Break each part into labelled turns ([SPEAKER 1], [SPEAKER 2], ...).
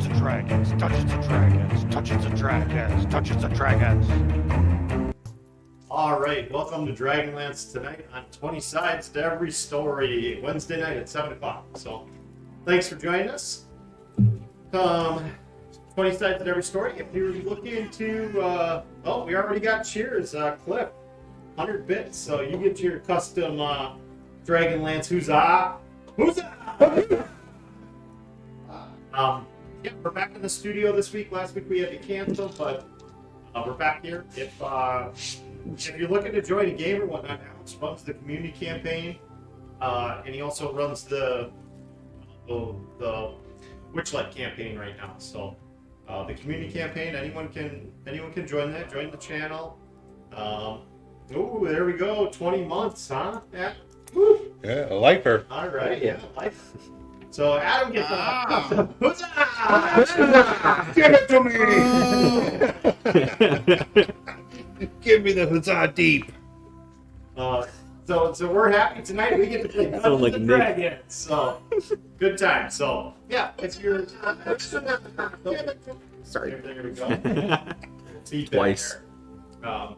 [SPEAKER 1] Dungeons and Dragons, Dungeons and Dragons, Dungeons and Dragons, Dungeons and Dragons.
[SPEAKER 2] All right, welcome to Dragonlance tonight on 20 Sides to Every Story, Wednesday night at 7 o'clock. So, thanks for joining us. 20 Sides to Every Story. If you're looking to, we already got cheers, Cliff, 100 bits. So you get your custom Dragonlance huzzah. Huzzah! We're back in the studio this week. Last week we had to cancel, but we're back here. If you're looking to join a game or whatnot, Alex runs the community campaign, and he also runs the Witchlight campaign right now. So the community campaign, anyone can join that. Join the channel. There we go. 20 months, huh? Yeah. Woo.
[SPEAKER 3] Yeah, a lifer.
[SPEAKER 2] All right. Yeah, life. So Adam gets the
[SPEAKER 3] Give it to me! Give me the huzzah deep.
[SPEAKER 2] So we're happy tonight. We get to play Dungeons and Dragons. So good time. So yeah, if you're
[SPEAKER 4] Sorry.
[SPEAKER 2] there we go.
[SPEAKER 4] Twice.
[SPEAKER 2] So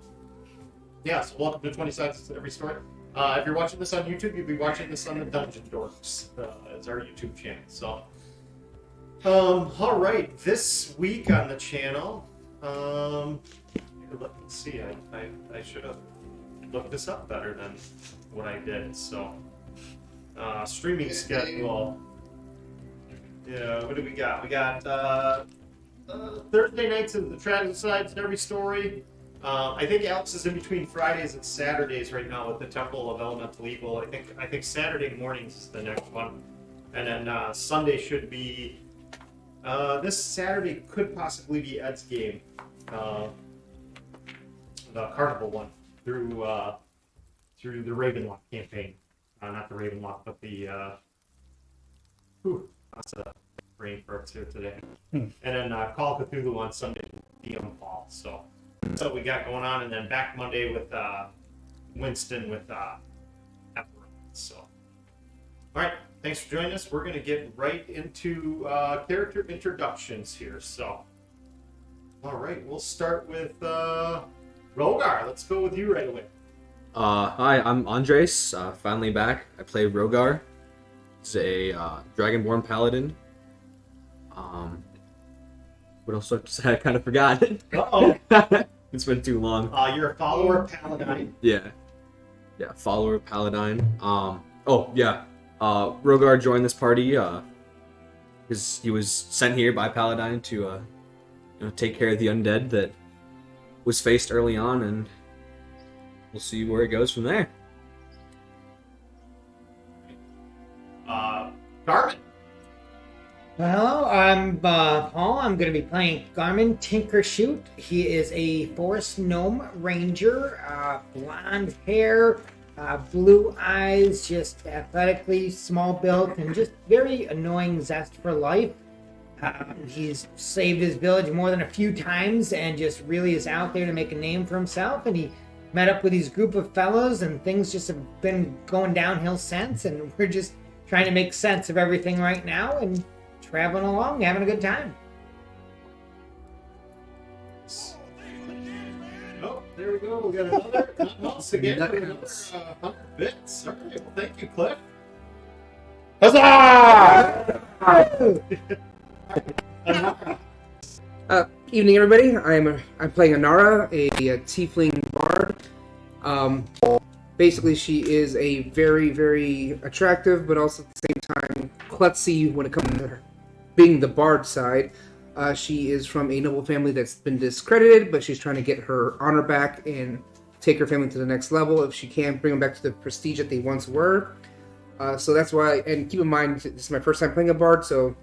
[SPEAKER 2] welcome to 20 Sides to Every Story. If you're watching this on YouTube, you'll be watching this on the Dungeon Dorks. It's our YouTube channel. So, all right, this week on the channel, let's see. I should have looked this up better than what I did. So, streaming schedule. Yeah, what do we got? We got Thursday nights of the Tragic Sides and Every Story. I think Alex is in between Fridays and Saturdays right now with the Temple of Elemental Evil. I think Saturday mornings is the next one, and then Sunday should be. This Saturday could possibly be Ed's game, the Carnival one through the Ravenlock campaign. Not the Ravenlock, but the. That's a brain burps here today. And then Call of Cthulhu on Sunday, DM Fall. So. That's what we got going on, and then back Monday with Winston with Everett. So, all right, thanks for joining us. We're going to get right into character introductions here. So, all right, we'll start with Rogar. Let's go with you right away.
[SPEAKER 4] Hi, I'm Andres. Finally back. I play Rogar. He's a Dragonborn Paladin. What else did I say? I kind of forgot.
[SPEAKER 2] Uh-oh.
[SPEAKER 4] It's been too long.
[SPEAKER 2] You're a follower of Paladin.
[SPEAKER 4] Yeah, follower of Paladin. Rogar joined this party because he was sent here by Paladin to take care of the undead that was faced early on, and we'll see where it goes from there.
[SPEAKER 2] Garmin.
[SPEAKER 5] Well, hello, I'm Paul. I'm going to be playing Garmin Tinkershoot. He is a forest gnome ranger, blonde hair, blue eyes, just athletically small built, and just very annoying zest for life. He's saved his village more than a few times and just really is out there to make a name for himself. And he met up with these group of fellows, and things just have been going downhill since. And we're just trying to make sense of everything right now and traveling along, having a good time.
[SPEAKER 2] Oh, there we go. We got another house again. Another 100 bits. All right, well, thank you, Cliff.
[SPEAKER 3] Huzzah!
[SPEAKER 6] Evening, everybody. I'm playing Anara, a tiefling bard. Basically, she is a very, very attractive, but also at the same time klutzy when it comes to her being the bard side. She is from a noble family that's been discredited, but she's trying to get her honor back and take her family to the next level if she can, bring them back to the prestige that they once were. So that's why, and keep in mind, this is my first time playing a bard, so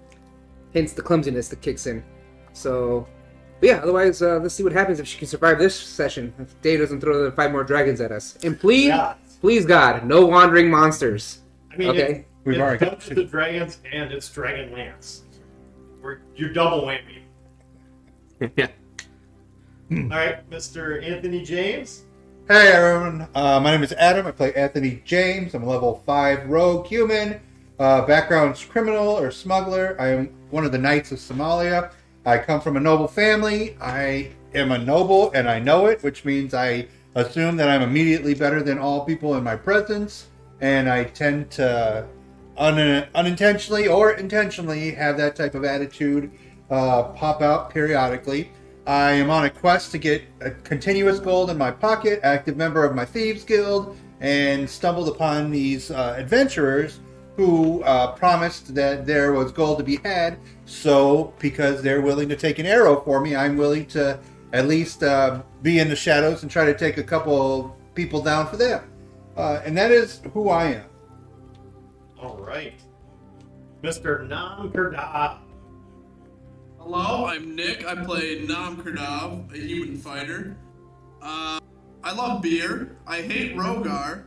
[SPEAKER 6] hence the clumsiness that kicks in. So, but yeah, otherwise, let's see what happens if she can survive this session, if Dave doesn't throw the 5 more dragons at us. And please God, no wandering monsters.
[SPEAKER 2] I mean,
[SPEAKER 6] okay?
[SPEAKER 3] We've
[SPEAKER 2] it's
[SPEAKER 3] already
[SPEAKER 2] Dungeons and Dragons and it's Dragonlance. You're double whammy.
[SPEAKER 4] Yeah.
[SPEAKER 2] All right, Mr. Anthony James.
[SPEAKER 3] Hey everyone, my name is Adam. I play Anthony James. I'm a level 5 rogue human. Background's criminal or smuggler. I am one of the Knights of Somalia. I come from a noble family. I am a noble, and I know it, which means I assume that I'm immediately better than all people in my presence, and I tend to unintentionally or intentionally have that type of attitude pop out periodically. I am on a quest to get a continuous gold in my pocket, active member of my Thieves Guild, and stumbled upon these adventurers who promised that there was gold to be had. So, because they're willing to take an arrow for me, I'm willing to at least be in the shadows and try to take a couple people down for them. And that is who I am.
[SPEAKER 2] All right. Mr. Nam-Kurda.
[SPEAKER 7] Hello, I'm Nick. I play Nam Kurdav, a human fighter. I love beer. I hate Rogar.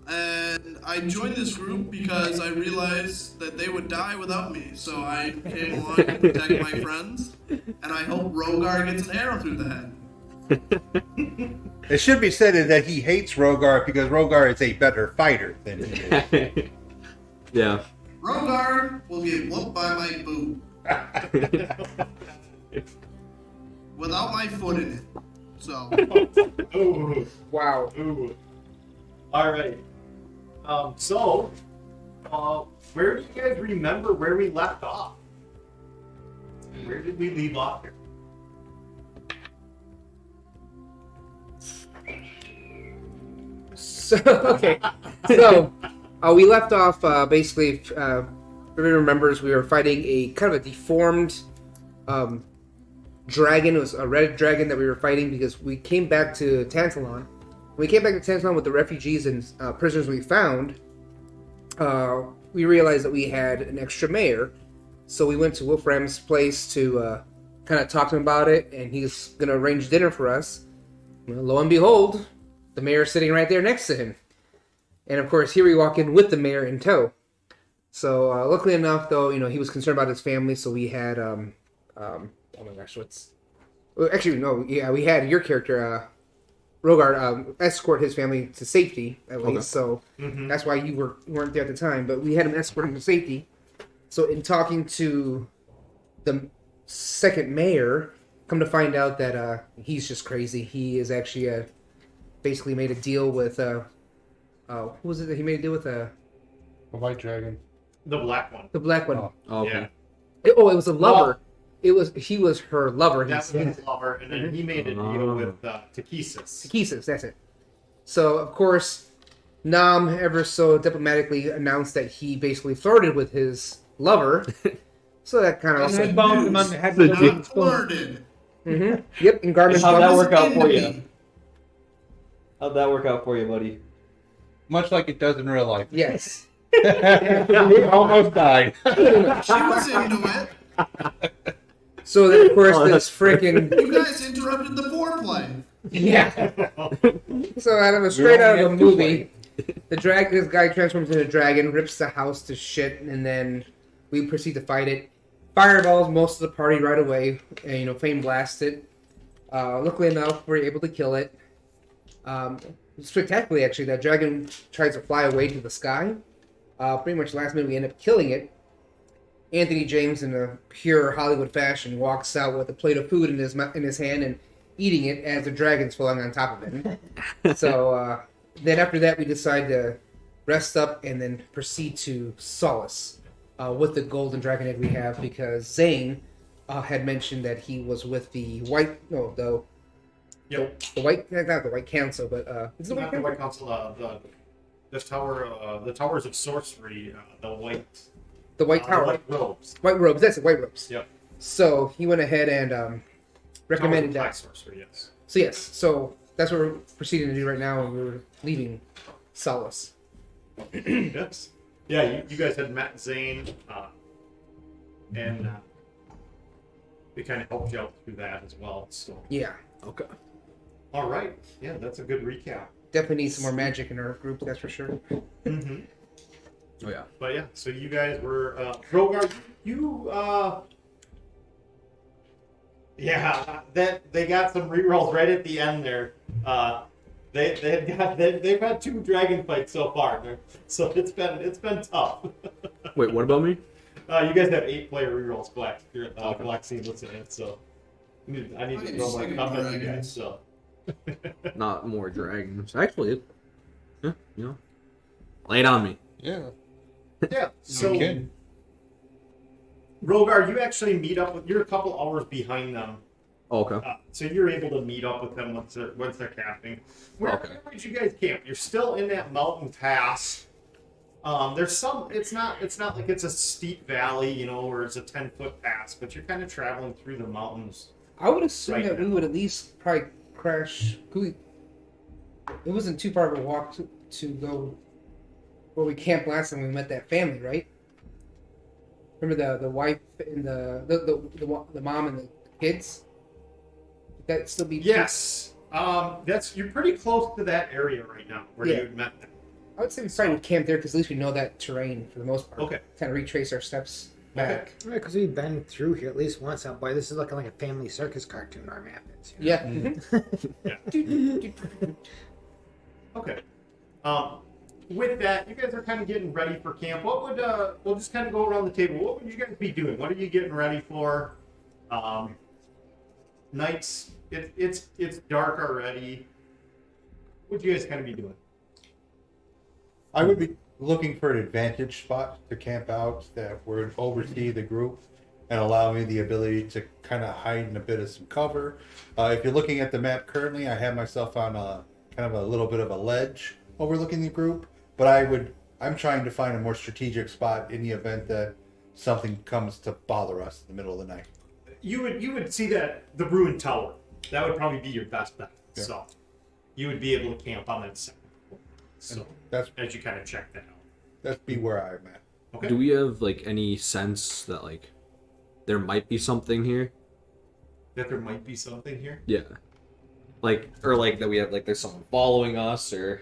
[SPEAKER 7] And I joined this group because I realized that they would die without me. So I came along to protect my friends. And I hope Rogar gets an arrow through the head.
[SPEAKER 3] It should be said that he hates Rogar because Rogar is a better fighter than he is.
[SPEAKER 4] Yeah.
[SPEAKER 7] Rogar will get whooped by my boot. Without my foot in it. So.
[SPEAKER 2] Ooh.
[SPEAKER 6] Wow.
[SPEAKER 2] Ooh. All right. So, where do you guys remember where we left off? Where did we leave off here?
[SPEAKER 6] So, okay. So, we left off, basically, everyone remembers we were fighting a kind of a deformed dragon. It was a red dragon that we were fighting because we came back to Tantalon. When we came back to Tantalon with the refugees and prisoners we found, we realized that we had an extra mayor. So we went to Wolfram's place to kind of talk to him about it, and he's going to arrange dinner for us. Well, lo and behold, the mayor's sitting right there next to him. And of course, here we walk in with the mayor in tow. So luckily enough, though, he was concerned about his family, so we had, oh my gosh, we had your character, Rogar, escort his family to safety, at least. Okay. So that's why you weren't there at the time, but we had him escort him to safety. So in talking to the second mayor, come to find out that he's just crazy. He is actually basically made a deal with, who was it that he made a deal with?
[SPEAKER 3] A white dragon.
[SPEAKER 2] The black one.
[SPEAKER 6] The black one.
[SPEAKER 4] Oh, okay.
[SPEAKER 6] Yeah. It was a lover. He was her lover.
[SPEAKER 2] That was his lover, and then he made a deal with Takesis.
[SPEAKER 6] Takesis, that's it. So, of course, Nam ever so diplomatically announced that he basically flirted with his lover. So that kind of also...
[SPEAKER 5] bombed him on the head with a wooden spoon.
[SPEAKER 7] Flirted.
[SPEAKER 6] Yep, and Garmin...
[SPEAKER 8] How'd that work out for you? How'd that work out for you, buddy?
[SPEAKER 3] Much like it does in real life.
[SPEAKER 6] Yes.
[SPEAKER 3] He almost died.
[SPEAKER 7] She was into it.
[SPEAKER 6] So then, of course, this freaking...
[SPEAKER 7] You guys interrupted the foreplay.
[SPEAKER 6] Yeah. So straight out of a movie, this guy transforms into a dragon, rips the house to shit, and then we proceed to fight it. Fireballs most of the party right away, and flame blast it. Luckily enough, we're able to kill it. Spectacularly, actually, that dragon tries to fly away to the sky. Pretty much last minute, we end up killing it. Anthony James, in a pure Hollywood fashion, walks out with a plate of food in his hand and eating it as the dragon's falling on top of it. So then after that, we decide to rest up and then proceed to Solace with the golden dragon egg we have, because Zane had mentioned that he was with the white... No, the...
[SPEAKER 2] Yep.
[SPEAKER 6] The white... Not the white council, but... Is it
[SPEAKER 2] Not the white council, the towers of sorcery, the white...
[SPEAKER 6] The White Tower.
[SPEAKER 2] White robes.
[SPEAKER 6] White robes, that's it, white robes.
[SPEAKER 2] Yep.
[SPEAKER 6] So he went ahead and recommended that.
[SPEAKER 2] Sorcery, yes.
[SPEAKER 6] So yes, so that's what we're proceeding to do right now, and we're leaving Solace.
[SPEAKER 2] Yes. Yeah, you guys had met Zane, and we kind of helped you out through that as well. So.
[SPEAKER 6] Yeah.
[SPEAKER 4] Okay.
[SPEAKER 2] All right. Yeah, that's a good recap.
[SPEAKER 6] Definitely need some more magic in our group, that's for sure.
[SPEAKER 2] Mm-hmm.
[SPEAKER 4] Oh yeah.
[SPEAKER 2] But yeah, so you guys were Rogar. That they got some rerolls right at the end there. They've had 2 dragon fights so far, so it's been tough.
[SPEAKER 4] Wait, what about me?
[SPEAKER 2] You guys have 8-player rerolls, Black. You're Galaxy listening, so I need to throw my cup at you guys. So
[SPEAKER 4] Not more dragons. Actually, yeah, lay it on me.
[SPEAKER 3] Yeah.
[SPEAKER 2] yeah. So
[SPEAKER 3] Okay.
[SPEAKER 2] Rogar, you actually meet up with. You're a couple hours behind them.
[SPEAKER 4] Oh, okay.
[SPEAKER 2] So you're able to meet up with them once they're camping. Where would you guys camp? You're still in that mountain pass. There's some. It's not like it's a steep valley, where it's a 10-foot pass, but you're kind of traveling through the mountains.
[SPEAKER 6] I would assume
[SPEAKER 2] Right
[SPEAKER 6] that we
[SPEAKER 2] now.
[SPEAKER 6] would at least probably crash. It wasn't too far of a walk to go where we camped last time we met that family, right? Remember the wife and the mom and the kids? Would that still be?
[SPEAKER 2] Yes. You're pretty close to that area right now where
[SPEAKER 6] Yeah.
[SPEAKER 2] you met them.
[SPEAKER 6] I would say we probably would camp there because at least we know that terrain for the most part.
[SPEAKER 2] Okay.
[SPEAKER 6] Kind of retrace our steps back.
[SPEAKER 5] Right, because we've been through here at least once. Boy, this is looking like a family circus cartoon. Our map is.
[SPEAKER 6] Yeah.
[SPEAKER 2] Okay. With that, you guys are kind of getting ready for camp. What would we'll just kind of go around the table. What would you guys be doing? What are you getting ready for? Nights. It's dark already. What would you guys kind of be doing?
[SPEAKER 3] I would be looking for an advantage spot to camp out that would oversee the group and allow me the ability to kind of hide in a bit of some cover. If you're looking at the map currently, I have myself on a kind of a little bit of a ledge overlooking the group, but I'm trying to find a more strategic spot in the event that something comes to bother us in the middle of the night.
[SPEAKER 2] You would see that the ruined tower. That would probably be your best bet.
[SPEAKER 3] Yeah.
[SPEAKER 2] So you would be able to camp on that second floor. So
[SPEAKER 3] And that's
[SPEAKER 2] as you kind of check that out.
[SPEAKER 3] that's be where I'm at.
[SPEAKER 2] Okay.
[SPEAKER 4] Do we have like any sense that like there might be something here?
[SPEAKER 2] That there might be something here.
[SPEAKER 4] Yeah. Like or like that we have like there's someone following us or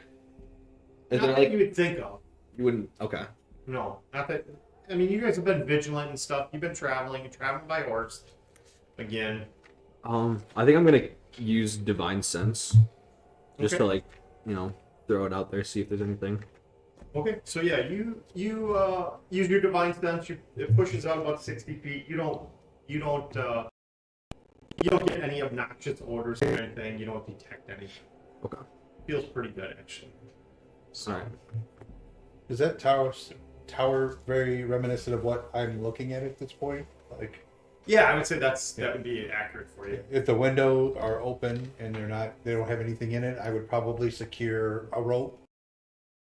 [SPEAKER 4] is
[SPEAKER 2] Not
[SPEAKER 4] there
[SPEAKER 2] that
[SPEAKER 4] like
[SPEAKER 2] you would think of.
[SPEAKER 4] you wouldn't okay.
[SPEAKER 2] No, not that. I mean, you guys have been vigilant and stuff. You've been traveling by horse. Again.
[SPEAKER 4] I think I'm gonna use divine sense. Just
[SPEAKER 2] Okay.
[SPEAKER 4] to like, throw it out there, see if there's anything.
[SPEAKER 2] Okay, so yeah, you use your divine sense. It pushes out about 60 feet. You don't get any obnoxious odors or anything. You don't detect anything.
[SPEAKER 4] Okay.
[SPEAKER 2] Feels pretty good actually.
[SPEAKER 4] Alright.
[SPEAKER 3] Is that tower very reminiscent of what I'm looking at this point? Like,
[SPEAKER 2] Yeah, I would say that would be accurate for you.
[SPEAKER 3] if the windows are open and they don't have anything in it, I would probably secure a rope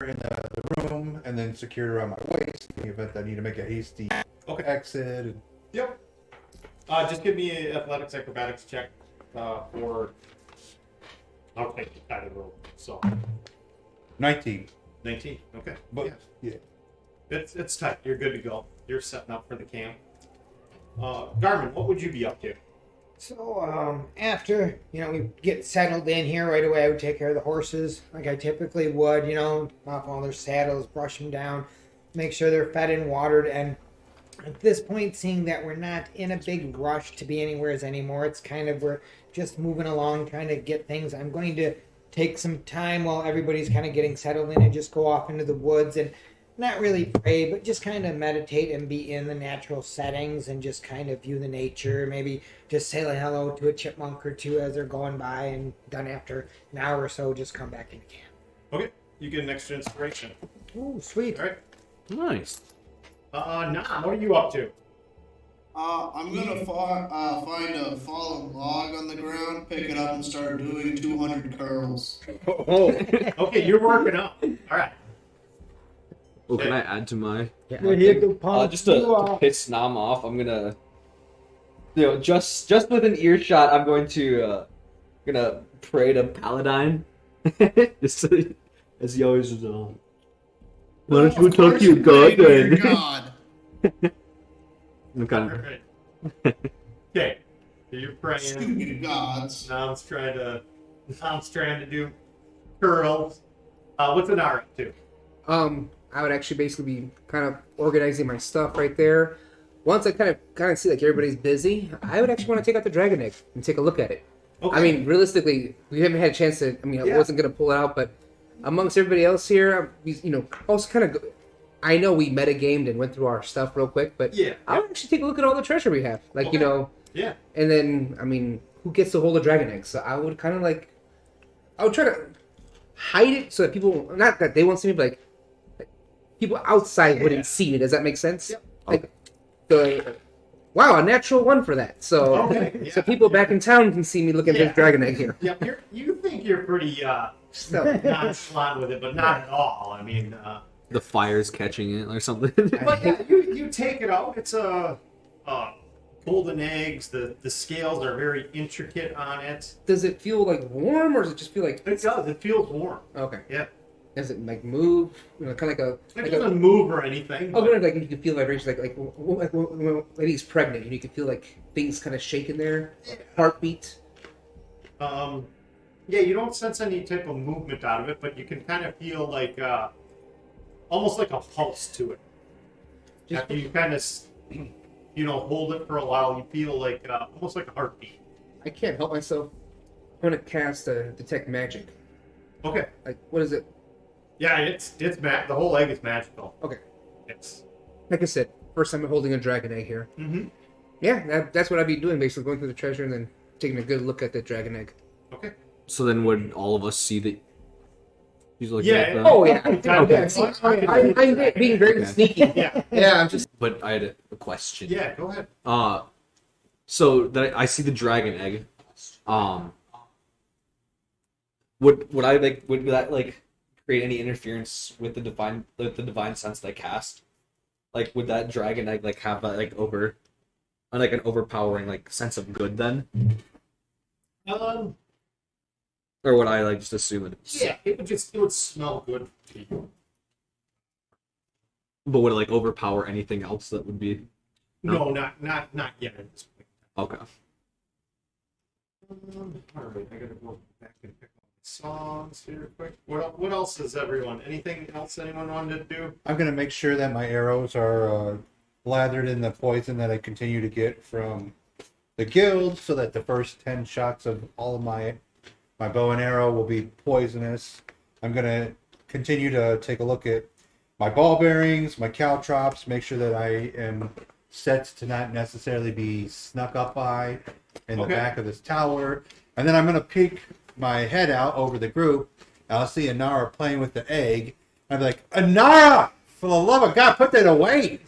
[SPEAKER 3] in the room and then secure it around my waist in the event that I need to make a hasty
[SPEAKER 2] Okay.
[SPEAKER 3] exit. And
[SPEAKER 2] Yep. Just give me an athletics acrobatics check for. I'll take it out of the roll. So
[SPEAKER 3] 19.
[SPEAKER 2] 19. Okay.
[SPEAKER 3] But yeah.
[SPEAKER 2] It's tight. You're good to go. You're setting up for the camp. Garmin, what would you be up to?
[SPEAKER 5] So, after, we get settled in here right away, I would take care of the horses like I typically would, off all their saddles, brush them down, make sure they're fed and watered. And at this point, seeing that we're not in a big rush to be anywhere anymore, it's kind of, we're just moving along, trying to get things. I'm going to take some time while everybody's kind of getting settled in and just go off into the woods and not really pray, but just kind of meditate and be in the natural settings and just kind of view the nature. Maybe just say like hello to a chipmunk or two as they're going by, and done after an hour or so, just come back into camp.
[SPEAKER 2] Okay. You get an extra inspiration.
[SPEAKER 5] Ooh, sweet.
[SPEAKER 2] All right.
[SPEAKER 4] Nice.
[SPEAKER 2] Nah, what are you up to?
[SPEAKER 7] I'm gonna find a fallen log on the ground, pick it up, and start doing 200 curls.
[SPEAKER 2] Oh, okay, you're working up. All right.
[SPEAKER 4] Oh, can I add to my
[SPEAKER 5] We're here to pump
[SPEAKER 4] just
[SPEAKER 5] you
[SPEAKER 4] to
[SPEAKER 5] up.
[SPEAKER 4] piss Nam off, I'm gonna just within earshot, I'm going to gonna pray to Paladine. Just so, as he always is on. Why don't you
[SPEAKER 7] Of
[SPEAKER 4] talk
[SPEAKER 7] course
[SPEAKER 4] to your
[SPEAKER 7] you pray
[SPEAKER 4] god
[SPEAKER 7] to your
[SPEAKER 4] then?
[SPEAKER 7] God.
[SPEAKER 4] I'm kind
[SPEAKER 2] All
[SPEAKER 4] of,
[SPEAKER 2] right. Okay. So you're praying.
[SPEAKER 7] Stupid gods.
[SPEAKER 2] Nam's trying to do curls. What's an hour up to?
[SPEAKER 6] I would actually basically be kind of organizing my stuff right there. Once I kind of see like everybody's busy, I would actually want to take out the dragon egg and take a look at it.
[SPEAKER 2] Okay.
[SPEAKER 6] I mean, realistically, we haven't had a chance to. I
[SPEAKER 2] Yeah.
[SPEAKER 6] wasn't gonna pull it out, but amongst everybody else here, also kind of I know we metagamed and went through our stuff real quick, but
[SPEAKER 2] Yeah.
[SPEAKER 6] I would actually take a look at all the treasure we have. Like,
[SPEAKER 2] Okay.
[SPEAKER 6] you know,
[SPEAKER 2] Yeah.
[SPEAKER 6] and then, I mean, who gets to hold a dragon egg? So I would kind of like, I would try to hide it so that people, not that they won't see me, but like people outside
[SPEAKER 2] Yeah.
[SPEAKER 6] wouldn't see me. Does that make sense?
[SPEAKER 2] Yep.
[SPEAKER 6] Like, wow, a natural one for that. So,
[SPEAKER 2] Okay,
[SPEAKER 6] so
[SPEAKER 2] yeah.
[SPEAKER 6] people back in town can see me looking at
[SPEAKER 2] Yeah.
[SPEAKER 6] this dragon egg here.
[SPEAKER 2] Yep. You think you're pretty
[SPEAKER 6] So,
[SPEAKER 2] nonchalant with it, but not at all. I mean,
[SPEAKER 4] The fire's catching it or something.
[SPEAKER 2] but yeah, you take it out. It's golden eggs. The scales are very intricate on it.
[SPEAKER 6] does it feel like warm, or does it just feel like
[SPEAKER 2] It does. It feels warm.
[SPEAKER 6] okay?
[SPEAKER 2] Yeah.
[SPEAKER 6] Does it like move? You know, kind of
[SPEAKER 2] It
[SPEAKER 6] like a
[SPEAKER 2] doesn't move or anything.
[SPEAKER 6] I was
[SPEAKER 2] but-
[SPEAKER 6] wondering, like, you can feel vibrations, like when he's pregnant, and you can feel like things kind of shaking there, heartbeat.
[SPEAKER 2] Yeah, you don't sense any type of movement out of it, but you can kind of feel like almost like a pulse to it.
[SPEAKER 6] Just-
[SPEAKER 2] After you kind of hold it for a while, you feel like almost like a heartbeat.
[SPEAKER 6] I can't help myself. I'm gonna cast detect magic.
[SPEAKER 2] Okay.
[SPEAKER 6] Like, what is it?
[SPEAKER 2] Yeah, it's the whole egg is magical.
[SPEAKER 6] Okay,
[SPEAKER 2] It's
[SPEAKER 6] like I said, first time I'm holding a dragon egg here.
[SPEAKER 2] mm-hmm.
[SPEAKER 6] Yeah, that's what I'd be doing, basically going through the treasure and then taking a good look at the dragon egg.
[SPEAKER 2] Okay.
[SPEAKER 4] So then would all of us see that he's looking
[SPEAKER 2] Yeah,
[SPEAKER 4] at them?
[SPEAKER 6] Oh yeah,
[SPEAKER 2] Okay.
[SPEAKER 6] okay. See, I'm being very sneaky.
[SPEAKER 2] Yeah.
[SPEAKER 6] Yeah, I'm just.
[SPEAKER 4] But I had a question.
[SPEAKER 2] Yeah, go ahead.
[SPEAKER 4] So that I see the dragon egg. Would I like would that like create any interference with the divine sense that I cast? Like, would that dragon egg like have that like an overpowering like sense of good then, or would I like just assume it?
[SPEAKER 2] Yeah, it would smell good to you.
[SPEAKER 4] But would it like overpower anything else that would be?
[SPEAKER 2] No, not yet at this point.
[SPEAKER 4] Okay.
[SPEAKER 2] All right, I gotta go back and pick up the songs here quick. What else is everyone? Anything else anyone wanted to do?
[SPEAKER 3] I'm gonna make sure that my arrows are lathered in the poison that I continue to get from the guild, so that the first 10 shots of all of my bow and arrow will be poisonous. I'm gonna continue to take a look at my ball bearings, my caltrops, make sure that I am set to not necessarily be snuck up by in the
[SPEAKER 2] Okay.
[SPEAKER 3] back of this tower. And then I'm gonna peek my head out over the group, and I'll see Anara playing with the egg. I'd be like, Anara! For the love of God, put that away!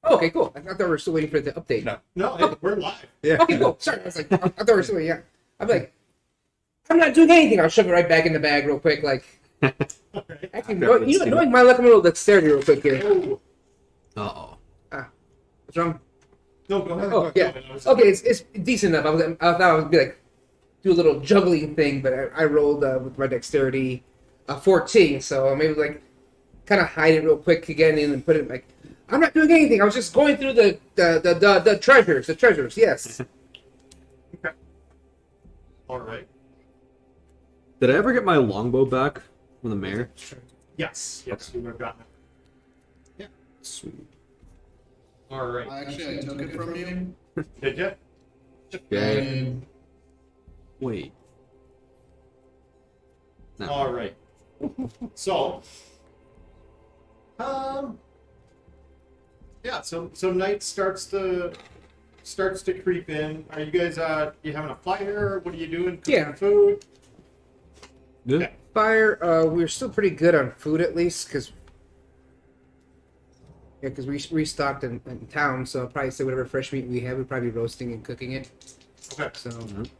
[SPEAKER 6] Okay, cool. I thought we were still waiting for the update.
[SPEAKER 3] No.
[SPEAKER 2] We're live.
[SPEAKER 3] Yeah.
[SPEAKER 6] Okay, cool. Sorry, I was like, I thought we were still waiting. Yeah. I'm like, I'm not doing anything. I'll shove it right back in the bag real quick. Like, actually, knowing my luck, I'm a little dexterity real quick here.
[SPEAKER 2] Oh,
[SPEAKER 4] Uh-oh.
[SPEAKER 6] What's wrong?
[SPEAKER 2] no, go ahead.
[SPEAKER 6] Oh,
[SPEAKER 2] go
[SPEAKER 6] yeah.
[SPEAKER 2] ahead. I was-
[SPEAKER 6] Okay, it's decent enough. I thought I would be like, do a little juggling thing, but I rolled with my dexterity 14, so maybe like kind of hide it real quick again and then put it like, I'm not doing anything. I was just going through the treasures. The treasures, yes.
[SPEAKER 2] All right.
[SPEAKER 4] Did I ever get my longbow back from the mayor?
[SPEAKER 2] Yes, you would have gotten it.
[SPEAKER 4] Sweet.
[SPEAKER 2] All right.
[SPEAKER 7] Actually, I took it from you.
[SPEAKER 2] Did you?
[SPEAKER 4] Okay. Wait. No.
[SPEAKER 2] All right. So, yeah. So night starts to creep in. Are you guys you having a fire? What are you doing? Cooking
[SPEAKER 6] Yeah.
[SPEAKER 2] food.
[SPEAKER 4] Yeah.
[SPEAKER 2] Okay.
[SPEAKER 6] Fire, we're still pretty good on food at least, because we restocked in town, so I'll probably say whatever fresh meat we have, we'll probably be roasting and cooking it.
[SPEAKER 2] Okay.
[SPEAKER 6] So
[SPEAKER 4] Mhm.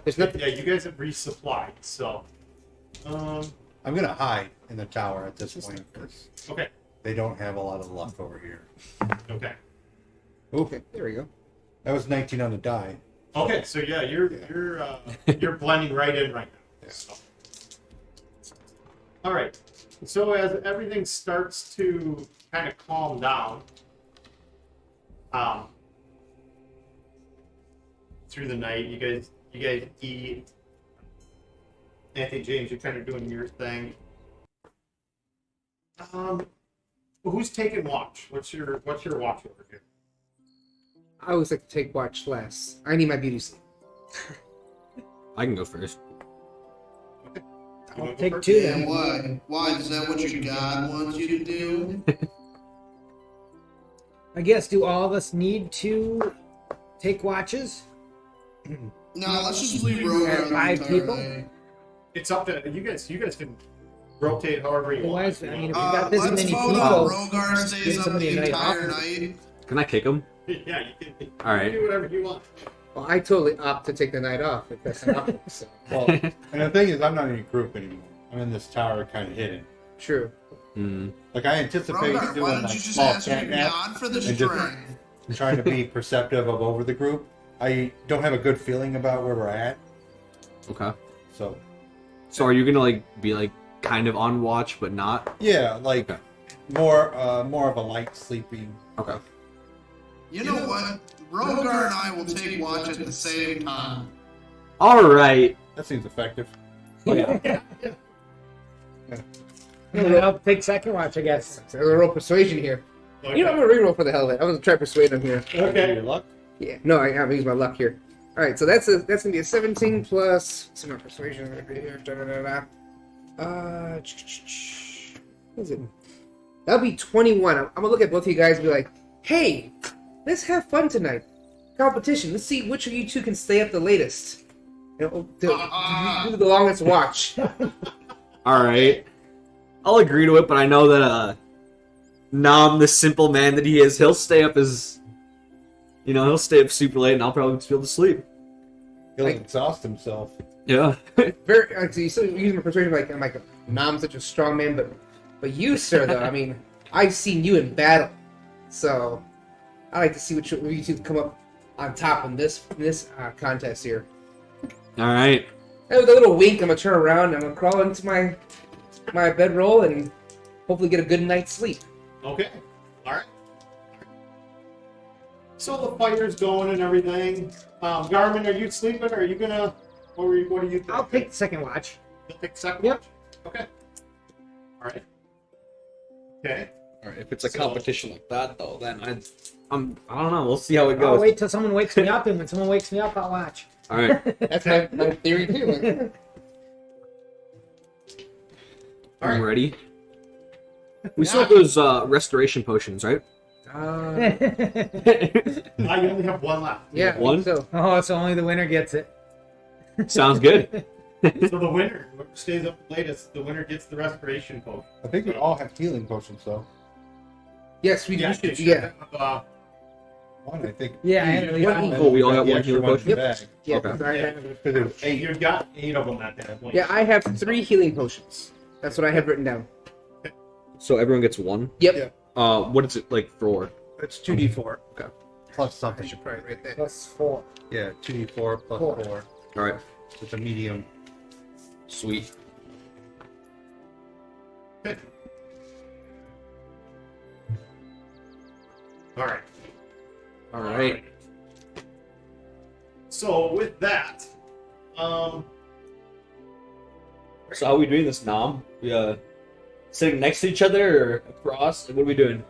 [SPEAKER 6] there's nothing.
[SPEAKER 2] Yeah, you guys have resupplied. So,
[SPEAKER 3] I'm gonna hide in the tower at this point, because
[SPEAKER 2] okay.
[SPEAKER 3] they don't have a lot of luck over here.
[SPEAKER 2] Okay.
[SPEAKER 6] Okay, there we go.
[SPEAKER 3] That was 19 on the die.
[SPEAKER 2] Okay. So yeah, you're blending right in right now. So. All right. So as everything starts to kind of calm down, through the night, you guys eat. Anthony James, you're kind of doing your thing. Who's taking watch? What's your watch over here?
[SPEAKER 6] I always like to take watch last. I need my beauty sleep.
[SPEAKER 4] I can go first.
[SPEAKER 2] You
[SPEAKER 5] I'll
[SPEAKER 2] wanna go
[SPEAKER 5] take
[SPEAKER 2] first?
[SPEAKER 5] 2
[SPEAKER 7] Yeah,
[SPEAKER 5] then.
[SPEAKER 7] why? Why? Is that what your God wants you to do?
[SPEAKER 5] I guess, do all of us need to take watches?
[SPEAKER 7] No, let's just leave Rogar on the
[SPEAKER 5] 5
[SPEAKER 7] entire
[SPEAKER 5] people?
[SPEAKER 7] night.
[SPEAKER 2] It's up to you guys. You guys can rotate however you
[SPEAKER 5] Well,
[SPEAKER 2] want.
[SPEAKER 5] why is- I mean, if we got this
[SPEAKER 7] Let's
[SPEAKER 5] many
[SPEAKER 7] vote
[SPEAKER 5] people,
[SPEAKER 7] on Rogar
[SPEAKER 5] give
[SPEAKER 7] stays up
[SPEAKER 5] somebody
[SPEAKER 7] the
[SPEAKER 5] a night
[SPEAKER 7] entire
[SPEAKER 5] off.
[SPEAKER 7] night.
[SPEAKER 4] Can I kick him?
[SPEAKER 2] Yeah, you can.
[SPEAKER 4] All right.
[SPEAKER 2] Do whatever you want.
[SPEAKER 6] Well, I totally opt to take the night off if that's an option. So.
[SPEAKER 3] Well, and the thing is, I'm not in a group anymore. I'm in this tower, kind of hidden.
[SPEAKER 6] True.
[SPEAKER 4] Hmm.
[SPEAKER 3] Like I anticipate
[SPEAKER 7] Rogar, why
[SPEAKER 3] doing
[SPEAKER 7] don't
[SPEAKER 3] like
[SPEAKER 7] you just
[SPEAKER 3] small
[SPEAKER 7] ask your
[SPEAKER 3] cat naps
[SPEAKER 7] God for the
[SPEAKER 3] and just
[SPEAKER 7] strength?
[SPEAKER 3] trying to be perceptive of over the group. I don't have a good feeling about where we're at,
[SPEAKER 4] Okay.
[SPEAKER 3] so
[SPEAKER 4] So are you gonna like be like kind of on watch but not?
[SPEAKER 3] yeah, like
[SPEAKER 4] Okay.
[SPEAKER 3] more of a light sleeping.
[SPEAKER 4] Okay.
[SPEAKER 7] You know what? Rogar and I will take watch at the same time.
[SPEAKER 4] All right.
[SPEAKER 3] That seems effective.
[SPEAKER 4] Oh, yeah.
[SPEAKER 5] I'll take second watch, I guess.
[SPEAKER 6] So there's a roll persuasion here.
[SPEAKER 2] Okay.
[SPEAKER 6] You know, I'm gonna reroll for the hell of it. I'm gonna try to persuade him here.
[SPEAKER 2] Okay.
[SPEAKER 3] Your luck.
[SPEAKER 6] Yeah. No, I have to use my luck here. All right, so that's gonna be a 17 plus some more persuasion right here. Da, da, da, da. What is it? That'll be 21. I'm gonna look at both of you guys and be like, "Hey, let's have fun tonight. Competition. Let's see which of you two can stay up the latest. You know, do the longest watch."
[SPEAKER 4] All right. I'll agree to it, but I know that Nam, the simple man that he is, he'll stay up he'll stay up super late, and I'll probably just be able to sleep.
[SPEAKER 3] He'll
[SPEAKER 6] Like-
[SPEAKER 3] exhaust himself.
[SPEAKER 4] Yeah.
[SPEAKER 6] Very. So you still using my persuasion like I'm like Nam's such a strong man, but you, sir, though. I mean, I've seen you in battle, so I like to see what you two come up on top in this contest here.
[SPEAKER 4] All right.
[SPEAKER 6] And with a little wink, I'm gonna turn around and I'm gonna crawl into my bedroll and hopefully get a good night's sleep.
[SPEAKER 2] Okay. All right. So the fire's going and everything. Garmin, are you sleeping? Or are you gonna? What do you think?
[SPEAKER 5] I'll take the second watch.
[SPEAKER 2] You'll take the second
[SPEAKER 5] Yep.
[SPEAKER 2] watch? Okay. All right. Okay.
[SPEAKER 4] All right. If it's a
[SPEAKER 2] So-
[SPEAKER 4] competition like that, though, then I don't know. We'll see how it
[SPEAKER 5] I'll
[SPEAKER 4] goes.
[SPEAKER 5] wait till someone wakes me up, and when someone wakes me up, I'll watch.
[SPEAKER 4] All right.
[SPEAKER 6] That's my theory too.
[SPEAKER 2] All
[SPEAKER 4] I'm
[SPEAKER 2] right.
[SPEAKER 4] ready. We still have those restoration potions, right?
[SPEAKER 2] I only have one left.
[SPEAKER 6] Yeah. I think
[SPEAKER 4] One?
[SPEAKER 6] So
[SPEAKER 5] Oh, so only the winner gets it.
[SPEAKER 4] Sounds good.
[SPEAKER 2] So the winner, whoever stays up latest, the winner gets the restoration potion.
[SPEAKER 3] I think we all have healing potions, though.
[SPEAKER 6] yes, we
[SPEAKER 2] Yeah,
[SPEAKER 6] do.
[SPEAKER 2] you should
[SPEAKER 6] Yeah.
[SPEAKER 2] have,
[SPEAKER 3] One, I think.
[SPEAKER 5] Yeah, I had at least
[SPEAKER 3] One-
[SPEAKER 5] one.
[SPEAKER 4] Oh, we all got
[SPEAKER 3] the
[SPEAKER 4] one
[SPEAKER 3] extra
[SPEAKER 4] healing
[SPEAKER 3] one in
[SPEAKER 4] potion?
[SPEAKER 3] the bag.
[SPEAKER 6] Yeah.
[SPEAKER 4] Okay.
[SPEAKER 6] I have-
[SPEAKER 3] Because there's 8.
[SPEAKER 2] you've got 8 of them at that point.
[SPEAKER 6] yeah. I have 3 healing potions. That's what I have written down.
[SPEAKER 4] So everyone gets one.
[SPEAKER 6] Yep.
[SPEAKER 3] Yeah.
[SPEAKER 4] What is it like for?
[SPEAKER 3] It's 2d4.
[SPEAKER 4] Okay.
[SPEAKER 3] Plus
[SPEAKER 6] I
[SPEAKER 3] something.
[SPEAKER 6] should probably write that.
[SPEAKER 5] Plus 4.
[SPEAKER 3] Yeah, 2d4 plus
[SPEAKER 5] 4.
[SPEAKER 3] 4.
[SPEAKER 4] All right.
[SPEAKER 3] It's a medium.
[SPEAKER 4] Sweet.
[SPEAKER 2] Okay. All right.
[SPEAKER 4] All right.
[SPEAKER 2] So with that,
[SPEAKER 4] So how are we doing this, Nam? We sitting next to each other or across? What are we doing?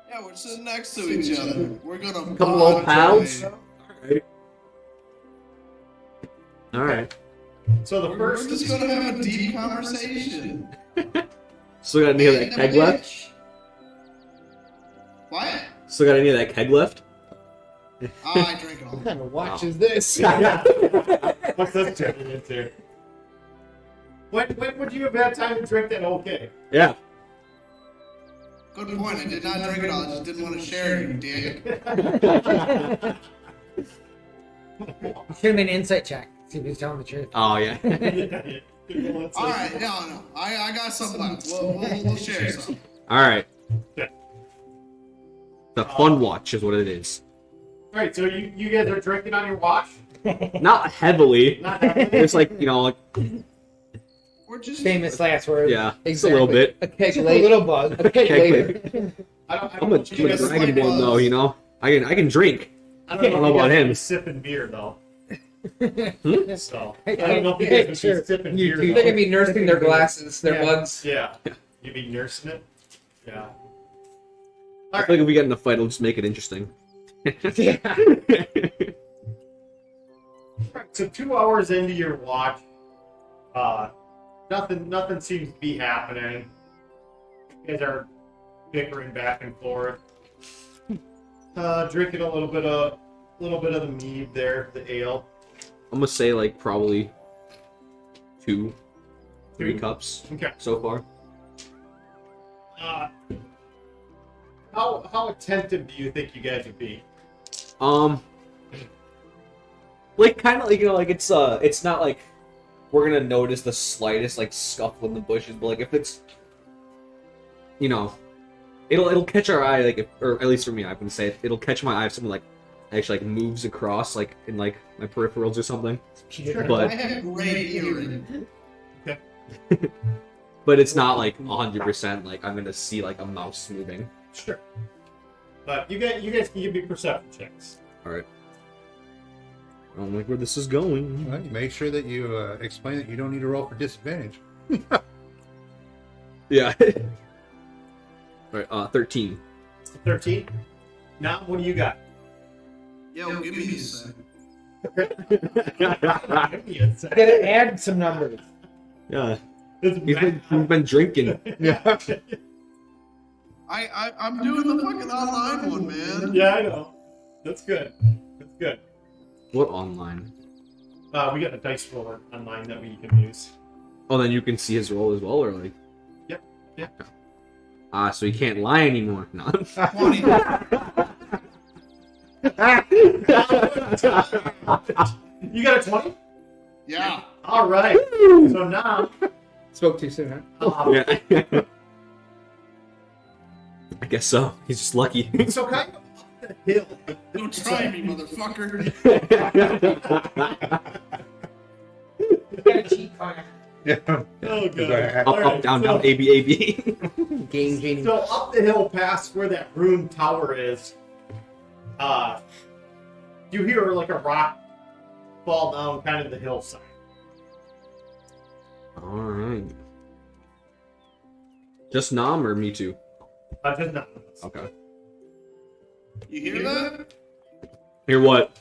[SPEAKER 7] Yeah, we're sitting next to each other. We're gonna
[SPEAKER 4] Couple old
[SPEAKER 7] bond
[SPEAKER 4] pals?
[SPEAKER 7] tonight.
[SPEAKER 4] All right.
[SPEAKER 2] so the
[SPEAKER 7] We're
[SPEAKER 2] first
[SPEAKER 7] just gonna have a deep conversation.
[SPEAKER 4] Still got any of that
[SPEAKER 7] In a
[SPEAKER 4] keg left?
[SPEAKER 7] bitch. What?
[SPEAKER 4] Still got any of that keg left?
[SPEAKER 7] I drink it all.
[SPEAKER 6] What kind of watch is this?
[SPEAKER 2] what's this turning into? When would you have had time to drink that okay?
[SPEAKER 4] Yeah.
[SPEAKER 7] Good point. I did not drink it all. I just didn't want to share it, you dick.
[SPEAKER 5] Should have been an insight check. See if he's telling the truth.
[SPEAKER 4] Oh yeah.
[SPEAKER 7] All right, no. I got some left. We'll share some.
[SPEAKER 4] All right.
[SPEAKER 2] Yeah.
[SPEAKER 4] The fun watch is what it is.
[SPEAKER 2] All right, so you guys are drinking on your watch?
[SPEAKER 4] Not heavily.
[SPEAKER 2] Not heavily?
[SPEAKER 4] It's like like
[SPEAKER 7] We're just
[SPEAKER 5] Famous last word.
[SPEAKER 4] yeah, just a little bit.
[SPEAKER 6] A keg
[SPEAKER 5] Just a
[SPEAKER 6] later.
[SPEAKER 5] little buzz.
[SPEAKER 6] A keg
[SPEAKER 4] Keg
[SPEAKER 6] later.
[SPEAKER 2] I
[SPEAKER 4] I'm a
[SPEAKER 2] don't know if you guys
[SPEAKER 4] dragonborn though, you know. I can drink.
[SPEAKER 2] I don't know
[SPEAKER 4] know
[SPEAKER 2] if you
[SPEAKER 4] about
[SPEAKER 2] guys
[SPEAKER 4] him.
[SPEAKER 2] be sipping beer though.
[SPEAKER 4] Hmm?
[SPEAKER 2] So I don't know if you guys would
[SPEAKER 5] Sure.
[SPEAKER 2] be sipping
[SPEAKER 5] You
[SPEAKER 2] beer.
[SPEAKER 5] do.
[SPEAKER 2] though.
[SPEAKER 6] They're gonna be nursing their glasses, their
[SPEAKER 5] Yeah.
[SPEAKER 6] mugs.
[SPEAKER 2] Yeah, you'd be nursing it. Yeah.
[SPEAKER 4] I feel like if we get in a fight, it'll just make it interesting.
[SPEAKER 5] Yeah.
[SPEAKER 2] So 2 hours into your watch, Nothing seems to be happening. You guys are bickering back and forth. Drinking a little bit of the mead there, the ale.
[SPEAKER 4] I'm gonna say like probably 3
[SPEAKER 2] Two?
[SPEAKER 4] cups
[SPEAKER 2] Okay.
[SPEAKER 4] so far.
[SPEAKER 2] How attentive do you think you guys would be?
[SPEAKER 4] Like kind of like like it's not like we're gonna notice the slightest like scuffle in the bushes, but like if it's it'll catch our eye like or at least for me, I'm gonna say it'll catch my eye if someone like actually like moves across like in like my peripherals or something.
[SPEAKER 2] Sure.
[SPEAKER 4] But
[SPEAKER 7] I have great hearing.
[SPEAKER 4] but it's not like 100% like I'm gonna see like a mouse moving.
[SPEAKER 2] Sure. But you guys can give me perception checks.
[SPEAKER 4] All right. I don't like where this is going.
[SPEAKER 3] Well, make sure that you explain that you don't need to roll for disadvantage.
[SPEAKER 4] Yeah. All right. 13.
[SPEAKER 2] 13. Now, what do you got?
[SPEAKER 7] Yo, give me a second.
[SPEAKER 2] Give me a second.
[SPEAKER 5] Gotta add some numbers.
[SPEAKER 4] Yeah.
[SPEAKER 2] It's
[SPEAKER 4] He's been drinking.
[SPEAKER 3] Yeah.
[SPEAKER 7] I'm doing the fucking online one, man.
[SPEAKER 2] Yeah, I know. That's good. That's good.
[SPEAKER 4] What online?
[SPEAKER 2] We got a dice roller online that we can use.
[SPEAKER 4] Oh, then you can see his roll as well, or like?
[SPEAKER 2] Yep. Yep.
[SPEAKER 4] So he can't lie anymore. No.
[SPEAKER 7] 20.
[SPEAKER 2] You got a 20?
[SPEAKER 7] Yeah.
[SPEAKER 2] All right. So now,
[SPEAKER 6] Spoke too soon, huh?
[SPEAKER 4] Yeah. I guess so. He's just lucky.
[SPEAKER 2] so kind of up the hill.
[SPEAKER 7] Don't try me, motherfucker.
[SPEAKER 5] Got a cheat code.
[SPEAKER 3] Yeah.
[SPEAKER 2] Oh god.
[SPEAKER 4] Up,
[SPEAKER 2] All
[SPEAKER 4] up,
[SPEAKER 2] right,
[SPEAKER 4] down,
[SPEAKER 2] so-
[SPEAKER 4] down, A, B, A, B.
[SPEAKER 6] Game genie.
[SPEAKER 2] So up the hill past where that ruined tower is, you hear like a rock fall down kind of the hillside.
[SPEAKER 4] Alright. Just Nom or me too?
[SPEAKER 2] Just not.
[SPEAKER 4] Okay.
[SPEAKER 7] You hear that?
[SPEAKER 4] Hear what?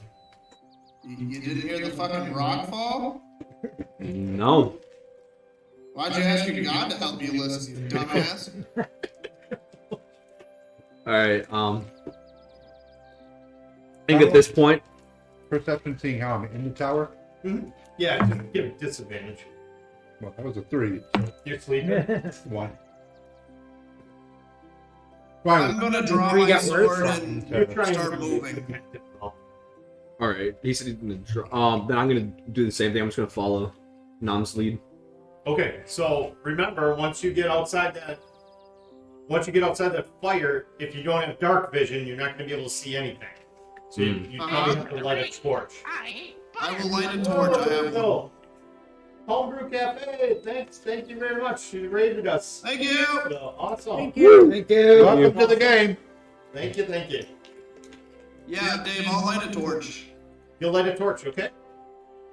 [SPEAKER 7] You didn't hear the fucking rock fall?
[SPEAKER 4] No.
[SPEAKER 7] Why'd you ask your god to help you listen, you dumbass?
[SPEAKER 4] Alright, I think at this point,
[SPEAKER 3] Perception, seeing how I'm in the tower.
[SPEAKER 2] Yeah, just give it disadvantage.
[SPEAKER 3] Well, that was a 3.
[SPEAKER 2] You're sleeping.
[SPEAKER 3] 1.
[SPEAKER 7] I'm
[SPEAKER 3] Fine.
[SPEAKER 7] gonna draw
[SPEAKER 5] Three
[SPEAKER 7] my
[SPEAKER 5] got worse.
[SPEAKER 7] sword and
[SPEAKER 2] You're trying
[SPEAKER 7] start
[SPEAKER 2] to
[SPEAKER 7] moving.
[SPEAKER 4] alright, he said he's gonna draw. Then I'm gonna do the same thing. I'm just gonna follow Nom's lead.
[SPEAKER 2] Okay, so remember, once you get outside that fire, if you don't have dark vision, you're not going to be able to see anything. So you probably have to light a torch.
[SPEAKER 7] I will light a torch. I have one.
[SPEAKER 2] Oh, Homebrew Cafe, thank you very much. You rated us.
[SPEAKER 7] Thank you.
[SPEAKER 2] Awesome.
[SPEAKER 5] Thank you. Thank you.
[SPEAKER 3] Welcome to the game.
[SPEAKER 2] Thank you.
[SPEAKER 7] Yeah, Dave, I'll light a torch.
[SPEAKER 2] You'll light a torch, okay?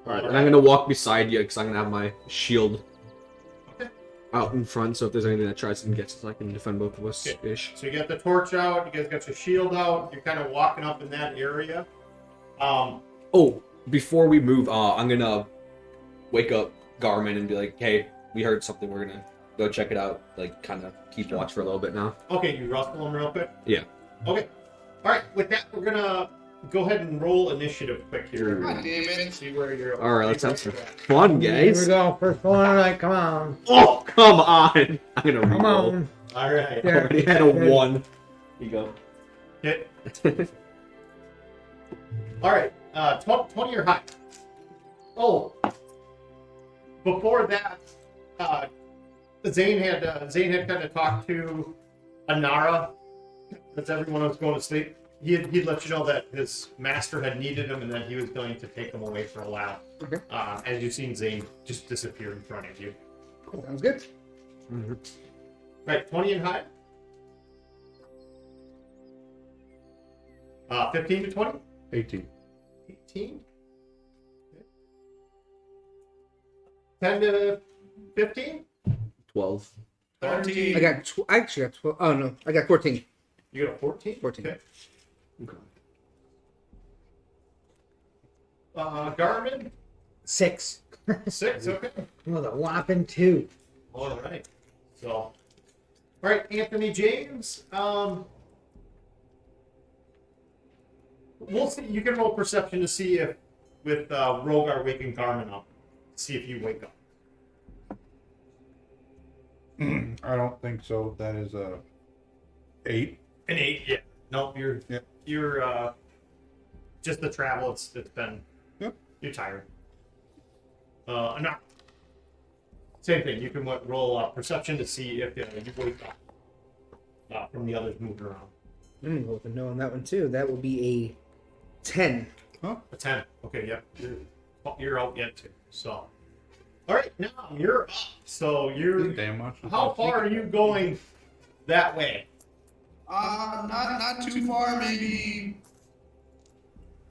[SPEAKER 4] Alright, and I'm gonna walk beside you because I'm gonna have my shield
[SPEAKER 2] Okay.
[SPEAKER 4] out in front, so if there's anything that tries to get us, I can defend both of us ish.
[SPEAKER 2] So you got the torch out, you guys got your shield out, you're kind of walking up in that area.
[SPEAKER 4] Oh, before we move, I'm gonna wake up Garmin and be like, hey, we heard something, we're gonna go check it out, like kind of keep watch for a little bit now.
[SPEAKER 2] Okay, you rustle them real quick?
[SPEAKER 4] Yeah.
[SPEAKER 2] Okay. Alright, with that, we're gonna go ahead and roll initiative quick here.
[SPEAKER 7] God damn it.
[SPEAKER 2] See where you're
[SPEAKER 4] Alright, let's have some fun,
[SPEAKER 5] Here we
[SPEAKER 4] guys.
[SPEAKER 5] go. First one. Like, come on.
[SPEAKER 4] Oh, come on! I'm gonna
[SPEAKER 5] Come
[SPEAKER 4] reroll.
[SPEAKER 5] on.
[SPEAKER 2] Alright.
[SPEAKER 4] I already had a 1. Here you go.
[SPEAKER 2] Okay. Alright, 20 or high. Oh, before that, Zane had kind of talked to Anara as everyone was going to sleep. He'd let you know that his master had needed him and that he was going to take him away for a while.
[SPEAKER 6] Okay.
[SPEAKER 2] As you've seen Zane just disappear in front of you.
[SPEAKER 6] Cool. Sounds good.
[SPEAKER 2] Right, 20 and high. 15 to 20?
[SPEAKER 3] 18.
[SPEAKER 2] 18? 10 to 15?
[SPEAKER 4] 12.
[SPEAKER 7] 13.
[SPEAKER 6] I got. I actually got 12. Oh no, I got 14.
[SPEAKER 2] You got a 14?
[SPEAKER 6] 14.
[SPEAKER 2] Okay.
[SPEAKER 4] Okay.
[SPEAKER 2] Garmin,
[SPEAKER 5] 6.
[SPEAKER 2] 6, okay.
[SPEAKER 5] With a whopping 2.
[SPEAKER 2] All right. So, all right, Anthony James. We'll see. You can roll perception to see if, with Rogar waking Garmin up, see if you wake up.
[SPEAKER 3] I don't think so. That is a 8.
[SPEAKER 2] An 8, yeah. Nope, you're
[SPEAKER 3] Yep.
[SPEAKER 2] you're just the travel. It's been.
[SPEAKER 3] Yep.
[SPEAKER 2] You're tired. No. Same thing. You can roll perception to see if you wake up from the others moving around.
[SPEAKER 6] I'm gonna go with a no on that one too. That will be a 10.
[SPEAKER 2] A 10. Okay, yep. You're out yet too. So, all right, now you're up. So you're.
[SPEAKER 3] Damn much.
[SPEAKER 2] How far are you going that way?
[SPEAKER 7] Not too far. Maybe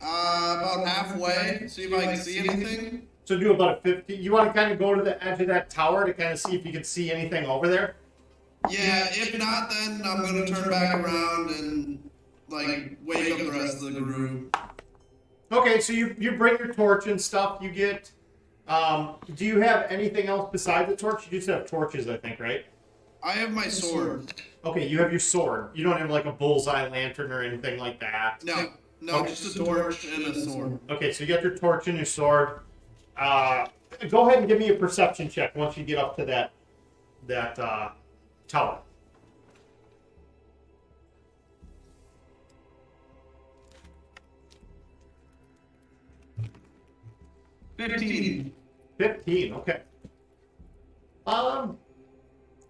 [SPEAKER 7] about halfway. See if I can see anything.
[SPEAKER 2] So do about a 50. You want to kind of go to the edge of that tower to kind of see if you can see anything over there?
[SPEAKER 7] Yeah. If not, then I'm gonna turn back around and like wake up the rest of the group.
[SPEAKER 2] Okay, so you bring your torch and stuff. You get. Do you have anything else besides the torch? You just have torches, I think, right?
[SPEAKER 7] I have my sword.
[SPEAKER 2] Okay, you have your sword. You don't have like a bullseye lantern or anything like that.
[SPEAKER 7] No,
[SPEAKER 2] Okay.
[SPEAKER 7] just a torch and a sword.
[SPEAKER 2] Okay, so you got your torch and your sword. Go ahead and give me a perception check once you get up to that tower.
[SPEAKER 7] $15.
[SPEAKER 2] 15, okay.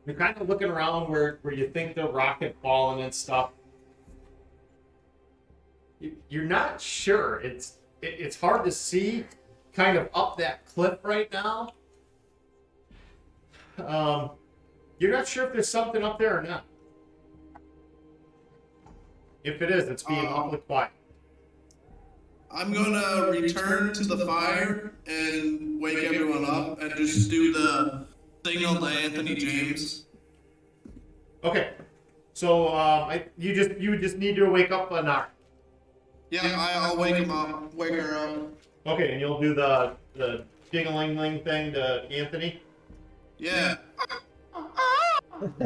[SPEAKER 2] You're kind of looking around where you think the rock had fallen and stuff. You're not sure. It's hard to see kind of up that cliff right now. You're not sure if there's something up there or not. If it is, it's being awfully quiet.
[SPEAKER 7] I'm gonna return to the fire and wake everyone up and just do the signal to Anthony James.
[SPEAKER 2] Okay, so you would just need to wake up Anar.
[SPEAKER 7] Yeah, I'll wake him up. Wake her up.
[SPEAKER 2] Okay, and you'll do the ding-a-ling-ling thing to Anthony.
[SPEAKER 7] Yeah.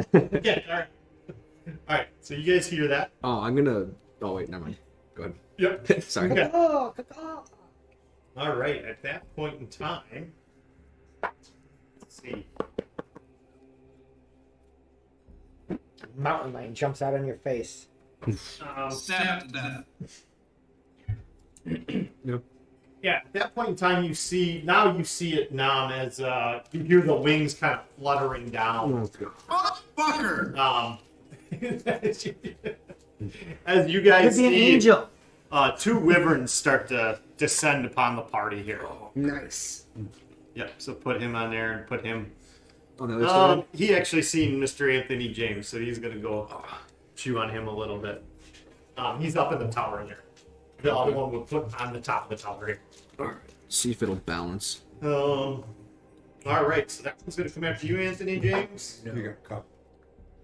[SPEAKER 2] Okay, all right. All right, so you guys hear that?
[SPEAKER 4] Oh, I'm gonna. Oh wait, never mind. Go ahead.
[SPEAKER 2] Yep.
[SPEAKER 4] Sorry.
[SPEAKER 2] Okay.
[SPEAKER 5] Oh,
[SPEAKER 2] All right. At that point in time, let's see.
[SPEAKER 5] mountain lion jumps out on your face.
[SPEAKER 7] Stabbed to death.
[SPEAKER 4] Yep.
[SPEAKER 2] Yeah. At that point in time, you see it, Nam, as you hear the wings kind of fluttering down.
[SPEAKER 7] Motherfucker!
[SPEAKER 2] As you guys
[SPEAKER 5] Could be an
[SPEAKER 2] see,
[SPEAKER 5] angel.
[SPEAKER 2] 2 wyverns start to descend upon the party here.
[SPEAKER 6] Nice.
[SPEAKER 2] Yep. So put him on there and put him.
[SPEAKER 4] On the other side.
[SPEAKER 2] He actually seen Mr. Anthony James, so he's gonna go chew on him a little bit. He's up in the tower there. The other one would put on the top of the tower here.
[SPEAKER 4] All right. See if it'll balance.
[SPEAKER 2] All right, so that one's gonna come after you, Anthony James.
[SPEAKER 3] You got a cup.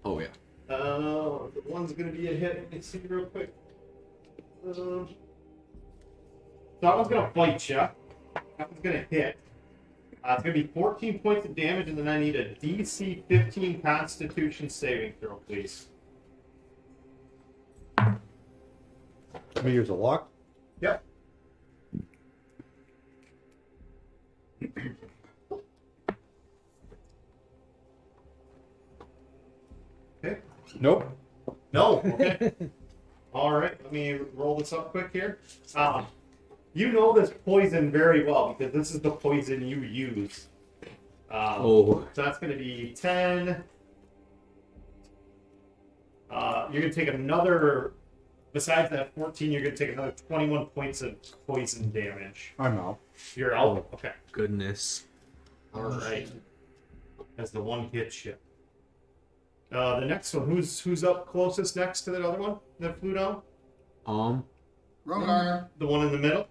[SPEAKER 4] Oh yeah.
[SPEAKER 2] The one's gonna be a hit. Let me see real quick. So that one's gonna bite you. That one's gonna hit. It's gonna be 14 points of damage, and then I need a DC 15 Constitution saving throw, please.
[SPEAKER 3] Let me use a lock.
[SPEAKER 2] Yep. Okay.
[SPEAKER 3] Nope.
[SPEAKER 2] No. Okay. All right. Let me roll this up quick here. You know this poison very well because this is the poison you use. So that's going to be 10. You're going to take another. Besides that 14, you're going to take another 21 points of poison damage.
[SPEAKER 3] I'm out.
[SPEAKER 2] You're out. Okay.
[SPEAKER 4] Goodness.
[SPEAKER 2] All right. As the one hits you. The next one. Who's up closest next to that other one that flew down?
[SPEAKER 7] Rogar.
[SPEAKER 2] The one in the middle.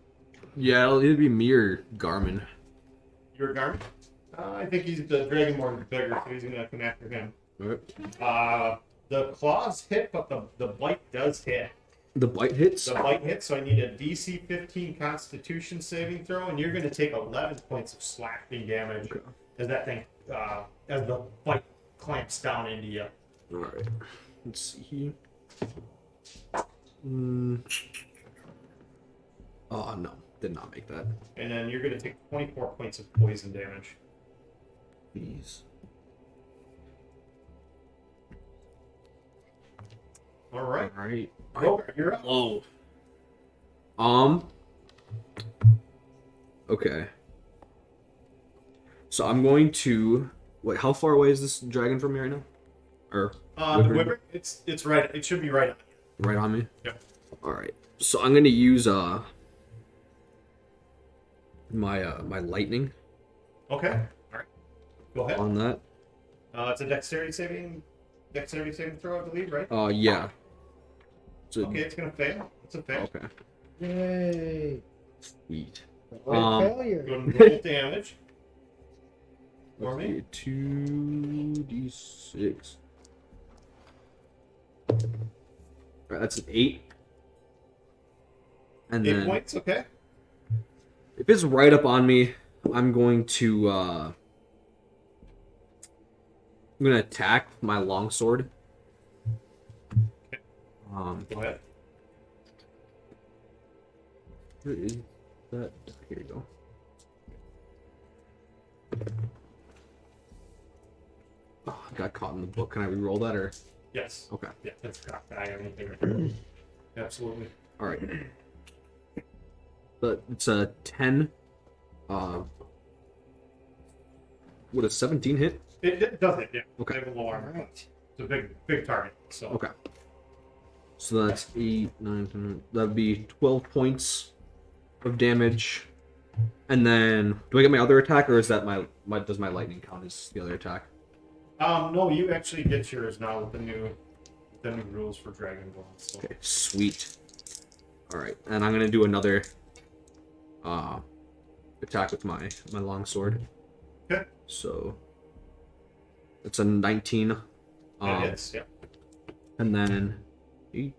[SPEAKER 4] Yeah, it'll be me or Garmin.
[SPEAKER 2] Your Garmin. I think he's the Dragonborn bigger, so he's gonna come after him.
[SPEAKER 4] Alright.
[SPEAKER 2] The claws hit, but the bite does hit.
[SPEAKER 4] The bite hits.
[SPEAKER 2] The bite hits, so I need a DC 15 Constitution saving throw, and you're going to take 11 points of slashing damage as that thing, as the bite clamps down into you.
[SPEAKER 4] All right. Let's see. Oh no, did not make that.
[SPEAKER 2] And then you're going to take 24 points of poison damage.
[SPEAKER 4] Jeez.
[SPEAKER 2] All right.
[SPEAKER 4] All right.
[SPEAKER 2] Rogar, you're up.
[SPEAKER 4] Whoa. Okay. So I'm going to. Wait, how far away is this dragon from me right now? Or
[SPEAKER 2] The wyvern, it's right. It should be right on you.
[SPEAKER 4] right on me?
[SPEAKER 2] Yep.
[SPEAKER 4] All right. So I'm gonna use my lightning
[SPEAKER 2] Okay. All right. Go ahead.
[SPEAKER 4] on that.
[SPEAKER 2] It's a dexterity saving throw, I believe, right?
[SPEAKER 4] Yeah. So,
[SPEAKER 2] Okay, it's gonna fail. It's a fail.
[SPEAKER 4] Okay.
[SPEAKER 5] Yay.
[SPEAKER 4] Sweet.
[SPEAKER 5] Failure.
[SPEAKER 2] Go and roll damage. For
[SPEAKER 4] Let's
[SPEAKER 2] me.
[SPEAKER 4] see, 2d6. Alright, that's an 8. And
[SPEAKER 2] 8
[SPEAKER 4] then
[SPEAKER 2] points. Okay.
[SPEAKER 4] if it's right up on me, I'm going to attack with my longsword.
[SPEAKER 2] Go ahead.
[SPEAKER 4] Where is that? Here you go. Oh, I got caught in the book. Can I re-roll that or?
[SPEAKER 2] Yes.
[SPEAKER 4] Okay.
[SPEAKER 2] Yeah, that's cocked. I have anything. Absolutely.
[SPEAKER 4] All right. But it's a 10. Would a 17 hit?
[SPEAKER 2] It does it. Yeah.
[SPEAKER 4] Okay.
[SPEAKER 2] I have a low armor.
[SPEAKER 5] Alright.
[SPEAKER 2] It's a big target. So.
[SPEAKER 4] Okay. So that's 8, 9, 10. That'd be 12 points of damage. And then, do I get my other attack, or is that my does my lightning count as the other attack?
[SPEAKER 2] No, you actually get yours now with the new rules for Dragonlance. So.
[SPEAKER 4] Okay, sweet. All right, and I'm gonna do another attack with my longsword.
[SPEAKER 2] Okay.
[SPEAKER 4] So it's a 19.
[SPEAKER 2] It hits. Yeah.
[SPEAKER 4] And then 8.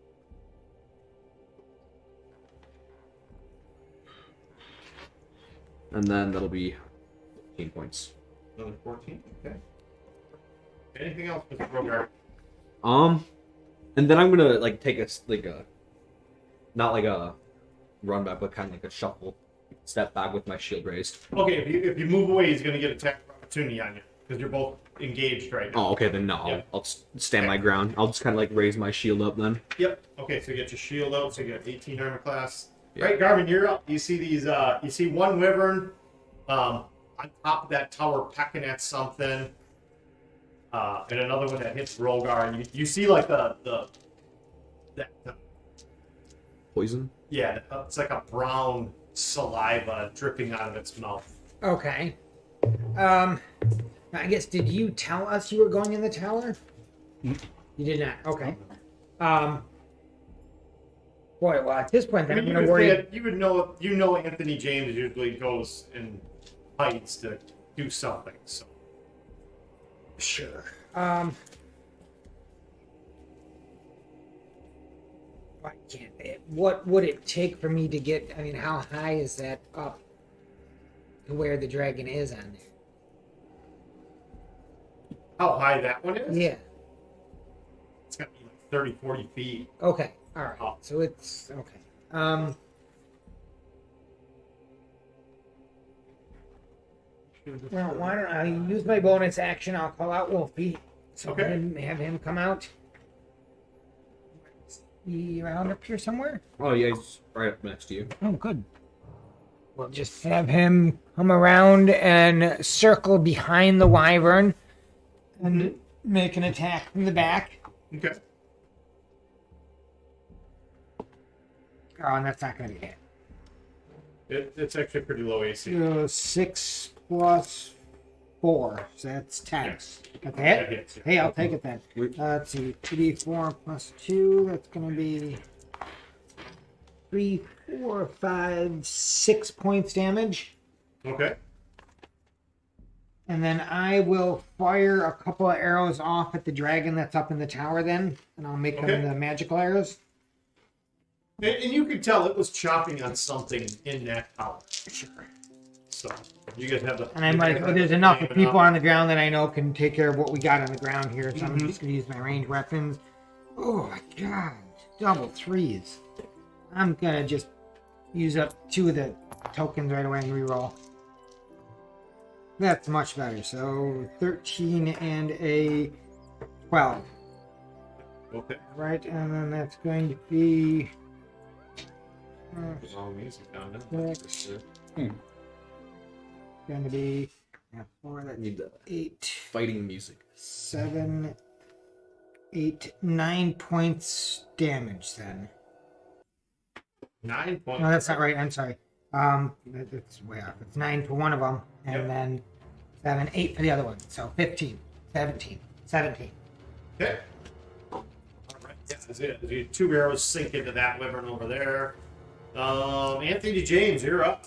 [SPEAKER 4] And then that'll be 15 points.
[SPEAKER 2] Another 14. Okay. Anything else, Mr. Rogar?
[SPEAKER 4] And then I'm gonna like take a not like a run back, but kind of like a shuffle step back with my shield raised.
[SPEAKER 2] Okay, if you move away, he's gonna get attack of opportunity on you because you're both engaged right now.
[SPEAKER 4] Oh, okay, then no,
[SPEAKER 2] Yeah.
[SPEAKER 4] I'll stand my ground. I'll just kind of like raise my shield up then.
[SPEAKER 2] Yep. Okay, so you get your shield out. So you got 18 armor class.
[SPEAKER 4] Yeah.
[SPEAKER 2] Right, Garmin, you're up. You see these. You see one wyvern on top of that tower pecking at something, and another one that hits Rogar. And you see like the
[SPEAKER 4] Poison.
[SPEAKER 2] yeah, it's like a brown saliva dripping out of its mouth.
[SPEAKER 5] Okay. I guess, did you tell us you were going in the tower? You did not. Okay. Boy, well, at this point, then I'm
[SPEAKER 2] you
[SPEAKER 5] going to worry.
[SPEAKER 2] you would know. You know, Anthony James usually goes and hides to do something. So
[SPEAKER 5] Sure. Why can't it? What would it take for me to get? I mean, how high is that up to where the dragon is on there?
[SPEAKER 2] how high that one is?
[SPEAKER 5] Yeah.
[SPEAKER 2] It's got to be like 30, 40 feet.
[SPEAKER 5] Okay. All right.
[SPEAKER 2] Oh.
[SPEAKER 5] So it's okay. Well, why don't I use my bonus action? I'll call out Wolfie. So
[SPEAKER 2] Okay.
[SPEAKER 5] have him come out. He around up here somewhere?
[SPEAKER 4] Oh yeah, he's right up next to you.
[SPEAKER 5] Oh, good. We'll just have him come around and circle behind the wyvern and make an attack from the back.
[SPEAKER 2] Okay.
[SPEAKER 5] Oh, and that's not going to be it.
[SPEAKER 2] It's actually pretty low AC.
[SPEAKER 5] 6 plus 4, so that's 10.
[SPEAKER 2] Yes.
[SPEAKER 5] Got
[SPEAKER 2] That
[SPEAKER 5] that?
[SPEAKER 2] hits, yeah.
[SPEAKER 5] Hey, I'll take it then.
[SPEAKER 4] Wait.
[SPEAKER 5] Let's see, 2d4 plus 2, that's going to be 3, 4, 5, 6 points damage.
[SPEAKER 2] Okay.
[SPEAKER 5] And then I will fire a couple of arrows off at the dragon that's up in the tower then, and I'll make
[SPEAKER 2] Okay.
[SPEAKER 5] them the magical arrows.
[SPEAKER 2] And you could tell it was chopping on something in that tower.
[SPEAKER 5] Sure.
[SPEAKER 2] So you guys have the.
[SPEAKER 5] And I'm like, oh, there's enough of people on the ground that I know can take care of what we got on the ground here. So I'm just gonna use my ranged weapons. Oh my god, double threes. I'm gonna just use up 2 of the tokens right away and reroll. That's much better. So 13 and a 12.
[SPEAKER 2] Okay.
[SPEAKER 5] Right, and then that's going to be.
[SPEAKER 2] There's all music down there.
[SPEAKER 5] Six. Going to be 4.
[SPEAKER 4] I
[SPEAKER 5] That's
[SPEAKER 4] need the
[SPEAKER 5] 8,
[SPEAKER 4] fighting music.
[SPEAKER 5] 7, 8, 9 points damage. Then
[SPEAKER 2] 9 points.
[SPEAKER 5] no, that's not right. I'm sorry. That's way off. It's 9 for one of them, and then 7, 8 for the other one. So 15, 17.
[SPEAKER 2] Okay. All right. Yeah, that's it. The 2 arrows sink into that wyvern over there. Anthony James, you're up.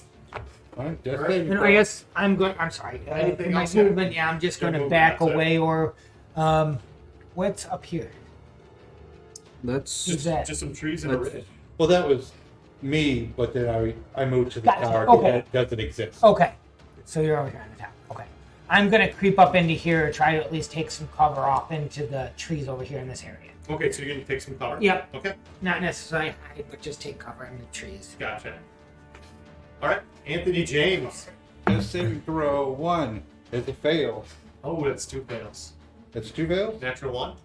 [SPEAKER 3] All right, just
[SPEAKER 5] And I guess I'm going. I'm sorry.
[SPEAKER 2] Anything
[SPEAKER 5] My
[SPEAKER 2] else?
[SPEAKER 5] movement. Yeah, I'm just
[SPEAKER 2] Your
[SPEAKER 5] going to
[SPEAKER 2] movement,
[SPEAKER 5] back
[SPEAKER 2] that's it.
[SPEAKER 5] away or. What's up here?
[SPEAKER 6] That's
[SPEAKER 2] Just some trees and a ridge.
[SPEAKER 3] Well, that was me, but then I moved to the
[SPEAKER 5] Gotcha,
[SPEAKER 3] tower.
[SPEAKER 5] okay.
[SPEAKER 3] That doesn't exist.
[SPEAKER 5] Okay. So you're over here on the top. Okay. I'm going to creep up into here, try to at least take some cover off into the trees over here in this area.
[SPEAKER 2] Okay, so you're gonna take some cover.
[SPEAKER 5] Yep.
[SPEAKER 2] Okay.
[SPEAKER 5] Not necessarily hide, but just take cover in the trees.
[SPEAKER 2] Gotcha. All right, Anthony James.
[SPEAKER 3] Just saving throw 1 is a fail.
[SPEAKER 2] Oh, that's 2 fails.
[SPEAKER 3] That's 2 fails?
[SPEAKER 2] Natural 1.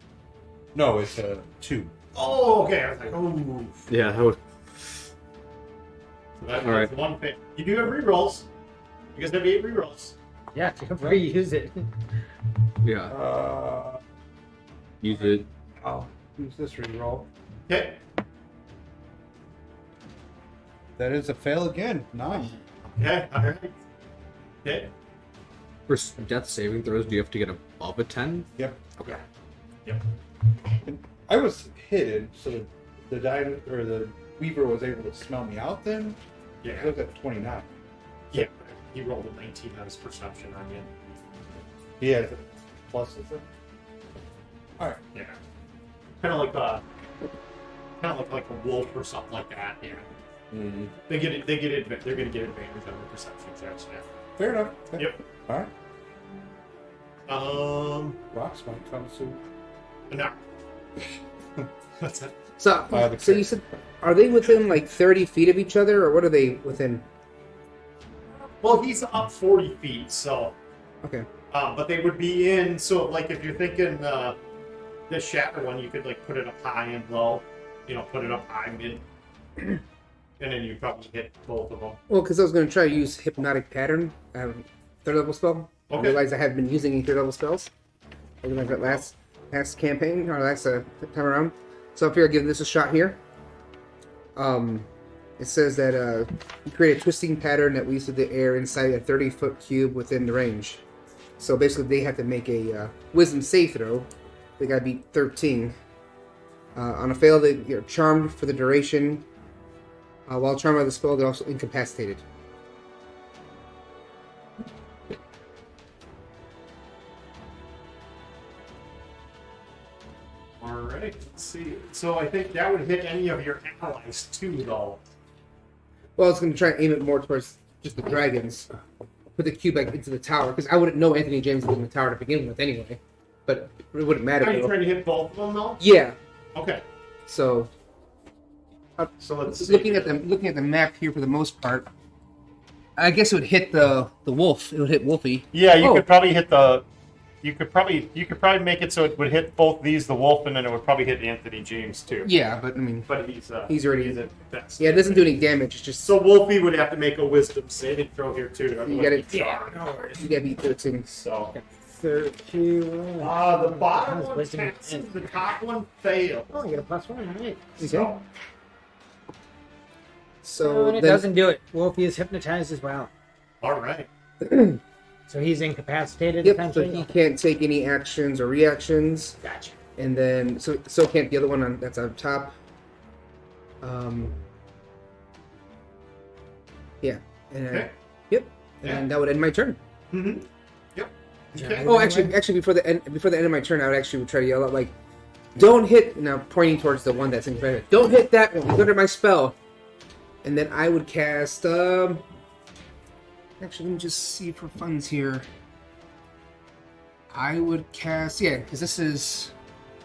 [SPEAKER 3] No, it's a 2.
[SPEAKER 2] Oh, okay. I was like, oh.
[SPEAKER 4] Yeah, that would.
[SPEAKER 2] So that's
[SPEAKER 4] All right.
[SPEAKER 2] 1 fail. You do have rerolls. You guys have 8 rerolls.
[SPEAKER 5] Yeah, reuse it.
[SPEAKER 4] Yeah. Use it.
[SPEAKER 3] I'll use this reroll.
[SPEAKER 2] Okay.
[SPEAKER 3] That is a fail again. 9.
[SPEAKER 2] Okay. All right. Okay.
[SPEAKER 4] For death saving throws, do you have to get above a 10?
[SPEAKER 3] Yep.
[SPEAKER 2] Okay. Yep.
[SPEAKER 3] I was hidden, so the weaver was able to smell me out then.
[SPEAKER 2] Yeah.
[SPEAKER 3] I was at 29.
[SPEAKER 2] Yeah. He rolled a 19 on his perception on you.
[SPEAKER 3] He has pluses. All right.
[SPEAKER 2] Yeah. Kind of like a wolf or something like that. Yeah.
[SPEAKER 4] Mm-hmm.
[SPEAKER 2] They're gonna get advantage on the perception checks. Yeah.
[SPEAKER 3] Fair enough.
[SPEAKER 2] Yep.
[SPEAKER 3] All right.
[SPEAKER 2] Um.
[SPEAKER 3] Rocks might come soon.
[SPEAKER 2] No. What's that?
[SPEAKER 6] so you said, are they within like 30 feet of each other, or what are they within?
[SPEAKER 2] Well, he's up 40 feet, so.
[SPEAKER 6] Okay.
[SPEAKER 2] But they would be in. So, like, if you're thinking this shatter one, you could like put it up high and low. You know, put it up high, mid, and then you probably hit both of them.
[SPEAKER 6] Well, because I was going to try to use Hypnotic Pattern, 3rd level spell. I
[SPEAKER 2] Okay.
[SPEAKER 6] realized I haven't been using any 3rd level spells. Over like that last campaign, or last time around. So I figured I'd give this a shot here. It says that you create a twisting pattern that weaves through the air inside a 30-foot cube within the range. So basically, they have to make a wisdom save throw. They got to beat 13. On a fail, they're charmed for the duration. While charmed by the spell, they're also incapacitated.
[SPEAKER 2] All right. Let's see. So I think that would hit any of your allies too, though.
[SPEAKER 6] Well, I was going to try and aim it more towards just the dragons. Put the cube back into the tower, because I wouldn't know Anthony James was in the tower to begin with anyway. But it wouldn't matter.
[SPEAKER 2] Are you
[SPEAKER 6] though.
[SPEAKER 2] trying to hit both of them, though?
[SPEAKER 6] Yeah.
[SPEAKER 2] Okay.
[SPEAKER 6] So
[SPEAKER 2] So let's see.
[SPEAKER 6] looking at the map here for the most part, I guess it would hit the wolf. It would hit Wolfie.
[SPEAKER 2] Yeah, you
[SPEAKER 6] Oh.
[SPEAKER 2] could probably hit the. You could probably make it so it would hit both these, the wolf, and then it would probably hit Anthony James too.
[SPEAKER 6] Yeah, but I mean,
[SPEAKER 2] But
[SPEAKER 6] He's already-
[SPEAKER 2] at best.
[SPEAKER 6] yeah, it doesn't do any damage. It's just
[SPEAKER 2] So Wolfie would have to make a wisdom saving throw here too.
[SPEAKER 6] You gotta-
[SPEAKER 5] Yeah, no worries.
[SPEAKER 6] you gotta beat 13.
[SPEAKER 2] So
[SPEAKER 5] 13.
[SPEAKER 2] the bottom one
[SPEAKER 5] Wisdom.
[SPEAKER 2] passes, the top one fails.
[SPEAKER 5] Oh, you get a +1. All right.
[SPEAKER 2] So,
[SPEAKER 6] So
[SPEAKER 5] And it
[SPEAKER 6] then-
[SPEAKER 5] doesn't do it. Wolfie is hypnotized as well.
[SPEAKER 2] all right.
[SPEAKER 5] So he's incapacitated,
[SPEAKER 6] Yep. So
[SPEAKER 5] essentially?
[SPEAKER 6] he can't take any actions or reactions,
[SPEAKER 5] Gotcha.
[SPEAKER 6] and then so can't the other one that's on top. Yeah. And
[SPEAKER 2] Okay.
[SPEAKER 6] yep.
[SPEAKER 2] Yeah.
[SPEAKER 6] And that would end my turn.
[SPEAKER 2] Mm-hmm. Yep. Okay.
[SPEAKER 6] Oh, actually, before the end of my turn, I would actually try to yell out like, Don't hit. Now pointing towards the one that's in front of it. Don't hit that one. He's under my spell. And then I would cast. Actually, let me just see for funds here. I would cast. Yeah, because this is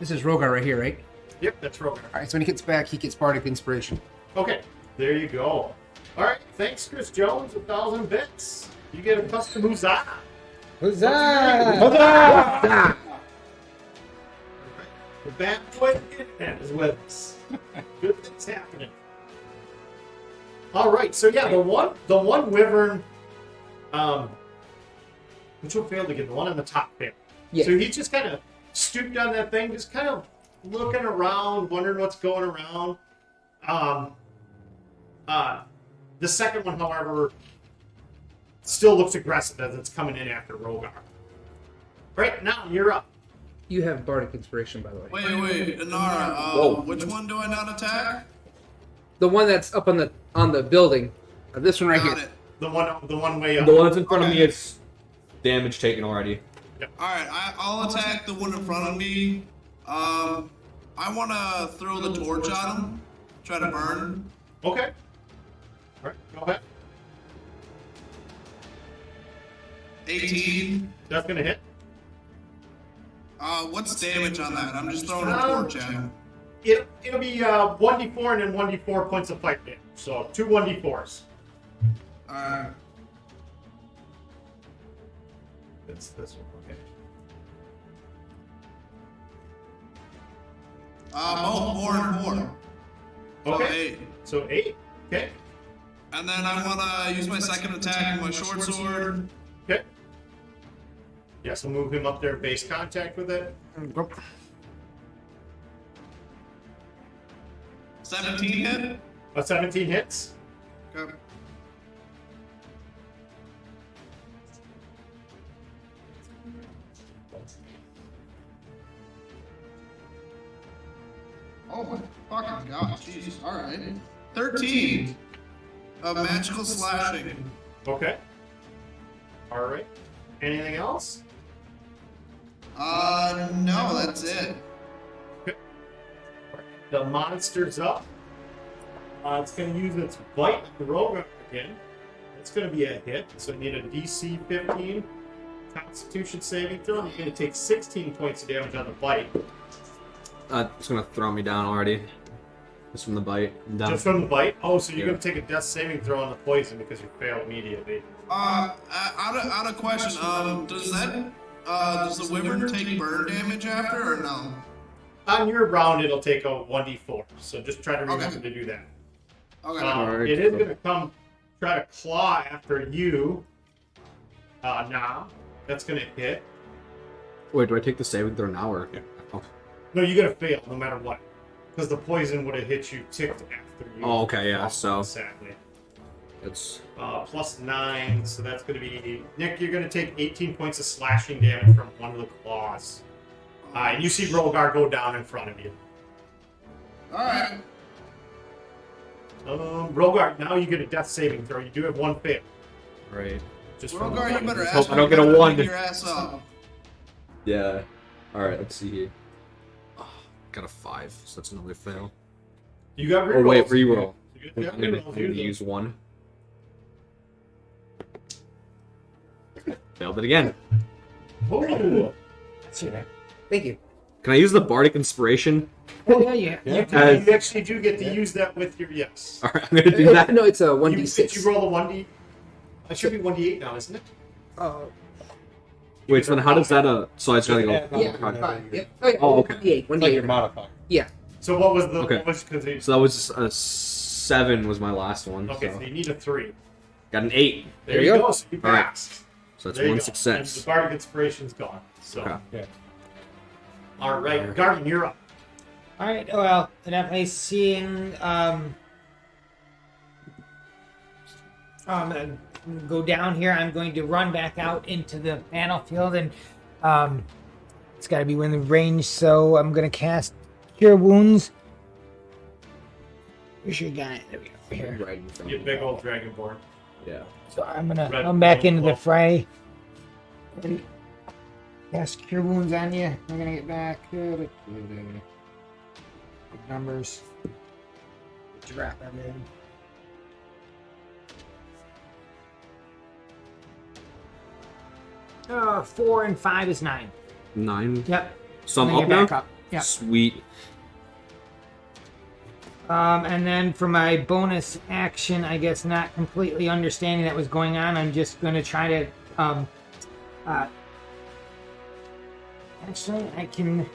[SPEAKER 6] Rogar right here, right?
[SPEAKER 2] Yep, that's Rogar.
[SPEAKER 6] All right. So when he gets back, he gets Bardic Inspiration.
[SPEAKER 2] Okay, there you go. All right, thanks, Chris Jones, 1,000 bits. You get a custom huzzah.
[SPEAKER 5] Huzzah!
[SPEAKER 2] The bad boy internet is with us. Good things happening. All right, so yeah, the one wyvern, which one failed again? The one on the top failed.
[SPEAKER 6] Yeah.
[SPEAKER 2] So he just kind of stooped on that thing, just kind of looking around, wondering what's going around. The second one, however, still looks aggressive as it's coming in after Rogar. Right now, you're up.
[SPEAKER 6] You have Bardic Inspiration, by the way.
[SPEAKER 7] Wait, Inara, which one do I not attack?
[SPEAKER 6] The one that's up on the building. This one right
[SPEAKER 7] Got
[SPEAKER 6] here.
[SPEAKER 7] it.
[SPEAKER 2] The one way up.
[SPEAKER 4] The one that's in front of me is damage taken already.
[SPEAKER 7] Alright, I'll attack the one in front of me. I want to throw the torch at him. Try to burn.
[SPEAKER 2] Okay. All right, go ahead.
[SPEAKER 7] 18.
[SPEAKER 2] That's gonna hit.
[SPEAKER 7] What's damage on that? I'm just throwing a torch at him.
[SPEAKER 2] It'll be 1d4 and then 1d4 points of fire damage. So 2 1d4s.
[SPEAKER 7] Alright.
[SPEAKER 2] It's this one. Okay.
[SPEAKER 7] Both 4 and 4.
[SPEAKER 2] Okay.
[SPEAKER 7] So 8.
[SPEAKER 2] So 8. Okay.
[SPEAKER 7] And then I want to use my second attack with my short sword.
[SPEAKER 2] Okay. Yeah, so move him up there, base contact with it.
[SPEAKER 7] 17 hit.
[SPEAKER 2] 17 hits.
[SPEAKER 7] Okay. Oh my fucking god, Jesus. Alright. 13 of magical slashing.
[SPEAKER 2] Okay. All right. Anything else?
[SPEAKER 7] No, that's it.
[SPEAKER 2] The monster's up. It's going to use its bite on Rogar again. It's going to be a hit, so you need a DC 15 Constitution saving throw. You're going to take 16 points of damage on the bite.
[SPEAKER 4] It's gonna throw me down already. Just from the bite. I'm down.
[SPEAKER 2] Just from the bite? Oh, so you're
[SPEAKER 4] Yeah.
[SPEAKER 2] going to take a death saving throw on the poison because you fail immediately.
[SPEAKER 7] Out of question, does the wyvern take burn damage after, or no?
[SPEAKER 2] On your round, it'll take a 1d4, so just try to remember
[SPEAKER 7] Okay.
[SPEAKER 2] to do that.
[SPEAKER 7] Okay.
[SPEAKER 4] Alright.
[SPEAKER 2] It is going to come try to claw after you. Now. That's going to hit.
[SPEAKER 4] Wait, do I take the saving throw now or? Oh.
[SPEAKER 2] No, you're going to fail no matter what. Because the poison would have hit you ticked after you.
[SPEAKER 4] Oh, okay, yeah, so-
[SPEAKER 2] Sadly.
[SPEAKER 4] It's
[SPEAKER 2] Plus 9, so that's going to be... Nick, you're going to take 18 points of slashing damage from one of the claws. And you see Rogar go down in front of you.
[SPEAKER 7] Alright.
[SPEAKER 2] Rogar, now you get a death saving throw. You do have one fail.
[SPEAKER 4] right.
[SPEAKER 2] Just from
[SPEAKER 7] Rogar, you better
[SPEAKER 4] Hope
[SPEAKER 7] ask
[SPEAKER 4] I don't
[SPEAKER 7] me,
[SPEAKER 4] get a
[SPEAKER 7] you better
[SPEAKER 4] one.
[SPEAKER 7] pick your ass up.
[SPEAKER 4] Yeah. All right. Let's see here. Oh, got a 5, so that's another fail.
[SPEAKER 2] You got
[SPEAKER 4] Or wait,
[SPEAKER 2] rerolls.
[SPEAKER 4] reroll.
[SPEAKER 2] You
[SPEAKER 4] I'm
[SPEAKER 2] got
[SPEAKER 4] gonna
[SPEAKER 2] rerolls,
[SPEAKER 4] use one. Failed it again.
[SPEAKER 2] Ooh.
[SPEAKER 6] Thank you.
[SPEAKER 4] Can I use the Bardic Inspiration?
[SPEAKER 5] Yeah.
[SPEAKER 2] You actually do get to use that with your yes.
[SPEAKER 4] All right, I'm gonna do that.
[SPEAKER 6] No, it's a
[SPEAKER 2] You
[SPEAKER 6] 1d6.
[SPEAKER 2] roll a 1d. It should be 1d8 now, isn't it?
[SPEAKER 4] Wait, so then how does that? So I just gotta go.
[SPEAKER 6] Yeah, fine. Yep. Oh, yeah.
[SPEAKER 4] Oh, okay.
[SPEAKER 6] 1d8. 1d8.
[SPEAKER 3] It's like your modifier.
[SPEAKER 6] Yeah.
[SPEAKER 2] So what was the?
[SPEAKER 4] Okay.
[SPEAKER 2] What was because
[SPEAKER 4] So that was a 7 was my last one.
[SPEAKER 2] okay,
[SPEAKER 4] So.
[SPEAKER 2] so you need a 3.
[SPEAKER 4] Got an 8.
[SPEAKER 2] There you go. So you
[SPEAKER 4] All right.
[SPEAKER 2] passed.
[SPEAKER 4] So that's
[SPEAKER 2] There you
[SPEAKER 4] one
[SPEAKER 2] go.
[SPEAKER 4] success.
[SPEAKER 2] And the Bardic Inspiration's gone. So
[SPEAKER 4] Okay.
[SPEAKER 3] Yeah.
[SPEAKER 2] all right, Garvin, you're up.
[SPEAKER 5] All right. Well, definitely seeing. I'm gonna go down here. I'm going to run back out into the battlefield, and it's got to be within range. So I'm gonna cast Cure Wounds. Where's your guy? There we go. Here.
[SPEAKER 4] Right in front
[SPEAKER 2] You
[SPEAKER 4] of
[SPEAKER 2] big
[SPEAKER 4] me.
[SPEAKER 2] old dragonborn.
[SPEAKER 4] Yeah.
[SPEAKER 5] So I'm gonna
[SPEAKER 2] Red
[SPEAKER 5] come back
[SPEAKER 2] Bull.
[SPEAKER 5] into the fray. And cast Cure Wounds on you. I'm gonna get back. Big numbers. Drop them in. Oh, 4 and 5 is 9.
[SPEAKER 4] 9.
[SPEAKER 5] Yep.
[SPEAKER 4] So I'm
[SPEAKER 5] And then
[SPEAKER 4] up
[SPEAKER 5] you're
[SPEAKER 4] now?
[SPEAKER 5] back up. Yep.
[SPEAKER 4] Sweet.
[SPEAKER 5] And then for my bonus action, I guess not completely understanding that was going on, I'm just going to try to. Actually, I can.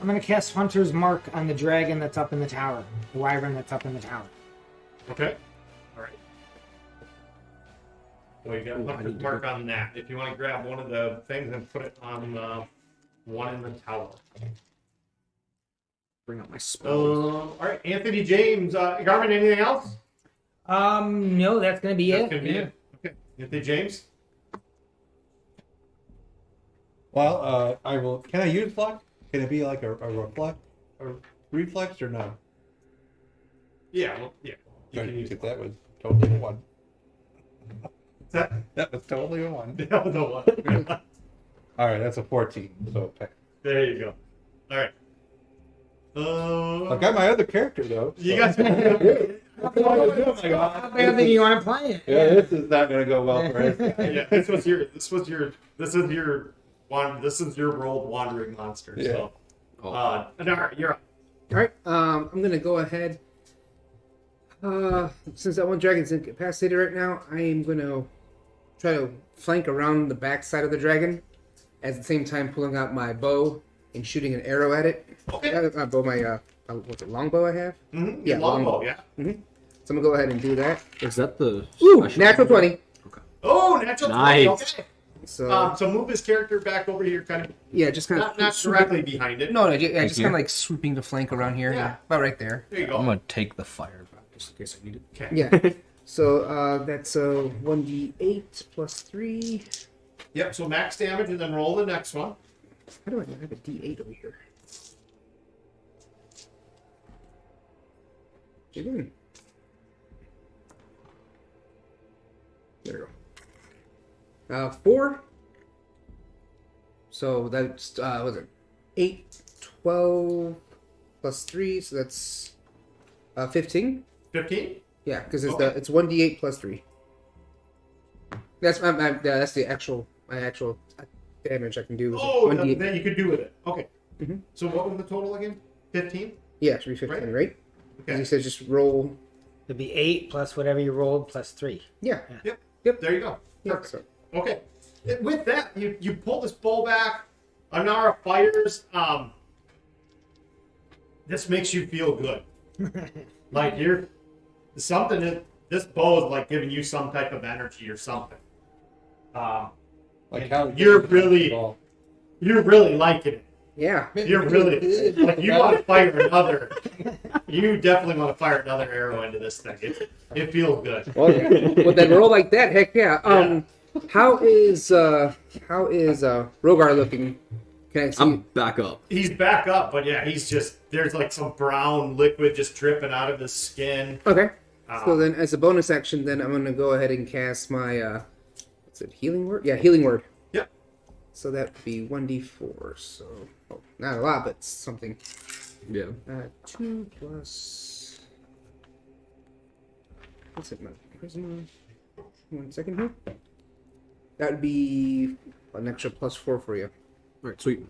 [SPEAKER 5] I'm going to cast Hunter's Mark on the dragon that's up in the tower, the wyvern that's up in the tower.
[SPEAKER 2] Okay. All right. Well, you got
[SPEAKER 4] Ooh, I
[SPEAKER 2] Hunter's
[SPEAKER 4] need to
[SPEAKER 2] Mark
[SPEAKER 4] go-
[SPEAKER 2] on that. If you want to grab one of the things and put it on one in the tower.
[SPEAKER 4] Bring out my spells.
[SPEAKER 2] All right, Anthony James, Garmin. Anything else?
[SPEAKER 5] No, that's going to be
[SPEAKER 2] That's
[SPEAKER 5] it.
[SPEAKER 2] gonna be it. Okay, Anthony James.
[SPEAKER 3] Well, I will. Can I use luck? Can it be like a reflect, or reflex, or no?
[SPEAKER 2] Yeah, well, yeah. You can use
[SPEAKER 3] Because that was totally a 1.
[SPEAKER 2] that.
[SPEAKER 3] That was totally a 1.
[SPEAKER 2] That was a one.
[SPEAKER 3] All right, that's a 14. So
[SPEAKER 2] There you go. All right.
[SPEAKER 3] I got my other character though.
[SPEAKER 2] You got.
[SPEAKER 5] How bad do you want to play it?
[SPEAKER 3] Yeah, this is not going to go well for us.
[SPEAKER 2] Yeah, this is your rolled wandering monster.
[SPEAKER 3] Yeah.
[SPEAKER 2] So,
[SPEAKER 4] Oh.
[SPEAKER 2] Anar, you're up.
[SPEAKER 6] All right. I'm gonna go ahead. Since that one dragon's incapacitated right now, I am gonna try to flank around the back side of the dragon, at the same time pulling out my bow and shooting an arrow at it.
[SPEAKER 2] Okay.
[SPEAKER 6] Bow, my what's it, longbow I have?
[SPEAKER 2] Mm-hmm.
[SPEAKER 6] Yeah,
[SPEAKER 2] Longbow.
[SPEAKER 6] longbow.
[SPEAKER 2] Yeah.
[SPEAKER 6] So I'm gonna go ahead and do that.
[SPEAKER 4] Is that the
[SPEAKER 6] Ooh,
[SPEAKER 4] special-
[SPEAKER 6] natural 20.
[SPEAKER 2] Oh, natural 20.
[SPEAKER 4] Nice.
[SPEAKER 2] Okay.
[SPEAKER 6] So
[SPEAKER 2] So move his character back over here, kind of
[SPEAKER 6] yeah, just kind
[SPEAKER 2] not
[SPEAKER 6] of
[SPEAKER 2] directly behind it.
[SPEAKER 6] No, just
[SPEAKER 4] Like
[SPEAKER 6] kind of
[SPEAKER 4] here?
[SPEAKER 6] like swooping the flank around here.
[SPEAKER 2] Yeah.
[SPEAKER 6] About right there.
[SPEAKER 2] There you go.
[SPEAKER 4] I'm gonna take the fire back just in case I need it.
[SPEAKER 2] Okay.
[SPEAKER 6] Yeah. So that's a 1d8 plus 3.
[SPEAKER 2] Yep. So max damage, and then roll the next one.
[SPEAKER 6] How do I have a d8 over here? Again. There we go. 4. So that's was it 8, 12 plus 3, so that's 15.
[SPEAKER 2] 15.
[SPEAKER 6] Yeah, because
[SPEAKER 2] Okay.
[SPEAKER 6] it's 1d8 plus 3. That's that's the actual damage I can do. Is
[SPEAKER 2] Oh,
[SPEAKER 6] 1d8.
[SPEAKER 2] then you could do with it. Okay.
[SPEAKER 6] Mhm.
[SPEAKER 2] So what was the total again? 15.
[SPEAKER 6] Yeah, it should be 15, right? Because
[SPEAKER 2] Okay.
[SPEAKER 6] he said just roll.
[SPEAKER 5] It'd be 8 plus whatever you rolled plus 3.
[SPEAKER 6] Yeah.
[SPEAKER 2] There you go.
[SPEAKER 6] Yeah.
[SPEAKER 2] Perfect.
[SPEAKER 6] So,
[SPEAKER 2] Okay. With that, you pull this bow back. Anara fires. This makes you feel good. Like you're something that this bow is like giving you some type of energy or something.
[SPEAKER 3] Like
[SPEAKER 2] And you're really liking it.
[SPEAKER 6] yeah.
[SPEAKER 2] You're really like you want to fire another. You definitely want to fire another arrow into this thing. It feels good.
[SPEAKER 6] Well, with that roll like that, heck yeah. How is Rogar looking? Can I see?
[SPEAKER 4] I'm back up.
[SPEAKER 2] He's back up, but yeah, he's just there's like some brown liquid just dripping out of his skin.
[SPEAKER 6] Okay. So then, as a bonus action, then I'm gonna go ahead and cast my what's it? Healing word? Yeah, healing word.
[SPEAKER 2] Yep.
[SPEAKER 6] So that would be 1d4. So not a lot, but something.
[SPEAKER 4] Yeah.
[SPEAKER 6] 2 plus. What's it? My charisma. 1 second here. That would be an extra +4 for you.
[SPEAKER 4] All right, sweet.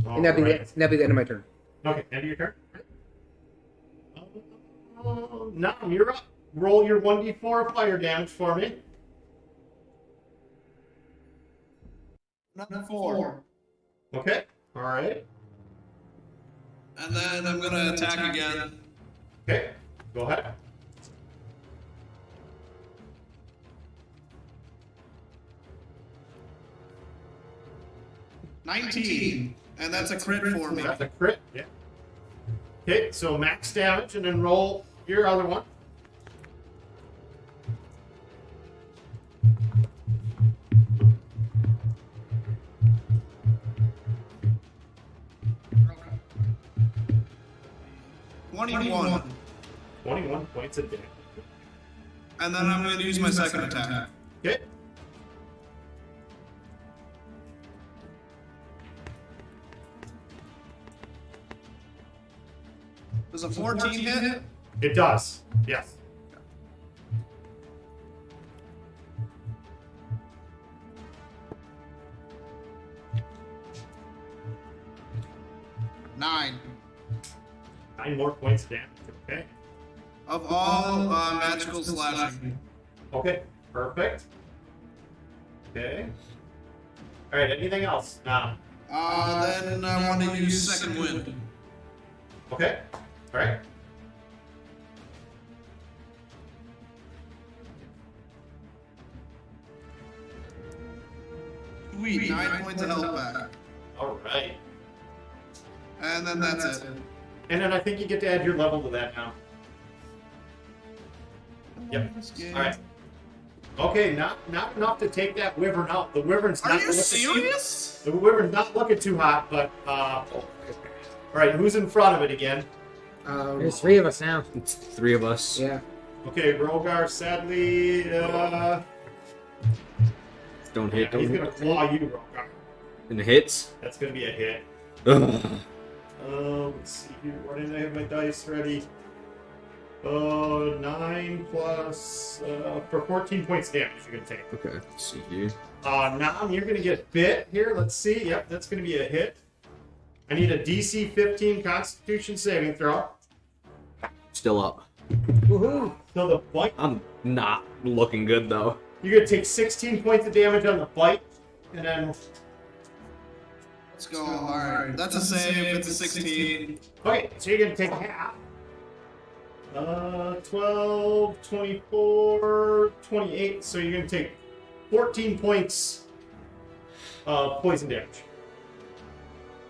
[SPEAKER 6] And that'd be,
[SPEAKER 2] Alright.
[SPEAKER 6] that'd be the end of my turn.
[SPEAKER 2] Okay, end of your turn. No, you're up. Roll your 1d4 fire damage for me.
[SPEAKER 7] Not 4.
[SPEAKER 2] Okay. All right.
[SPEAKER 7] And then I'm gonna attack again.
[SPEAKER 2] Okay. Go ahead.
[SPEAKER 7] $19. And that's a crit for me.
[SPEAKER 2] That's a crit. Yeah. Okay, so max damage, and then roll your other one.
[SPEAKER 7] $21.
[SPEAKER 2] 21 points of damage.
[SPEAKER 7] And then I'm going to use my second attack.
[SPEAKER 2] Okay.
[SPEAKER 7] Does a 14 hit?
[SPEAKER 2] It does. Yes.
[SPEAKER 7] Nine.
[SPEAKER 2] 9 more points of damage. Okay.
[SPEAKER 7] Of all magical slashing.
[SPEAKER 2] Okay. Perfect. Okay. All right. Anything else? No.
[SPEAKER 7] Then I want to use second wind.
[SPEAKER 2] Okay. All right.
[SPEAKER 7] Sweet, 9 points of health back.
[SPEAKER 2] All right.
[SPEAKER 7] And then that's it.
[SPEAKER 2] And then I think you get to add your level to that now. Yep. All right. Okay, not enough to take that wyvern out. The wyvern's
[SPEAKER 7] Are
[SPEAKER 2] not
[SPEAKER 7] you
[SPEAKER 2] looking
[SPEAKER 7] serious?
[SPEAKER 2] The wyvern's not looking too hot, but all right. Who's in front of it again?
[SPEAKER 5] There's 3 of us now.
[SPEAKER 4] It's 3 of us.
[SPEAKER 6] Yeah.
[SPEAKER 2] Okay, Rogar. Sadly,
[SPEAKER 4] Don't hit.
[SPEAKER 2] he's
[SPEAKER 4] Don't
[SPEAKER 2] gonna
[SPEAKER 4] hit.
[SPEAKER 2] claw you, Rogar.
[SPEAKER 4] And the hits.
[SPEAKER 2] That's gonna be a hit.
[SPEAKER 4] Ugh.
[SPEAKER 2] Let's see here. Why didn't I have my dice ready? 9 plus for 14 points damage you're gonna take.
[SPEAKER 4] Okay, let's see here.
[SPEAKER 2] Nam, you're gonna get bit here. Let's see. Yep, that's gonna be a hit. I need a DC 15 Constitution saving throw.
[SPEAKER 4] Still up.
[SPEAKER 5] Woohoo!
[SPEAKER 2] So the bite,
[SPEAKER 4] I'm not looking good though.
[SPEAKER 2] you're gonna take 16 points of damage on the bite, and then
[SPEAKER 7] Let's go. Alright, that's a save. It's a 16.
[SPEAKER 2] okay, so you're gonna take half. 12, 24, 28. So you're gonna take 14 points poison damage.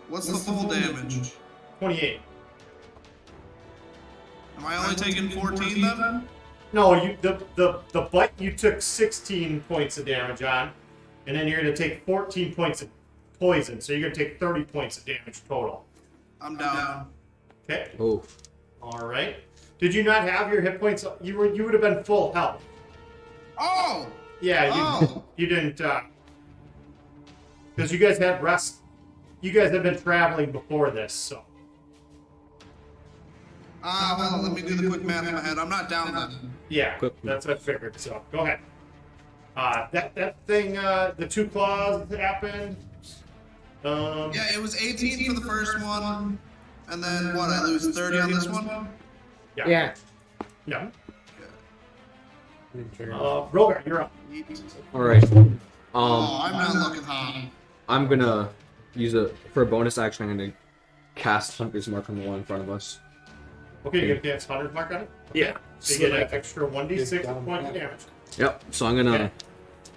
[SPEAKER 7] What's the full damage?
[SPEAKER 2] 28.
[SPEAKER 7] Am I only taking 14 then?
[SPEAKER 2] No, the bite you took 16 points of damage on, and then you're gonna take 14 points of poison. So you're gonna take 30 points of damage total.
[SPEAKER 7] I'm down.
[SPEAKER 2] Okay.
[SPEAKER 4] Oh.
[SPEAKER 2] All right. Did you not have your hit points? You would have been full health.
[SPEAKER 7] Oh!
[SPEAKER 2] Yeah,
[SPEAKER 7] Oh!
[SPEAKER 2] you didn't, because you guys had rest. You guys have been traveling before this, so.
[SPEAKER 7] Well, let me do the quick math in my head. I'm not down then.
[SPEAKER 2] Yeah,
[SPEAKER 4] Quick.
[SPEAKER 2] that's what I figured. So go ahead. That thing, the 2 claws happened.
[SPEAKER 7] Yeah, it was 18 for the first one. And then, what, I lose 30 on this one?
[SPEAKER 5] Yeah.
[SPEAKER 2] Yeah. Rogar, you're up.
[SPEAKER 4] All right.
[SPEAKER 7] Oh, I'm not looking hot.
[SPEAKER 4] I'm gonna use for a bonus action. I'm gonna cast Hunter's Mark on the one in front of us.
[SPEAKER 2] Okay, you get the 100 mark on it?
[SPEAKER 4] Yeah.
[SPEAKER 2] So you get an extra 1d6 point of damage.
[SPEAKER 4] Yep. So I'm gonna.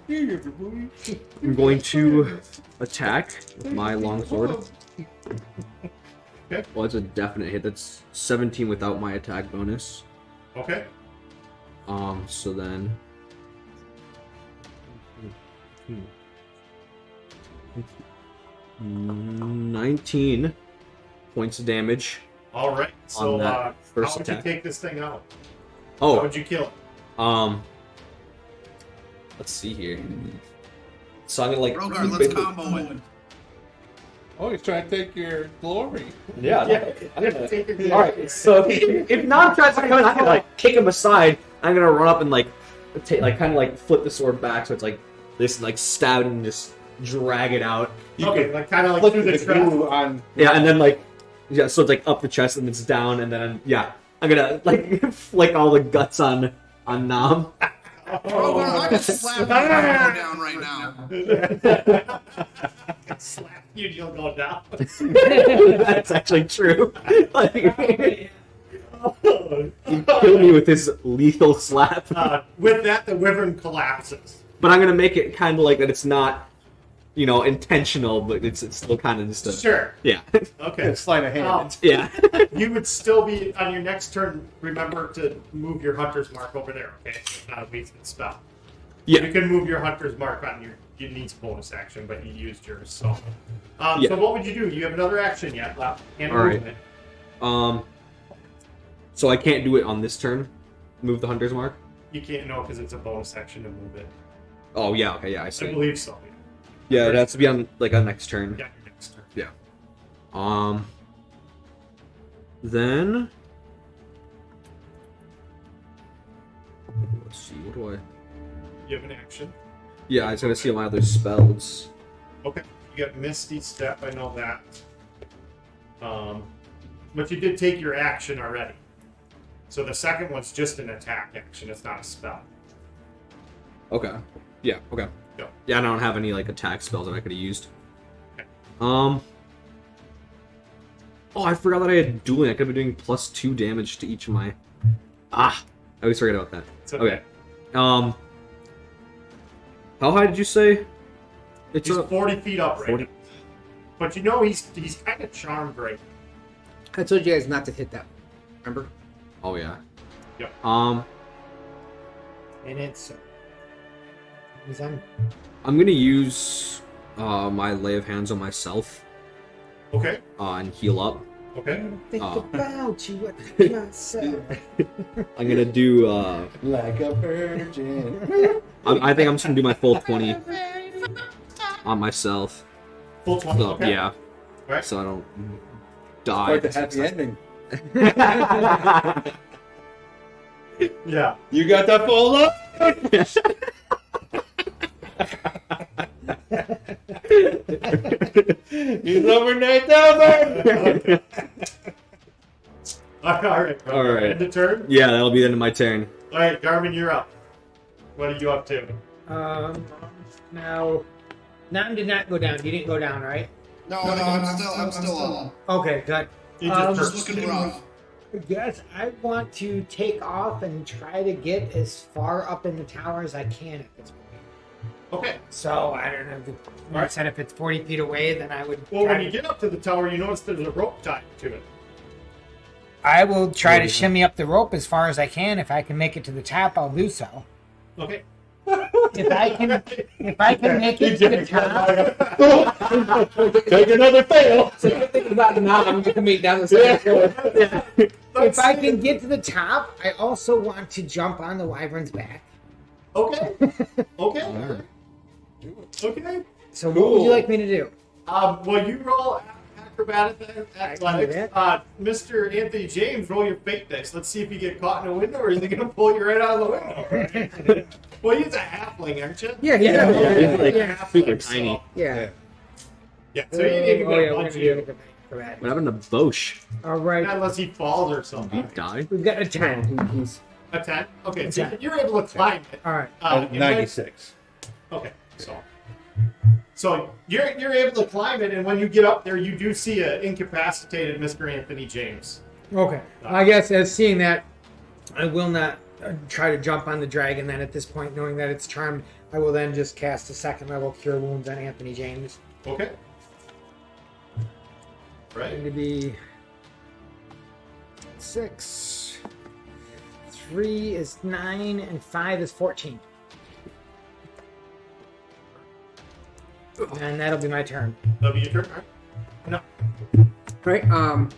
[SPEAKER 4] I'm going to attack with my longsword.
[SPEAKER 2] Okay.
[SPEAKER 4] Well, it's a definite hit. That's 17 without my attack bonus.
[SPEAKER 2] Okay.
[SPEAKER 4] So then. 19 points of damage.
[SPEAKER 2] All right. So
[SPEAKER 4] On that
[SPEAKER 2] how
[SPEAKER 4] first
[SPEAKER 2] would
[SPEAKER 4] attack.
[SPEAKER 2] you take this thing out? How
[SPEAKER 4] Oh,
[SPEAKER 2] would you kill it?
[SPEAKER 4] let's see here. So I'm gonna like.
[SPEAKER 7] Rogar, let's combo it.
[SPEAKER 3] Oh, he's trying to take your glory.
[SPEAKER 4] Yeah.
[SPEAKER 2] Yeah.
[SPEAKER 4] I'm gonna.
[SPEAKER 2] Take it.
[SPEAKER 4] All right. So if Nam tries to come in, I'm gonna like kick him aside. I'm gonna run up and like, kind of like flip the sword back so it's like this, and like stab it and just drag it out.
[SPEAKER 2] Okay, like kind of like
[SPEAKER 3] Look
[SPEAKER 2] through
[SPEAKER 3] at
[SPEAKER 2] the
[SPEAKER 3] the
[SPEAKER 2] trap.
[SPEAKER 3] glue on.
[SPEAKER 4] Yeah, and then like, yeah, so it's like up the chest and it's down, and then yeah, I'm gonna like flick all the guts on Nam.
[SPEAKER 7] Rogar, I just slapped you down right now.
[SPEAKER 2] Slap you, you'll go down.
[SPEAKER 4] That's actually true. Like, he killed me with his lethal slap.
[SPEAKER 2] With that, the wyvern collapses.
[SPEAKER 4] But I'm gonna make it kind of like that. It's not, intentional, but it's still kind of just a
[SPEAKER 2] Sure.
[SPEAKER 4] yeah,
[SPEAKER 2] Okay.
[SPEAKER 3] Sleight of hand.
[SPEAKER 4] yeah.
[SPEAKER 2] You would still be on your next turn. Remember to move your hunter's mark over there. Okay, it's not a wasted spell.
[SPEAKER 4] Yeah.
[SPEAKER 2] You can move your hunter's mark on your. You need bonus action, but you used yours. So,
[SPEAKER 4] Yeah.
[SPEAKER 2] so what would you do? You have another action yet left. And
[SPEAKER 4] All right.
[SPEAKER 2] movement.
[SPEAKER 4] So I can't do it on this turn. Move the hunter's mark.
[SPEAKER 2] You can't know because it's a bonus action to move it.
[SPEAKER 4] Oh yeah, okay, yeah, I
[SPEAKER 2] I
[SPEAKER 4] see.
[SPEAKER 2] believe so.
[SPEAKER 4] Yeah, it has to be on like a next turn.
[SPEAKER 2] Yeah, your next turn.
[SPEAKER 4] Then let's see, what do I?
[SPEAKER 2] You have an action.
[SPEAKER 4] Yeah, I was gonna see my other spells.
[SPEAKER 2] Okay. You got Misty Step. I know that. But you did take your action already. So the second one's just an attack action. It's not a spell.
[SPEAKER 4] Okay. Yeah. Okay.
[SPEAKER 2] Go.
[SPEAKER 4] Yeah, I don't have any like attack spells that I could have used.
[SPEAKER 2] Okay.
[SPEAKER 4] Oh, I forgot that I had dueling. I could be doing +2 damage to each of my. I always forget about that.
[SPEAKER 2] It's okay.
[SPEAKER 4] How high did you say? It's
[SPEAKER 2] He's 40 feet up right
[SPEAKER 4] 40.
[SPEAKER 2] now. But you know he's kind of charmed right now.
[SPEAKER 6] I told you guys not to hit that. Remember?
[SPEAKER 4] Oh yeah.
[SPEAKER 2] Yep.
[SPEAKER 5] And it's he's on.
[SPEAKER 4] I'm gonna use my lay of hands on myself.
[SPEAKER 2] Okay.
[SPEAKER 4] And heal up.
[SPEAKER 2] Okay.
[SPEAKER 5] Think
[SPEAKER 4] Oh.
[SPEAKER 5] about you at myself.
[SPEAKER 4] I'm gonna do
[SPEAKER 3] Like a virgin.
[SPEAKER 4] I think I'm just gonna do my full 20 on myself.
[SPEAKER 2] Full 20.
[SPEAKER 4] So,
[SPEAKER 2] Okay.
[SPEAKER 4] yeah.
[SPEAKER 2] Right.
[SPEAKER 4] So I don't die.
[SPEAKER 3] Quite the happy ending.
[SPEAKER 2] Yeah.
[SPEAKER 3] You got that full up? He's over 9,000.
[SPEAKER 2] All right.
[SPEAKER 4] All right.
[SPEAKER 2] End the turn.
[SPEAKER 4] Yeah, that'll be the end of my turn.
[SPEAKER 2] All right, Garmin, you're up. What are you up to?
[SPEAKER 5] Now, Nam did not go down. You didn't go down, right?
[SPEAKER 7] No, I'm still on.
[SPEAKER 5] Okay, good.
[SPEAKER 2] You just
[SPEAKER 7] Just looking rough.
[SPEAKER 5] Yes, I want to take off and try to get as far up in the tower as I can at this point.
[SPEAKER 2] Okay.
[SPEAKER 5] So I don't know. If I said if it's 40 feet away, then I would.
[SPEAKER 2] Well,
[SPEAKER 5] try
[SPEAKER 2] when you
[SPEAKER 5] to-
[SPEAKER 2] get up to the tower, you notice there's a rope tied to it.
[SPEAKER 5] I will try to shimmy up the rope as far as I can. If I can make it to the top, I'll do so.
[SPEAKER 2] Okay.
[SPEAKER 5] If I can make it to the top,
[SPEAKER 3] Take another fail.
[SPEAKER 6] So you're thinking about now, I'm going to meet down the stairs.
[SPEAKER 5] if I can get to the top, I also want to jump on the wyvern's back.
[SPEAKER 2] Okay. Okay. Okay.
[SPEAKER 5] So what would you like me to do?
[SPEAKER 2] Well, you roll acrobatic athletics. Mr. Anthony James, roll your fate dice. Let's see if you get caught in a window, or is he going to pull you right out of the window? Well, he's a halfling, aren't you?
[SPEAKER 6] Yeah.
[SPEAKER 5] Yeah.
[SPEAKER 4] Super tiny.
[SPEAKER 6] Yeah.
[SPEAKER 2] Yeah. So you didn't
[SPEAKER 5] Oh, yeah,
[SPEAKER 2] get
[SPEAKER 5] we're
[SPEAKER 2] punch
[SPEAKER 5] gonna
[SPEAKER 2] you.
[SPEAKER 5] do acrobatics.
[SPEAKER 4] What happened to Bosch?
[SPEAKER 5] All right,
[SPEAKER 2] Unless he falls or
[SPEAKER 4] Did he
[SPEAKER 2] something.
[SPEAKER 4] die?
[SPEAKER 5] we've got a 10.
[SPEAKER 6] He's
[SPEAKER 2] A 10? Okay,
[SPEAKER 5] A
[SPEAKER 2] so
[SPEAKER 5] 10.
[SPEAKER 2] you're able to climb it.
[SPEAKER 5] All right.
[SPEAKER 2] It might-
[SPEAKER 3] 96.
[SPEAKER 2] Okay, so you're able to climb it, and when you get up there, you do see an incapacitated Mr. Anthony James.
[SPEAKER 5] Okay. I guess as seeing that, I will not try to jump on the dragon then at this point, knowing that it's charmed. I will then just cast a second level Cure Wounds on Anthony James.
[SPEAKER 2] Okay.
[SPEAKER 5] Going
[SPEAKER 2] Right.
[SPEAKER 5] to be 6. 3 is 9, and 5 is 14. And that'll be my turn.
[SPEAKER 2] That'll be your turn. All right.
[SPEAKER 6] right. Can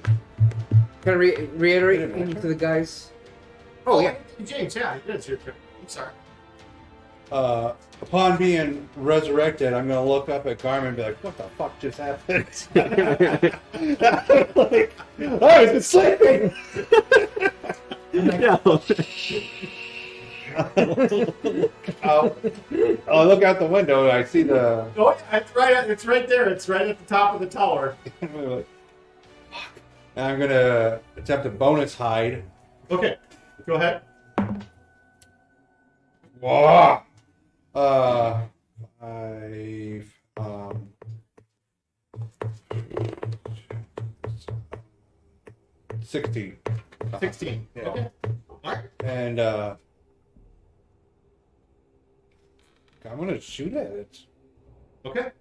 [SPEAKER 6] I reiterate anything to the guys? Oh yeah.
[SPEAKER 2] Anthony James, yeah, it is your turn. I'm sorry.
[SPEAKER 3] Upon being resurrected, I'm going to look up at Garmin and be like, what the fuck just happened? Like, I was sleeping. I'll look out the window and I see the...
[SPEAKER 2] Oh, yeah, it's right there. It's right at the top of the tower.
[SPEAKER 3] And I'm going to attempt a bonus hide.
[SPEAKER 2] Okay, go ahead.
[SPEAKER 3] Whoa! 16.
[SPEAKER 2] 16.
[SPEAKER 3] Yeah.
[SPEAKER 2] Okay. All right.
[SPEAKER 3] And I'm gonna shoot at it.
[SPEAKER 2] Okay.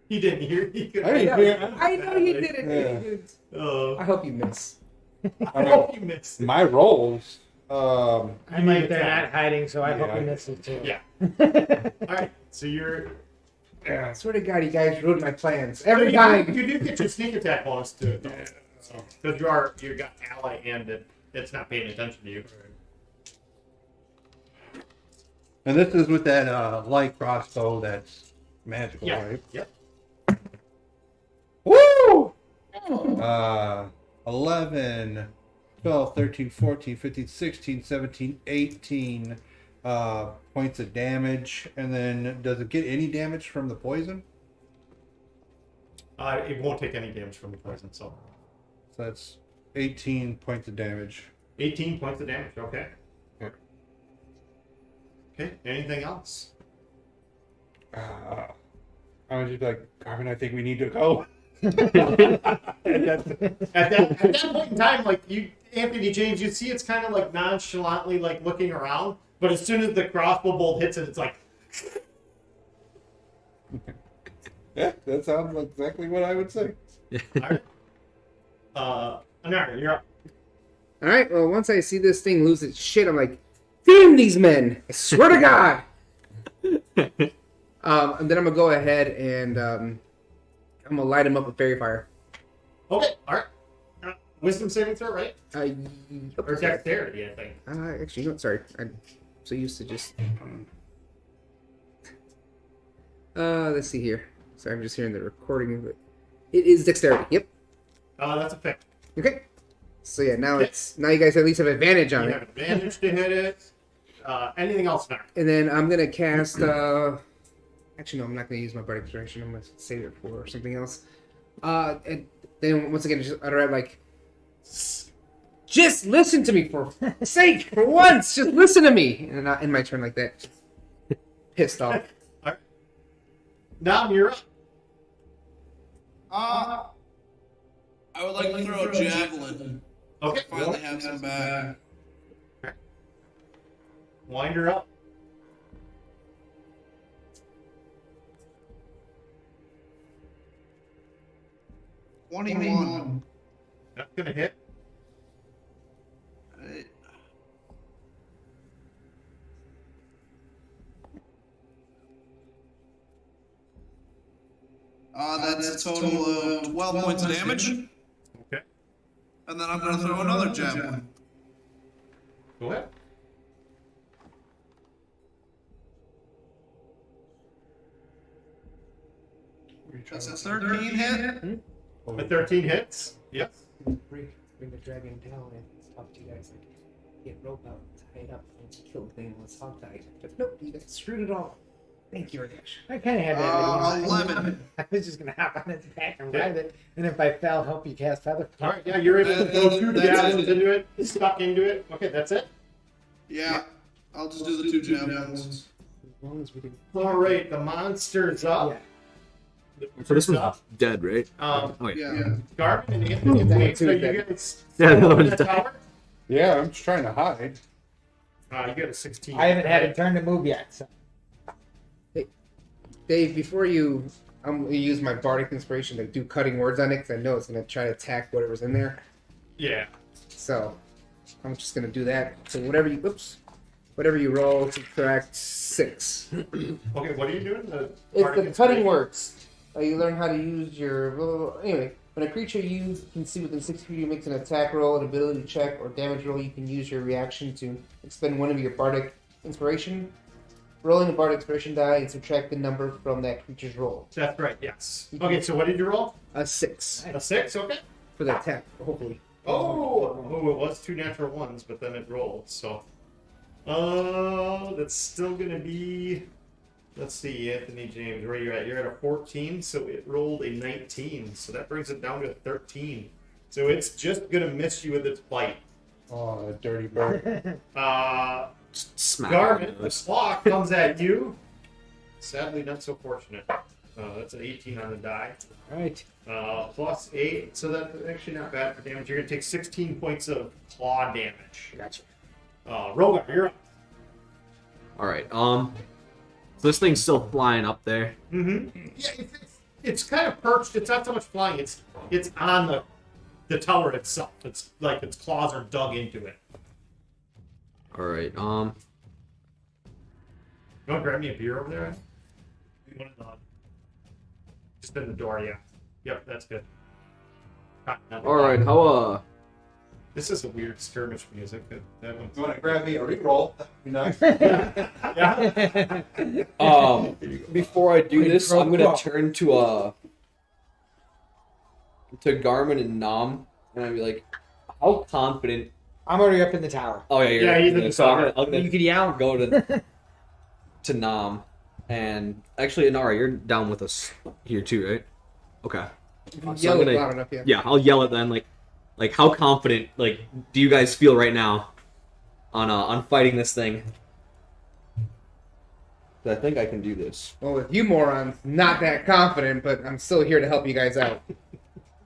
[SPEAKER 2] He didn't hear. He could.
[SPEAKER 3] I didn't hear.
[SPEAKER 6] I know you did it.
[SPEAKER 2] Oh,
[SPEAKER 6] I hope you miss.
[SPEAKER 2] I hope you missed.
[SPEAKER 3] My rolls.
[SPEAKER 5] I'm
[SPEAKER 2] need
[SPEAKER 5] right
[SPEAKER 2] a
[SPEAKER 5] there
[SPEAKER 2] 10.
[SPEAKER 5] not hiding, so I hope
[SPEAKER 3] Yeah.
[SPEAKER 5] he misses too.
[SPEAKER 2] Yeah. All right. So you're.
[SPEAKER 6] I swear to God, you guys ruined my plans
[SPEAKER 2] So
[SPEAKER 6] every
[SPEAKER 2] you
[SPEAKER 6] time.
[SPEAKER 2] do get your sneak attack bonus to it, though. So, because you got ally and it's not paying attention to you.
[SPEAKER 3] And this is with that light crossbow that's magical,
[SPEAKER 2] Yeah.
[SPEAKER 3] right?
[SPEAKER 2] Yep.
[SPEAKER 3] Woo! 11, 12, 13, 14, 15, 16, 17, 18 points of damage. And then does it get any damage from the poison?
[SPEAKER 2] It won't take any damage from the poison, so.
[SPEAKER 3] So that's 18 points of damage.
[SPEAKER 2] 18 points of damage, okay.
[SPEAKER 3] Yeah.
[SPEAKER 2] Okay, anything else?
[SPEAKER 3] I was just like, Carmen, I think we need to go.
[SPEAKER 2] At that point in time, like you, Anthony James, you see it's kind of like nonchalantly like looking around, but as soon as the crossbow bolt hits it, it's like.
[SPEAKER 3] Yeah, that sounds like exactly what I would say.
[SPEAKER 2] Alright. Anara, you're up.
[SPEAKER 6] All right. Well, once I see this thing lose its shit, I'm like, damn these men! I swear to God. And then I'm gonna go ahead and I'm gonna light him up with fairy fire.
[SPEAKER 2] Okay, alright. Wisdom saving throw, right? Or dexterity, I think.
[SPEAKER 6] Actually, you know what? Sorry. I'm so used to just. Let's see here. Sorry, I'm just hearing the recording of it. It is dexterity. Yep.
[SPEAKER 2] That's a pick.
[SPEAKER 6] Okay. So yeah, now
[SPEAKER 2] Okay.
[SPEAKER 6] now you guys at least have advantage on
[SPEAKER 2] You
[SPEAKER 6] it.
[SPEAKER 2] have advantage to hit it. Anything else now?
[SPEAKER 6] And then I'm gonna cast. Actually, no, I'm not gonna use my Bardic Inspiration. I'm gonna save it for something else. And then once again, just utter like, just listen to me for sake, for once, just listen to me. And not in my turn like that. Pissed off.
[SPEAKER 2] Alright. Now you're up.
[SPEAKER 7] I would like to throw a javelin.
[SPEAKER 2] Okay.
[SPEAKER 7] Finally have some back.
[SPEAKER 2] Wind her up.
[SPEAKER 7] $21.
[SPEAKER 2] That's gonna hit.
[SPEAKER 7] That's a total of 12 points of damage.
[SPEAKER 2] Okay.
[SPEAKER 7] And then I'm going to throw another javelin.
[SPEAKER 2] Go ahead.
[SPEAKER 7] That's a 13 hit.
[SPEAKER 2] A 13 hits. Yes.
[SPEAKER 6] Bring the dragon down and talk to you guys. Like, get rope out, tie it up, and kill the thing when it's hog-tied. But nope, you guys screwed it all. Thank you, Radesh.
[SPEAKER 5] I kind of had that.
[SPEAKER 7] 11.
[SPEAKER 5] I was just gonna hop on its back and ride it, and if I fell, help you cast feather.
[SPEAKER 2] All right. Yeah, you're able to throw two
[SPEAKER 7] That's
[SPEAKER 2] javelins
[SPEAKER 7] it.
[SPEAKER 2] into it. Stuck into it. Okay, that's it.
[SPEAKER 7] Yeah, I'll just do the 2 javelins.
[SPEAKER 6] As long as we can.
[SPEAKER 2] All right. The monster's up.
[SPEAKER 5] Yeah.
[SPEAKER 4] So this one's dead, right? Oh, wait.
[SPEAKER 7] Yeah.
[SPEAKER 2] Garmin and Anthony,
[SPEAKER 6] That
[SPEAKER 2] so
[SPEAKER 6] too,
[SPEAKER 2] you
[SPEAKER 6] that-
[SPEAKER 2] guys.
[SPEAKER 4] Yeah, the other
[SPEAKER 2] in
[SPEAKER 4] one's
[SPEAKER 2] that
[SPEAKER 4] dead.
[SPEAKER 2] tower?
[SPEAKER 3] Yeah, I'm just trying to hide.
[SPEAKER 2] You got a 16.
[SPEAKER 5] I haven't had a turn to move yet. So.
[SPEAKER 6] Dave, before you, I'm gonna use my Bardic Inspiration to do cutting words on it because I know it's gonna try to attack whatever's in there.
[SPEAKER 2] Yeah.
[SPEAKER 6] So I'm just gonna do that. So whatever you roll, subtract 6.
[SPEAKER 2] Okay, what are you doing?
[SPEAKER 6] It's
[SPEAKER 2] Bardic
[SPEAKER 6] the cutting
[SPEAKER 2] Inspiration?
[SPEAKER 6] words. You learn how to use your. Anyway, when a creature you can see within 6 feet of you makes an attack roll, an ability check, or damage roll, you can use your reaction to expend one of your Bardic Inspiration. Rolling a Bardic Inspiration die and subtract the number from that creature's roll.
[SPEAKER 2] That's right. Yes. Okay, so what did you roll?
[SPEAKER 6] A 6
[SPEAKER 2] A 6. Okay.
[SPEAKER 6] for the attack, hopefully.
[SPEAKER 2] Oh, it was 2 natural ones, but then it rolled. So, that's still gonna be. Let's see, Anthony James, where you're at? You're at a 14, so it rolled a 19, so that brings it down to a 13. So it's just gonna miss you with its bite.
[SPEAKER 3] Oh, that dirty bird.
[SPEAKER 4] Smack.
[SPEAKER 2] Garmin, the slaw comes at you. Sadly, not so fortunate. That's an 18 on the die.
[SPEAKER 5] All right.
[SPEAKER 2] Plus 8, so that's actually not bad for damage. You're gonna take 16 points of claw damage.
[SPEAKER 5] Gotcha.
[SPEAKER 2] Rogar, you're up.
[SPEAKER 4] All right. So this thing's still flying up there.
[SPEAKER 2] Mm-hmm. Yeah, it's kind of perched. It's not so much flying. It's on the tower itself. It's like its claws are dug into it.
[SPEAKER 4] All right.
[SPEAKER 2] You want to grab me a beer over there? One in the, just in the door, yeah. Yep, that's good.
[SPEAKER 4] All right. How
[SPEAKER 2] This is a weird skirmish music. That one's...
[SPEAKER 3] You want to grab me a reroll? You know.
[SPEAKER 4] Before I do this, I'm gonna
[SPEAKER 5] Pro-quo.
[SPEAKER 4] turn to Garmin and Nom, and I'll be like, "How confident?"
[SPEAKER 5] I'm already up in the tower.
[SPEAKER 4] Oh yeah, you're
[SPEAKER 2] Yeah,
[SPEAKER 4] right.
[SPEAKER 2] he's in the
[SPEAKER 4] So
[SPEAKER 2] tower.
[SPEAKER 4] I'm gonna
[SPEAKER 5] You could yell.
[SPEAKER 4] go to Nom, and actually, Inara, you're down with us here too, right? Okay. So
[SPEAKER 6] Yell
[SPEAKER 4] I'm
[SPEAKER 6] it
[SPEAKER 4] gonna,
[SPEAKER 6] loud enough, yeah.
[SPEAKER 4] yeah, I'll yell at them like how confident do you guys feel right now on fighting this thing? I think I can do this.
[SPEAKER 6] Well, with you morons, not that confident, but I'm still here to help you guys out.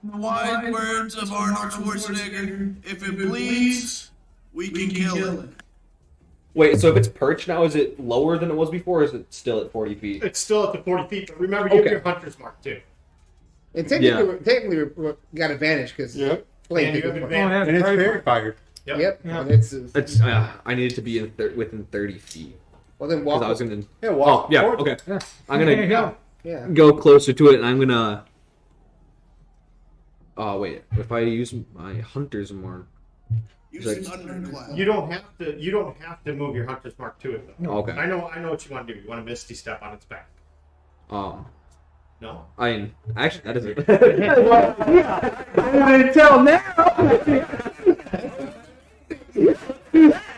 [SPEAKER 7] The wise words of Arnold Schwarzenegger: if it bleeds, we can kill it.
[SPEAKER 4] Wait, so if it's perched now, is it lower than it was before, or is it still at 40 feet?
[SPEAKER 2] It's still at the 40 feet, but remember, you have
[SPEAKER 4] Okay.
[SPEAKER 2] your hunter's mark, too.
[SPEAKER 6] And technically we got advantage because
[SPEAKER 3] Yep.
[SPEAKER 2] And you have advantage.
[SPEAKER 3] And it's fairy fire.
[SPEAKER 2] Yep.
[SPEAKER 6] Yep.
[SPEAKER 5] Yeah.
[SPEAKER 6] And it's
[SPEAKER 4] It's I needed to be within 30 feet.
[SPEAKER 6] well then
[SPEAKER 4] 'Cause
[SPEAKER 6] walk.
[SPEAKER 4] I was gonna.
[SPEAKER 3] Yeah,
[SPEAKER 4] Oh
[SPEAKER 3] walk.
[SPEAKER 4] yeah,
[SPEAKER 3] forward.
[SPEAKER 4] okay.
[SPEAKER 5] Yeah.
[SPEAKER 4] I'm
[SPEAKER 5] There you
[SPEAKER 4] gonna
[SPEAKER 5] go.
[SPEAKER 6] Yeah.
[SPEAKER 4] go closer to it, and I'm gonna. Oh wait, if I use my hunter's mark.
[SPEAKER 7] Use an undercloud.
[SPEAKER 2] You don't have to move your hunter's mark to it, though.
[SPEAKER 4] Okay.
[SPEAKER 2] I know what you want to do. You want to misty step on its back. No?
[SPEAKER 4] Actually that isn't.
[SPEAKER 6] Until now.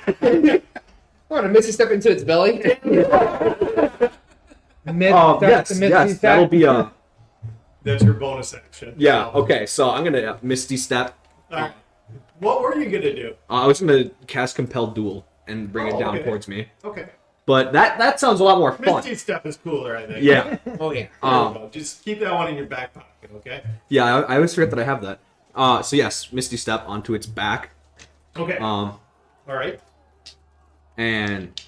[SPEAKER 6] I want to misty step into its belly.
[SPEAKER 4] Yes, that'll be a.
[SPEAKER 2] That's your bonus action.
[SPEAKER 4] Yeah. Okay, so I'm gonna misty step.
[SPEAKER 2] Alright. What were you going to do?
[SPEAKER 4] I was gonna cast Compel Duel and bring it down
[SPEAKER 2] okay.
[SPEAKER 4] towards me,
[SPEAKER 2] Okay.
[SPEAKER 4] but that sounds a lot more fun.
[SPEAKER 2] Misty step is cooler, I think.
[SPEAKER 4] Yeah.
[SPEAKER 6] Oh yeah.
[SPEAKER 2] There we go. Just keep that one in your back pocket, okay?
[SPEAKER 4] Yeah, I always forget that I have that. So yes, Misty Step onto its back.
[SPEAKER 2] Okay.
[SPEAKER 4] All
[SPEAKER 2] right.
[SPEAKER 4] And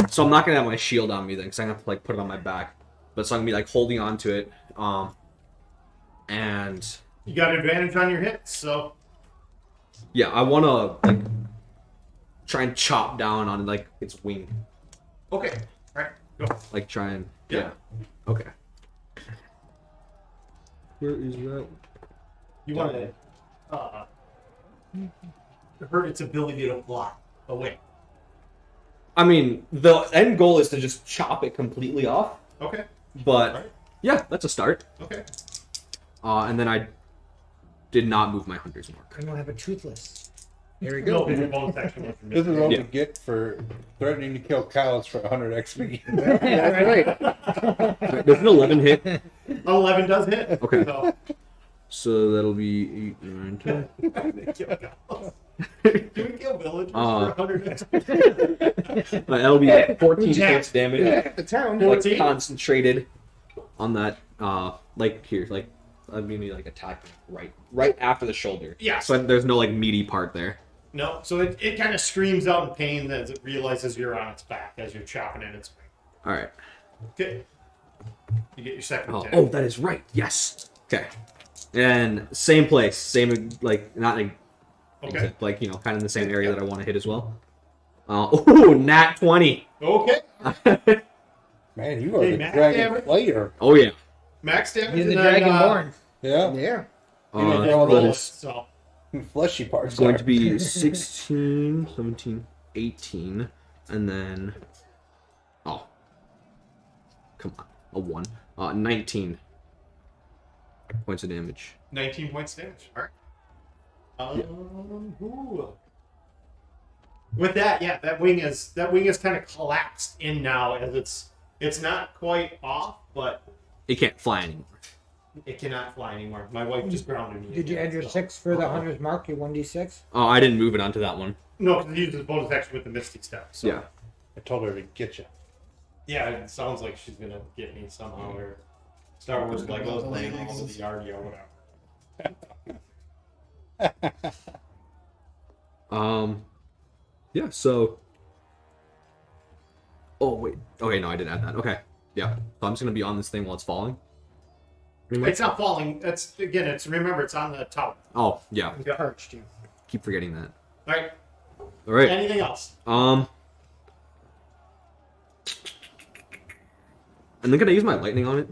[SPEAKER 4] so I'm not gonna have my shield on me then, because I'm gonna have to put it on my back. But so I'm gonna be holding on to it. And
[SPEAKER 2] You got advantage on your hits, so
[SPEAKER 4] yeah, I wanna try and chop down on its wing.
[SPEAKER 2] okay. All right. Go.
[SPEAKER 4] Try and
[SPEAKER 2] Yeah.
[SPEAKER 4] Okay. Where is that?
[SPEAKER 2] You want to hurt its ability to fly away.
[SPEAKER 4] I mean, the end goal is to just chop it completely off.
[SPEAKER 2] Okay.
[SPEAKER 4] But
[SPEAKER 2] Right.
[SPEAKER 4] yeah, that's a start.
[SPEAKER 2] Okay.
[SPEAKER 4] And then I did not move my hunter's mark.
[SPEAKER 5] I don't have a toothless.
[SPEAKER 6] Here we
[SPEAKER 2] No,
[SPEAKER 6] go.
[SPEAKER 2] because your bonus action was from
[SPEAKER 3] This is what
[SPEAKER 4] Yeah.
[SPEAKER 3] we get for threatening to kill cows for 100 XP.
[SPEAKER 6] That's right.
[SPEAKER 4] There's an 11 hit.
[SPEAKER 2] 11 does hit.
[SPEAKER 4] Okay.
[SPEAKER 2] So,
[SPEAKER 4] So that'll be 8, 9, 10.
[SPEAKER 2] kill cows. Can we kill villagers for 100 XP?
[SPEAKER 4] That'll be 14 points damage.
[SPEAKER 6] Yeah, the town.
[SPEAKER 2] 14?
[SPEAKER 4] Concentrated on that, here, I'm gonna be attacking right after the shoulder.
[SPEAKER 2] Yeah.
[SPEAKER 4] So there's no meaty part there.
[SPEAKER 2] No, so it kind of screams out in pain as it realizes you're on its back as you're chopping at its wing.
[SPEAKER 4] All right.
[SPEAKER 2] Okay. You get your second attack.
[SPEAKER 4] Oh, that is right. Yes. Okay. And same place, same not
[SPEAKER 2] Okay.
[SPEAKER 4] kind of in the same area that I want to hit as well. Oh, nat 20.
[SPEAKER 2] Okay.
[SPEAKER 3] Man, you are
[SPEAKER 2] Hey,
[SPEAKER 3] the
[SPEAKER 2] Matt,
[SPEAKER 3] dragon
[SPEAKER 2] damn it.
[SPEAKER 3] slayer.
[SPEAKER 4] Oh yeah.
[SPEAKER 2] Max damage.
[SPEAKER 5] You're the
[SPEAKER 2] and then,
[SPEAKER 5] Dragonborn.
[SPEAKER 3] Yeah.
[SPEAKER 6] Yeah.
[SPEAKER 3] You didn't
[SPEAKER 2] and
[SPEAKER 3] roll
[SPEAKER 2] roll
[SPEAKER 4] that
[SPEAKER 2] it,
[SPEAKER 4] is
[SPEAKER 2] so
[SPEAKER 3] fleshy parts.
[SPEAKER 4] it's going
[SPEAKER 3] are.
[SPEAKER 4] to be 16, 17, 18, and then oh, come on, a 1, 19 points of damage.
[SPEAKER 2] 19 points damage. All right. Ooh. With that, yeah, that wing is kind of collapsed in now as it's not quite off, but
[SPEAKER 4] It can't fly anymore.
[SPEAKER 2] it cannot fly anymore. My wife just grounded me.
[SPEAKER 5] Did you
[SPEAKER 2] again,
[SPEAKER 5] add your
[SPEAKER 2] so-
[SPEAKER 5] 6 for the hunter's mark, your 1d6?
[SPEAKER 4] Oh, I didn't move it onto that one.
[SPEAKER 2] No, because he uses bonus action with the Misty Step. So.
[SPEAKER 4] Yeah.
[SPEAKER 3] I told her to get you.
[SPEAKER 2] Yeah, it sounds like she's gonna get me somehow, or Star Wars Legos playing all over the yard or whatever.
[SPEAKER 4] Yeah, so. Oh, wait. Okay, no, I didn't add that. Okay. Yeah. So I'm just going to be on this thing while it's falling.
[SPEAKER 2] It's not falling. Remember, it's on the tower.
[SPEAKER 4] Oh, yeah.
[SPEAKER 2] Yeah.
[SPEAKER 5] Perched you.
[SPEAKER 4] Keep forgetting that.
[SPEAKER 2] All right.
[SPEAKER 4] All right.
[SPEAKER 2] Anything else?
[SPEAKER 4] And then can I use my lightning on it?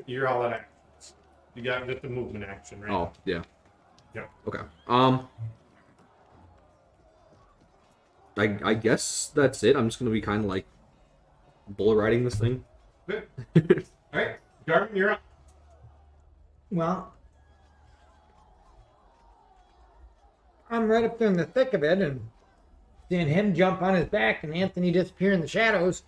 [SPEAKER 2] You're all in action. You got the movement action, right?
[SPEAKER 4] Oh, yeah.
[SPEAKER 2] Yep.
[SPEAKER 4] Okay. I guess that's it. I'm just gonna be kind of like bull riding this thing.
[SPEAKER 2] Good. All right, Garmin, you're up.
[SPEAKER 5] Well, I'm right up there in the thick of it, and seeing him jump on his back and Anthony disappear in the shadows,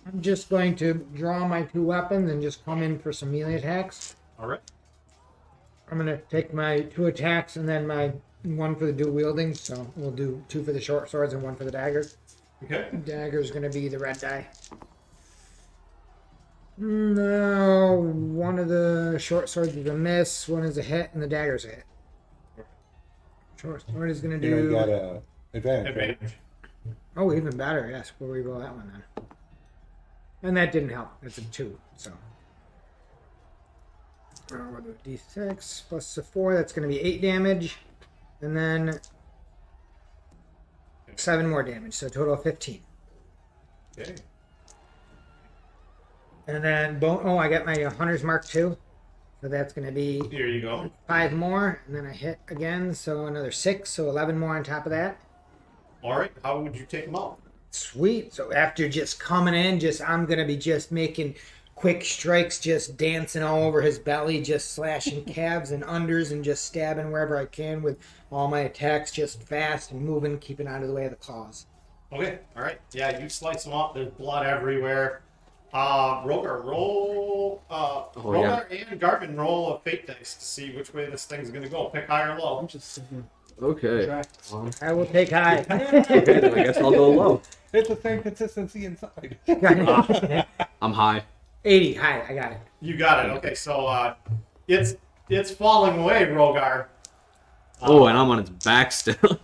[SPEAKER 5] I'm just going to draw my 2 weapons and just come in for some melee attacks.
[SPEAKER 2] All right.
[SPEAKER 5] I'm going to take my 2 attacks and then my 1 for the dual wielding, so we'll do 2 for the short swords and 1 for the daggers.
[SPEAKER 2] Okay.
[SPEAKER 5] Dagger's going to be the red die. No, 1 of the short swords is a miss, 1 is a hit, and the dagger's a hit. Short sword is going to
[SPEAKER 3] You
[SPEAKER 5] do...
[SPEAKER 3] got a advantage.
[SPEAKER 2] Advantage.
[SPEAKER 5] Oh, even better, yes. We'll re-roll that one then. And that didn't help. It's a 2, so. We'll do a d6 plus a 4. That's going to be 8 damage. And then 7 more damage, so a total of 15.
[SPEAKER 2] Okay.
[SPEAKER 5] And then, I got my Hunter's Mark too. So that's going to be
[SPEAKER 2] Here you go.
[SPEAKER 5] 5 more. And then I hit again, so another 6. So 11 more on top of that.
[SPEAKER 2] All right. How would you take them out?
[SPEAKER 5] Sweet. So after just coming in, I'm going to be just making quick strikes, just dancing all over his belly, just slashing calves and unders and just stabbing wherever I can with all my attacks, just fast and moving, keeping out of the way of the claws.
[SPEAKER 2] Okay. All right. Yeah, you slice them up. There's blood everywhere. Rogar, roll. Rogar and Garvin roll a fate dice to see which way this thing's gonna go. Pick high or low.
[SPEAKER 4] Okay.
[SPEAKER 5] I will take high.
[SPEAKER 4] Okay, then I guess I'll go low.
[SPEAKER 3] It's the same consistency inside.
[SPEAKER 4] I'm high.
[SPEAKER 5] 80 high. I got it.
[SPEAKER 2] You got it. Okay, so it's falling away, Rogar.
[SPEAKER 4] Oh, and I'm on its back still.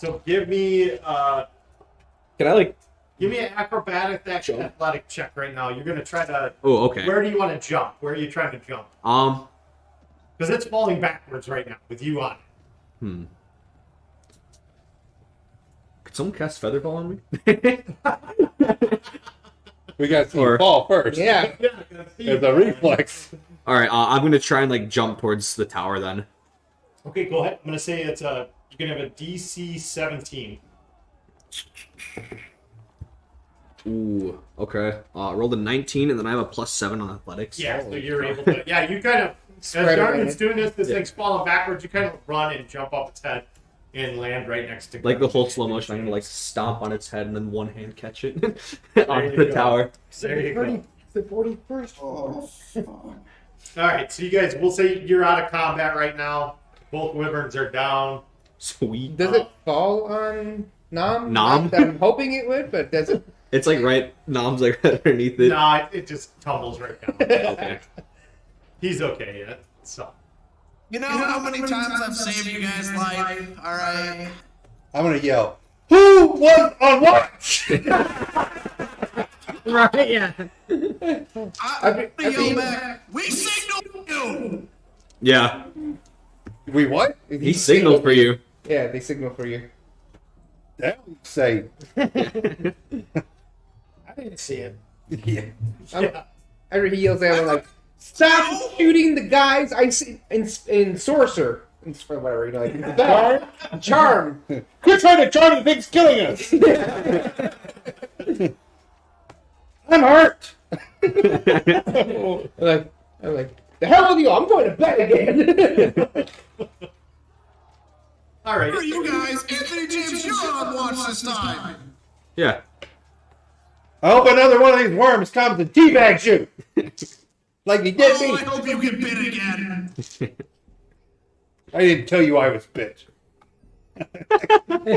[SPEAKER 2] So give me
[SPEAKER 4] Can I
[SPEAKER 2] give me an acrobatic athletic check right now. You're gonna try to.
[SPEAKER 4] Oh, okay.
[SPEAKER 2] Where do you want to jump? Where are you trying to jump? Because it's falling backwards right now with you on it.
[SPEAKER 4] Could someone cast Featherfall on me?
[SPEAKER 3] We got to see
[SPEAKER 4] Or-
[SPEAKER 3] him fall first.
[SPEAKER 6] Yeah.
[SPEAKER 3] It's a reflex.
[SPEAKER 4] All right. I'm gonna try and jump towards the tower then.
[SPEAKER 2] Okay, go ahead. I'm gonna say it's you're gonna have a DC 17.
[SPEAKER 4] Ooh. Okay. Rolled a 19, and then I have a +7 on athletics.
[SPEAKER 2] Yeah, so you're able to. Yeah, you kind of. As
[SPEAKER 6] Spread
[SPEAKER 2] Jargon's
[SPEAKER 6] it.
[SPEAKER 2] doing this thing's falling backwards. You kind of run and jump up its head and land right next to.
[SPEAKER 4] Like the whole slow motion, I'm gonna stomp on its head and then one hand catch it
[SPEAKER 2] There
[SPEAKER 4] onto
[SPEAKER 2] you
[SPEAKER 4] the
[SPEAKER 2] go.
[SPEAKER 4] tower.
[SPEAKER 2] There you go.
[SPEAKER 5] The 41st.
[SPEAKER 3] Oh,
[SPEAKER 2] All right, so you guys, we'll say you're out of combat right now. Both wyverns are down.
[SPEAKER 4] Sweet.
[SPEAKER 6] Does it fall on Nom?
[SPEAKER 4] Nom?
[SPEAKER 6] Not that I'm hoping it would, but does it?
[SPEAKER 4] It's right. Nom's right underneath it.
[SPEAKER 2] Nah, it just tumbles right down.
[SPEAKER 4] Okay.
[SPEAKER 2] He's okay yet. So.
[SPEAKER 7] You know how many times I've saved you guys' life? Alright.
[SPEAKER 3] I'm gonna yell. Who was on watch?
[SPEAKER 5] Right, yeah.
[SPEAKER 7] I'm gonna yell back. We signaled you!
[SPEAKER 4] Yeah.
[SPEAKER 3] We what?
[SPEAKER 4] He signaled for you.
[SPEAKER 6] Yeah, they signal for you.
[SPEAKER 3] That would say.
[SPEAKER 5] I didn't see it.
[SPEAKER 3] Yeah.
[SPEAKER 6] After he yells at him, stop shooting the guys I see in Sorcerer. Or whatever, Charm.
[SPEAKER 3] Quit trying to charm the thing's killing us. I'm hurt.
[SPEAKER 6] I'm like, the hell with you! I'm going to bed again.
[SPEAKER 2] All right.
[SPEAKER 7] Who are you guys? Anthony James, you're on watch this time!
[SPEAKER 4] Yeah.
[SPEAKER 3] I hope another one of these worms comes and teabags you. Like he did
[SPEAKER 7] Oh, I
[SPEAKER 3] me.
[SPEAKER 7] hope you get bit again!
[SPEAKER 3] I didn't tell you I was bit.
[SPEAKER 7] What's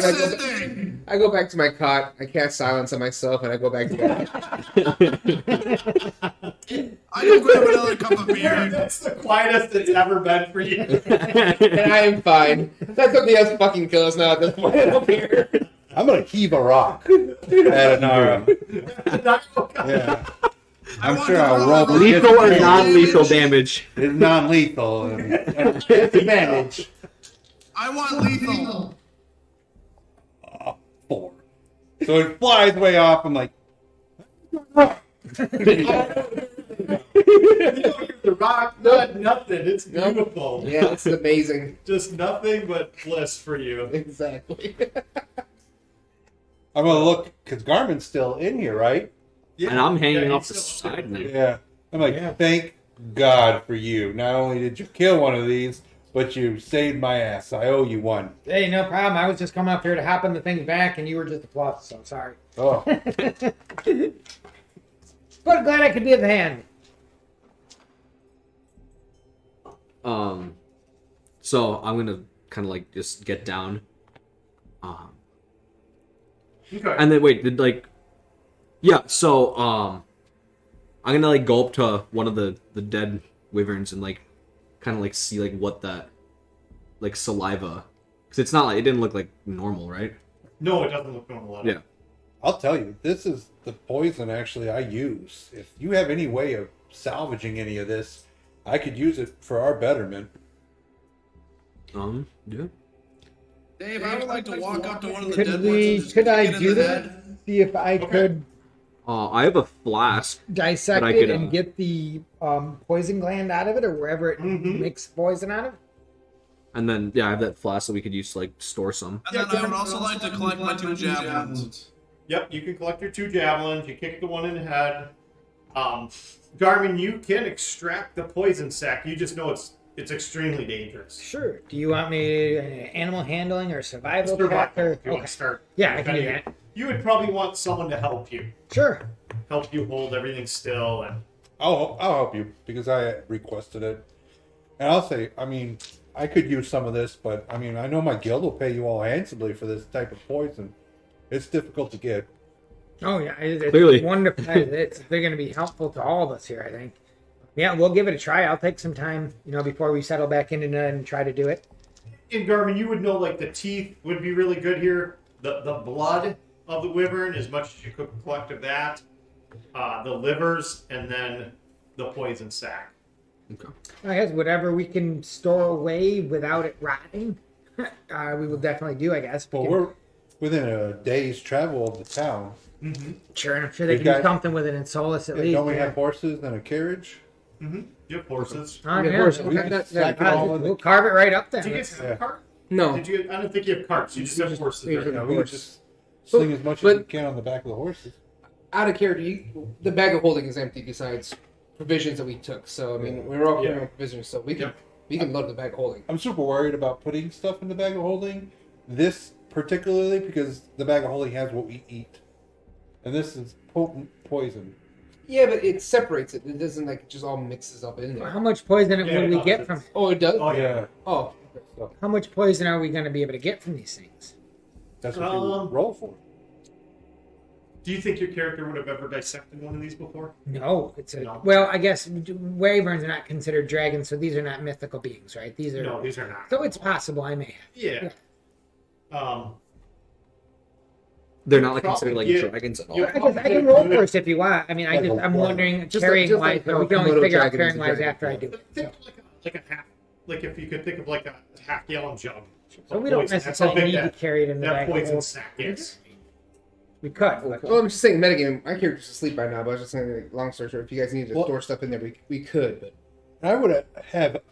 [SPEAKER 7] that thing?
[SPEAKER 6] I go back to my cot. I cast silence on myself, and I go back to bed.
[SPEAKER 7] I go grab another cup of beer.
[SPEAKER 2] That's the quietest it's ever been for you.
[SPEAKER 6] And I am fine. Let something else fucking kill us now at this point up here.
[SPEAKER 3] I'm gonna heave a rock at Anara. Yeah. I'm sure I'll roll the
[SPEAKER 4] Lethal or
[SPEAKER 3] disadvantage.
[SPEAKER 4] non-lethal damage?
[SPEAKER 3] It's non-lethal. And disadvantage.
[SPEAKER 7] I want lethal.
[SPEAKER 3] 4. So it flies way off. I'm like,
[SPEAKER 2] You don't hear the rock, nothing. It's beautiful.
[SPEAKER 6] Yeah, it's amazing.
[SPEAKER 2] Just nothing but bliss for you.
[SPEAKER 6] Exactly.
[SPEAKER 3] I'm gonna look because Garmin's still in here, right?
[SPEAKER 2] Yeah.
[SPEAKER 4] And I'm hanging
[SPEAKER 2] Yeah,
[SPEAKER 4] off
[SPEAKER 2] he's
[SPEAKER 4] the
[SPEAKER 2] still up
[SPEAKER 4] side
[SPEAKER 2] there.
[SPEAKER 4] now.
[SPEAKER 3] Yeah. I'm like,
[SPEAKER 5] Yeah.
[SPEAKER 3] thank God for you. Not only did you kill one of these, but you saved my ass. I owe you one.
[SPEAKER 5] Hey, no problem. I was just coming up here to hop on the thing back, and you were just a plus, so sorry.
[SPEAKER 3] Oh,
[SPEAKER 5] But glad I could be of hand.
[SPEAKER 4] So I'm gonna kind of like just get down.
[SPEAKER 2] Okay.
[SPEAKER 4] And then wait, did like, yeah. So I'm gonna like go up to one of the dead wyverns and like, kind of like see like what that, like saliva, because it's not like it didn't look like normal, right?
[SPEAKER 2] No, it doesn't look normal at all.
[SPEAKER 4] Yeah.
[SPEAKER 3] I'll tell you, this is the poison actually I use. If you have any way of salvaging any of this, I could use it for our betterment.
[SPEAKER 4] Yeah.
[SPEAKER 7] Dave, I would like to walk up to one of the dead
[SPEAKER 5] Could
[SPEAKER 7] ones
[SPEAKER 5] we?
[SPEAKER 7] and just
[SPEAKER 5] Could
[SPEAKER 7] kick
[SPEAKER 5] I
[SPEAKER 7] it in
[SPEAKER 5] do
[SPEAKER 7] the
[SPEAKER 5] that?
[SPEAKER 7] head.
[SPEAKER 5] See if I could
[SPEAKER 4] I have a flask.
[SPEAKER 5] dissect
[SPEAKER 4] But I
[SPEAKER 5] it
[SPEAKER 4] could,
[SPEAKER 5] and get the poison gland out of it, or wherever it makes poison out of.
[SPEAKER 4] And then yeah, I have that flask that we could use to like store some.
[SPEAKER 7] And then I would also like to collect my 2 javelins.
[SPEAKER 2] Yep, you can collect your 2 javelins. You kick the one in the head. Garmin, you can extract the poison sac. You just know it's extremely dangerous.
[SPEAKER 5] Sure. Do you want me animal handling or survival
[SPEAKER 2] Survival,
[SPEAKER 5] check? Or,
[SPEAKER 2] if you want to start.
[SPEAKER 5] Yeah, I can do
[SPEAKER 2] defending
[SPEAKER 5] that.
[SPEAKER 2] it. You would probably want someone to help you.
[SPEAKER 5] Sure.
[SPEAKER 2] Help you hold everything still. And
[SPEAKER 3] I'll help you because I requested it. And I'll say, I mean, I could use some of this, but I mean, I know my guild will pay you all handsomely for this type of poison. It's difficult to get.
[SPEAKER 5] Oh yeah, it's
[SPEAKER 4] Clearly.
[SPEAKER 5] wonderful. They're going to be helpful to all of us here, I think. Yeah, we'll give it a try. I'll take some time, before we settle back in and try to do it.
[SPEAKER 2] in Garmin, you would know like the teeth would be really good here. The blood of the wyvern, as much as you could collect of that. The livers, and then the poison sac.
[SPEAKER 4] Okay.
[SPEAKER 5] I guess whatever we can store away without it rotting, we will definitely do. I guess.
[SPEAKER 3] Well, we're within a day's travel of the town.
[SPEAKER 5] Sure, and I'm sure they
[SPEAKER 3] We've
[SPEAKER 5] can
[SPEAKER 3] got-
[SPEAKER 5] do something with it in Solus at least.
[SPEAKER 3] Don't we
[SPEAKER 5] yeah.
[SPEAKER 3] have horses and a carriage?
[SPEAKER 2] You have horses.
[SPEAKER 5] Oh,
[SPEAKER 6] We got
[SPEAKER 5] yeah.
[SPEAKER 6] horses.
[SPEAKER 5] Okay.
[SPEAKER 3] We just stack it all in the-
[SPEAKER 5] We'll carve it right up there.
[SPEAKER 2] Did you guys have a cart?
[SPEAKER 6] No.
[SPEAKER 2] Did you? I don't think you have carts. You just have horses.
[SPEAKER 6] we
[SPEAKER 2] Right?
[SPEAKER 6] just-
[SPEAKER 3] You know,
[SPEAKER 6] Of
[SPEAKER 3] we
[SPEAKER 6] course.
[SPEAKER 3] just sling as much as
[SPEAKER 6] But-
[SPEAKER 3] we can on the back of the horses.
[SPEAKER 6] Out of character, the bag of holding is empty besides provisions that we took. So I mean, we were all carrying provisions, so we can load the bag of holding.
[SPEAKER 3] I'm super worried about putting stuff in the bag of holding. This particularly because the bag of holding has what we eat, and this is potent poison.
[SPEAKER 6] Yeah, but it separates it. It doesn't like it just all mixes up in there.
[SPEAKER 5] How much poison
[SPEAKER 2] Yeah,
[SPEAKER 5] will we
[SPEAKER 2] no,
[SPEAKER 5] get
[SPEAKER 2] it's-
[SPEAKER 5] from?
[SPEAKER 6] Oh, it does.
[SPEAKER 2] Oh yeah.
[SPEAKER 6] Oh,
[SPEAKER 5] How much poison are we going to be able to get from these things?
[SPEAKER 3] That's what you roll for.
[SPEAKER 2] Do you think your character would have ever dissected one of these before?
[SPEAKER 5] No, it's a
[SPEAKER 2] No.
[SPEAKER 5] well. I guess wyverns are not considered dragons, so these are not mythical beings, right? These are
[SPEAKER 2] No, these are not.
[SPEAKER 5] so it's possible I may have.
[SPEAKER 2] Yeah.
[SPEAKER 4] They're not like
[SPEAKER 2] Probably
[SPEAKER 4] considered like
[SPEAKER 2] get-
[SPEAKER 4] dragons at all.
[SPEAKER 2] you-
[SPEAKER 5] I can roll first if you want. I mean,
[SPEAKER 3] Like a
[SPEAKER 5] I'm
[SPEAKER 3] one.
[SPEAKER 5] wondering
[SPEAKER 6] Just
[SPEAKER 5] carrying
[SPEAKER 6] like
[SPEAKER 5] wise,
[SPEAKER 6] how
[SPEAKER 5] but we can only
[SPEAKER 6] Komodo
[SPEAKER 5] figure out
[SPEAKER 6] dragon is
[SPEAKER 5] carrying
[SPEAKER 6] a
[SPEAKER 5] wise
[SPEAKER 6] dragon.
[SPEAKER 5] after I do
[SPEAKER 2] But
[SPEAKER 5] it.
[SPEAKER 2] think like a half, like if you could think of like a half-gallon jug.
[SPEAKER 5] So
[SPEAKER 2] of
[SPEAKER 5] we don't
[SPEAKER 2] poison. That's how
[SPEAKER 5] necessarily
[SPEAKER 2] big
[SPEAKER 5] need to
[SPEAKER 2] that,
[SPEAKER 5] carry it in the
[SPEAKER 2] that
[SPEAKER 5] bag.
[SPEAKER 2] poison
[SPEAKER 5] Of
[SPEAKER 2] sack is.
[SPEAKER 5] we could. But
[SPEAKER 6] well, I'm just saying, metagame. My character's asleep by now, but I was just saying, like, long story short, if you guys needed to
[SPEAKER 3] Well-
[SPEAKER 6] store stuff in there, we could. But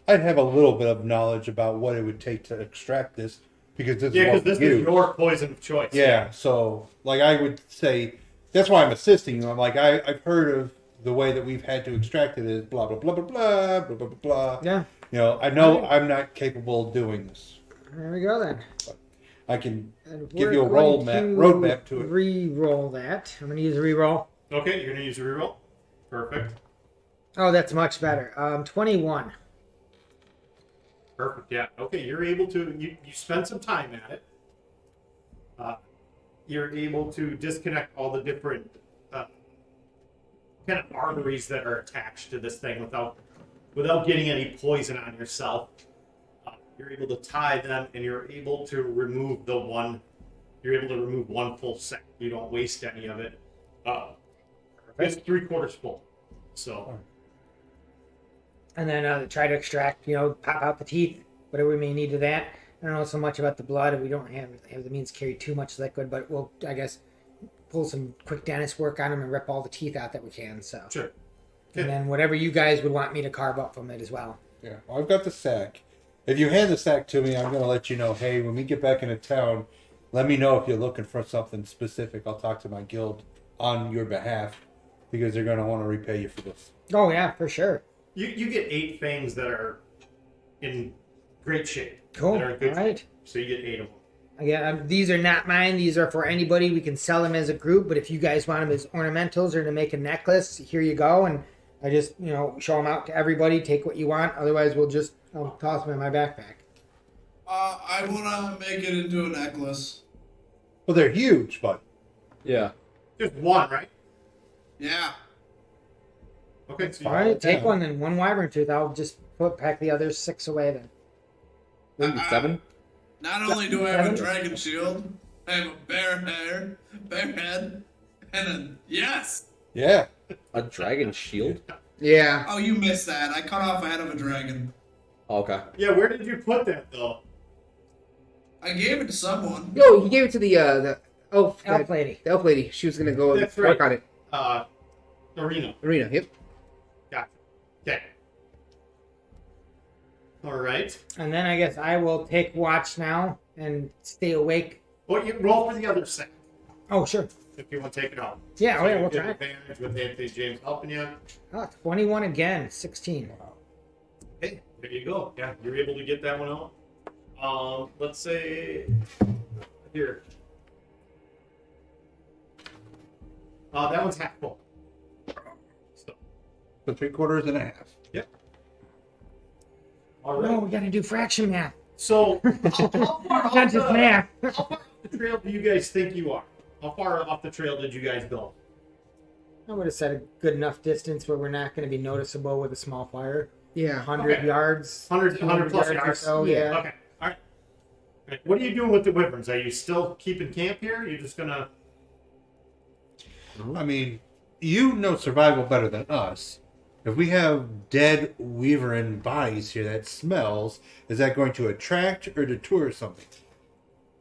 [SPEAKER 3] I'd have a little bit of knowledge about what it would take to extract this because this
[SPEAKER 2] Yeah,
[SPEAKER 3] is
[SPEAKER 2] because
[SPEAKER 3] what
[SPEAKER 2] this
[SPEAKER 3] we
[SPEAKER 2] is
[SPEAKER 3] use.
[SPEAKER 2] your poison of choice.
[SPEAKER 3] Yeah, so like I would say that's why I'm assisting you. I'm like I've heard of the way that we've had to extract it is blah blah blah blah blah blah blah blah blah.
[SPEAKER 5] yeah,
[SPEAKER 3] You know, I know I'm not capable of doing this.
[SPEAKER 5] there we go then.
[SPEAKER 3] I can
[SPEAKER 5] And
[SPEAKER 3] give
[SPEAKER 5] we're
[SPEAKER 3] you a
[SPEAKER 5] going
[SPEAKER 3] roadmap to it.
[SPEAKER 5] Re-roll that. I'm going to use a re-roll.
[SPEAKER 2] Okay, you're gonna use a reroll. Perfect.
[SPEAKER 5] Oh, that's much better. 21.
[SPEAKER 2] Perfect. Yeah. Okay, you're able to. You spend some time at it. You're able to disconnect all the different kind of arteries that are attached to this thing without getting any poison on yourself. You're able to tie them, and you're able to remove the one. You're able to remove one full sack. You don't waste any of it. It's 3/4 full. So.
[SPEAKER 5] And then try to extract, pop out the teeth, whatever we may need to that. I don't know so much about the blood. We don't have the means to carry too much liquid, but we'll, I guess, pull some quick dentist work on them and rip all the teeth out that we can. So
[SPEAKER 2] Sure.
[SPEAKER 5] And then whatever you guys would want me to carve up from it as well.
[SPEAKER 3] Yeah, well, I've got the sack. If you hand the sack to me, I'm going to let you know, hey, when we get back into town, let me know if you're looking for something specific. I'll talk to my guild on your behalf because they're going to want to repay you for this.
[SPEAKER 5] Oh, yeah, for sure.
[SPEAKER 2] You get 8 fangs that are in great shape.
[SPEAKER 5] Cool.
[SPEAKER 2] That are in good
[SPEAKER 5] All right.
[SPEAKER 2] shape. So you get 8 of them.
[SPEAKER 5] Again, these are not mine. These are for anybody. We can sell them as a group, but if you guys want them as ornamentals or to make a necklace, here you go. And I just, show them out to everybody. Take what you want. Otherwise, I'll toss them in my backpack.
[SPEAKER 7] I want to make it into a necklace.
[SPEAKER 3] Well, they're huge, but
[SPEAKER 8] Yeah.
[SPEAKER 2] Just one, right?
[SPEAKER 7] Yeah.
[SPEAKER 2] Okay. So
[SPEAKER 5] All right, take one, then one wyvern tooth. I'll just pack the other 6 away then.
[SPEAKER 8] Maybe 7?
[SPEAKER 7] Not only do I have a dragon shield, I have a bear head, and a yes.
[SPEAKER 3] yeah.
[SPEAKER 8] A dragon shield?
[SPEAKER 6] Yeah.
[SPEAKER 7] Oh, you missed that. I cut off a head of a dragon.
[SPEAKER 8] Oh, okay.
[SPEAKER 2] Yeah, where did you put that, though?
[SPEAKER 7] I gave it to someone.
[SPEAKER 6] Yo, he gave it to the elf
[SPEAKER 5] lady.
[SPEAKER 6] The elf lady. She was gonna go
[SPEAKER 2] That's
[SPEAKER 6] work
[SPEAKER 2] right.
[SPEAKER 6] on it.
[SPEAKER 2] Arena.
[SPEAKER 6] Arena. Yep.
[SPEAKER 2] Gotcha. Okay. All right.
[SPEAKER 5] And then I guess I will take watch now and stay awake.
[SPEAKER 2] Well, you roll for the other set
[SPEAKER 5] Oh, sure.
[SPEAKER 2] if you want to take it out.
[SPEAKER 5] Yeah,
[SPEAKER 2] So
[SPEAKER 5] oh, yeah,
[SPEAKER 2] you
[SPEAKER 5] we'll
[SPEAKER 2] get
[SPEAKER 5] try.
[SPEAKER 2] advantage with Anthony James helping you.
[SPEAKER 5] Oh, 21 again, 16.
[SPEAKER 2] Hey, there you go. Yeah, you're able to get that one out. Let's say here. That one's half full. So,
[SPEAKER 3] So 3/4
[SPEAKER 2] yep. All right.
[SPEAKER 5] No, we gotta do fraction math.
[SPEAKER 2] So, how far off
[SPEAKER 5] Not just math.
[SPEAKER 2] how far off the trail do you guys think you are? How far off the trail did you guys go?
[SPEAKER 5] I would have set a good enough distance where we're not going to be noticeable with a small fire.
[SPEAKER 6] Yeah.
[SPEAKER 5] 100
[SPEAKER 2] Okay.
[SPEAKER 5] yards.
[SPEAKER 2] 100 plus
[SPEAKER 5] 200
[SPEAKER 2] yards.
[SPEAKER 5] or so,
[SPEAKER 6] Yeah.
[SPEAKER 5] yeah.
[SPEAKER 2] Okay. All right. All right. What are you doing with the wyverns? Are you still keeping camp here? You're just gonna.
[SPEAKER 3] I mean, you know survival better than us. If we have dead wyvern bodies here that smells, is that going to attract or deter something?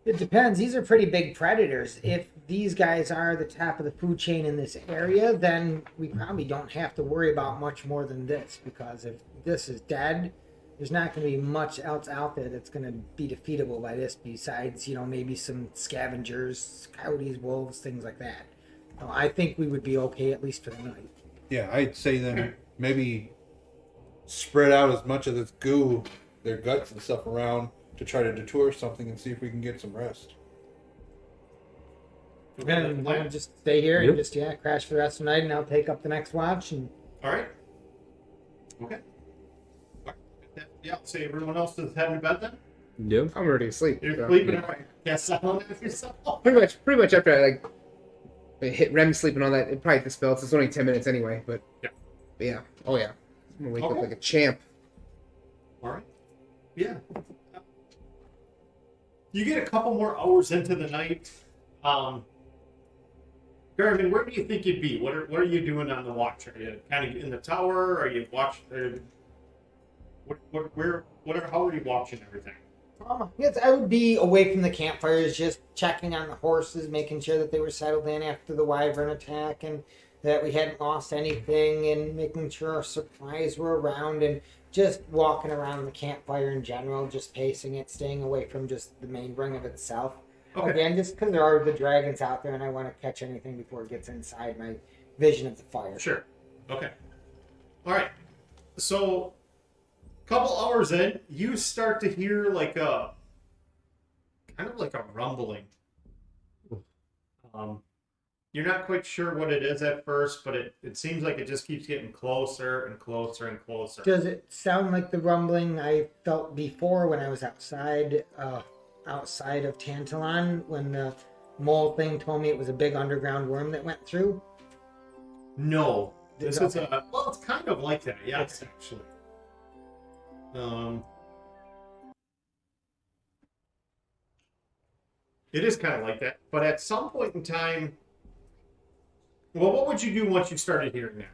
[SPEAKER 5] It depends. These are pretty big predators. If these guys are the top of the food chain in this area, then we probably don't have to worry about much more than this. Because if this is dead, there's not going to be much else out there that's going to be defeatable by this besides, maybe some scavengers, coyotes, wolves, things like that. So I think we would be okay at least for the night.
[SPEAKER 3] Yeah, I'd say then maybe spread out as much of this goo, their guts and stuff around to try to deter something and see if we can get some rest.
[SPEAKER 5] And I'll just stay here and just crash for the rest of the night, and I'll take up the next watch. And
[SPEAKER 2] All right. Okay. All right. Yeah. So everyone else is heading to bed then.
[SPEAKER 8] Yep.
[SPEAKER 6] I'm already asleep.
[SPEAKER 2] You're
[SPEAKER 6] so,
[SPEAKER 2] sleeping.
[SPEAKER 6] yeah.
[SPEAKER 2] All right. Yeah. Settle in yourself.
[SPEAKER 6] Pretty much after I hit REM sleep and all that, it probably dispels. It's only 10 minutes anyway, but
[SPEAKER 2] Yeah.
[SPEAKER 6] But yeah. Oh yeah. I'm gonna wake
[SPEAKER 2] Okay.
[SPEAKER 6] up like a champ.
[SPEAKER 2] All right. Yeah. You get a couple more hours into the night. Garmin, where do you think you'd be? What are you doing on the watch? Are you kind of in the tower? Are you watching? How are you watching everything?
[SPEAKER 5] yes, I would be away from the campfires, just checking on the horses, making sure that they were settled in after the wyvern attack, and that we hadn't lost anything, and making sure our supplies were around, and just walking around the campfire in general, just pacing it, staying away from just the main ring of itself.
[SPEAKER 2] Okay.
[SPEAKER 5] Again, just because there are the dragons out there, and I want to catch anything before it gets inside my vision of the fire.
[SPEAKER 2] Sure. Okay. All right. So, couple hours in, you start to hear like a kind of like a rumbling. You're not quite sure what it is at first, but it seems like it just keeps getting closer and closer and closer.
[SPEAKER 5] Does it sound like the rumbling I felt before when I was outside of Tantalon, when the mole thing told me it was a big underground worm that went through?
[SPEAKER 2] No. This is
[SPEAKER 5] Okay.
[SPEAKER 2] well, it's kind of like that, yes, actually. It is kind of like that, but at some point in time, well, what would you do once you started hearing that?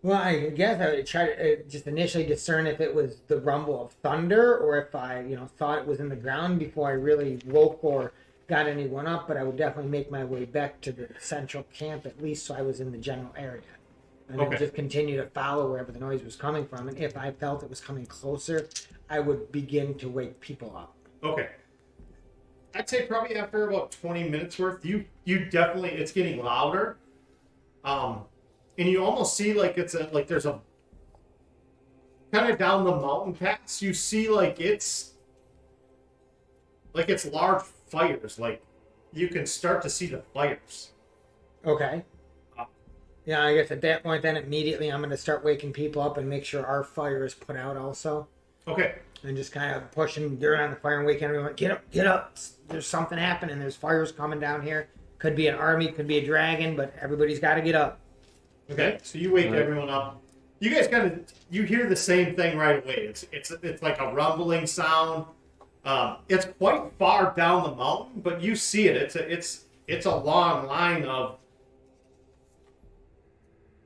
[SPEAKER 5] Well, I guess I would try to just initially discern if it was the rumble of thunder or if I, thought it was in the ground before I really woke or got anyone up. But I would definitely make my way back to the central camp at least, so I was in the general area. and then
[SPEAKER 2] Okay.
[SPEAKER 5] just continue to follow wherever the noise was coming from. And if I felt it was coming closer, I would begin to wake people up.
[SPEAKER 2] Okay. I'd say probably after about 20 minutes worth, you definitely, it's getting louder. And you almost see like there's a kind of down the mountain pass, you see like it's large fires. Like you can start to see the fires.
[SPEAKER 5] Okay. Yeah, I guess at that point, then immediately I'm going to start waking people up and make sure our fire is put out also.
[SPEAKER 2] Okay.
[SPEAKER 5] And just kind of pushing dirt on the fire and waking everyone. Get up, get up. There's something happening. There's fires coming down here. Could be an army, could be a dragon, but everybody's got to get up.
[SPEAKER 2] Okay. So you wake everyone up. You guys you hear the same thing right away. It's like a rumbling sound. It's quite far down the mountain, but you see it. It's a long line of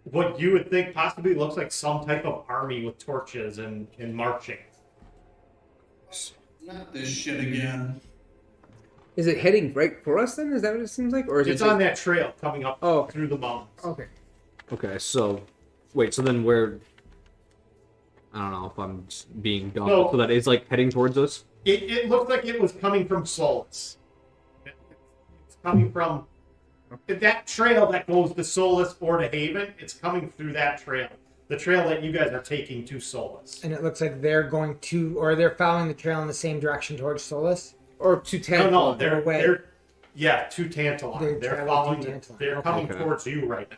[SPEAKER 2] what you would think possibly looks like some type of army with torches and marching.
[SPEAKER 7] Not this shit again.
[SPEAKER 6] Is it heading right for us then? Is that what it seems like? Or is
[SPEAKER 2] It's
[SPEAKER 6] it
[SPEAKER 2] on that trail coming up through the mountains.
[SPEAKER 6] Okay.
[SPEAKER 4] Okay, so wait, so then where? I don't know if I'm just being dumb.
[SPEAKER 2] No.
[SPEAKER 4] So that is like heading towards us.
[SPEAKER 2] It looked like it was coming from Solus. It's coming from that trail that goes to Solus or to Haven. It's coming through that trail. The trail that you guys are taking to Solus.
[SPEAKER 5] And it looks like they're going to, or they're following the trail in the same direction towards Solus.
[SPEAKER 6] Or to Tantalon?
[SPEAKER 2] No,
[SPEAKER 5] They're away.
[SPEAKER 2] they're to Tantalon. They're
[SPEAKER 5] traveling
[SPEAKER 2] following.
[SPEAKER 5] to Tantalon.
[SPEAKER 2] They're
[SPEAKER 5] Okay.
[SPEAKER 2] coming
[SPEAKER 4] Okay.
[SPEAKER 2] towards you right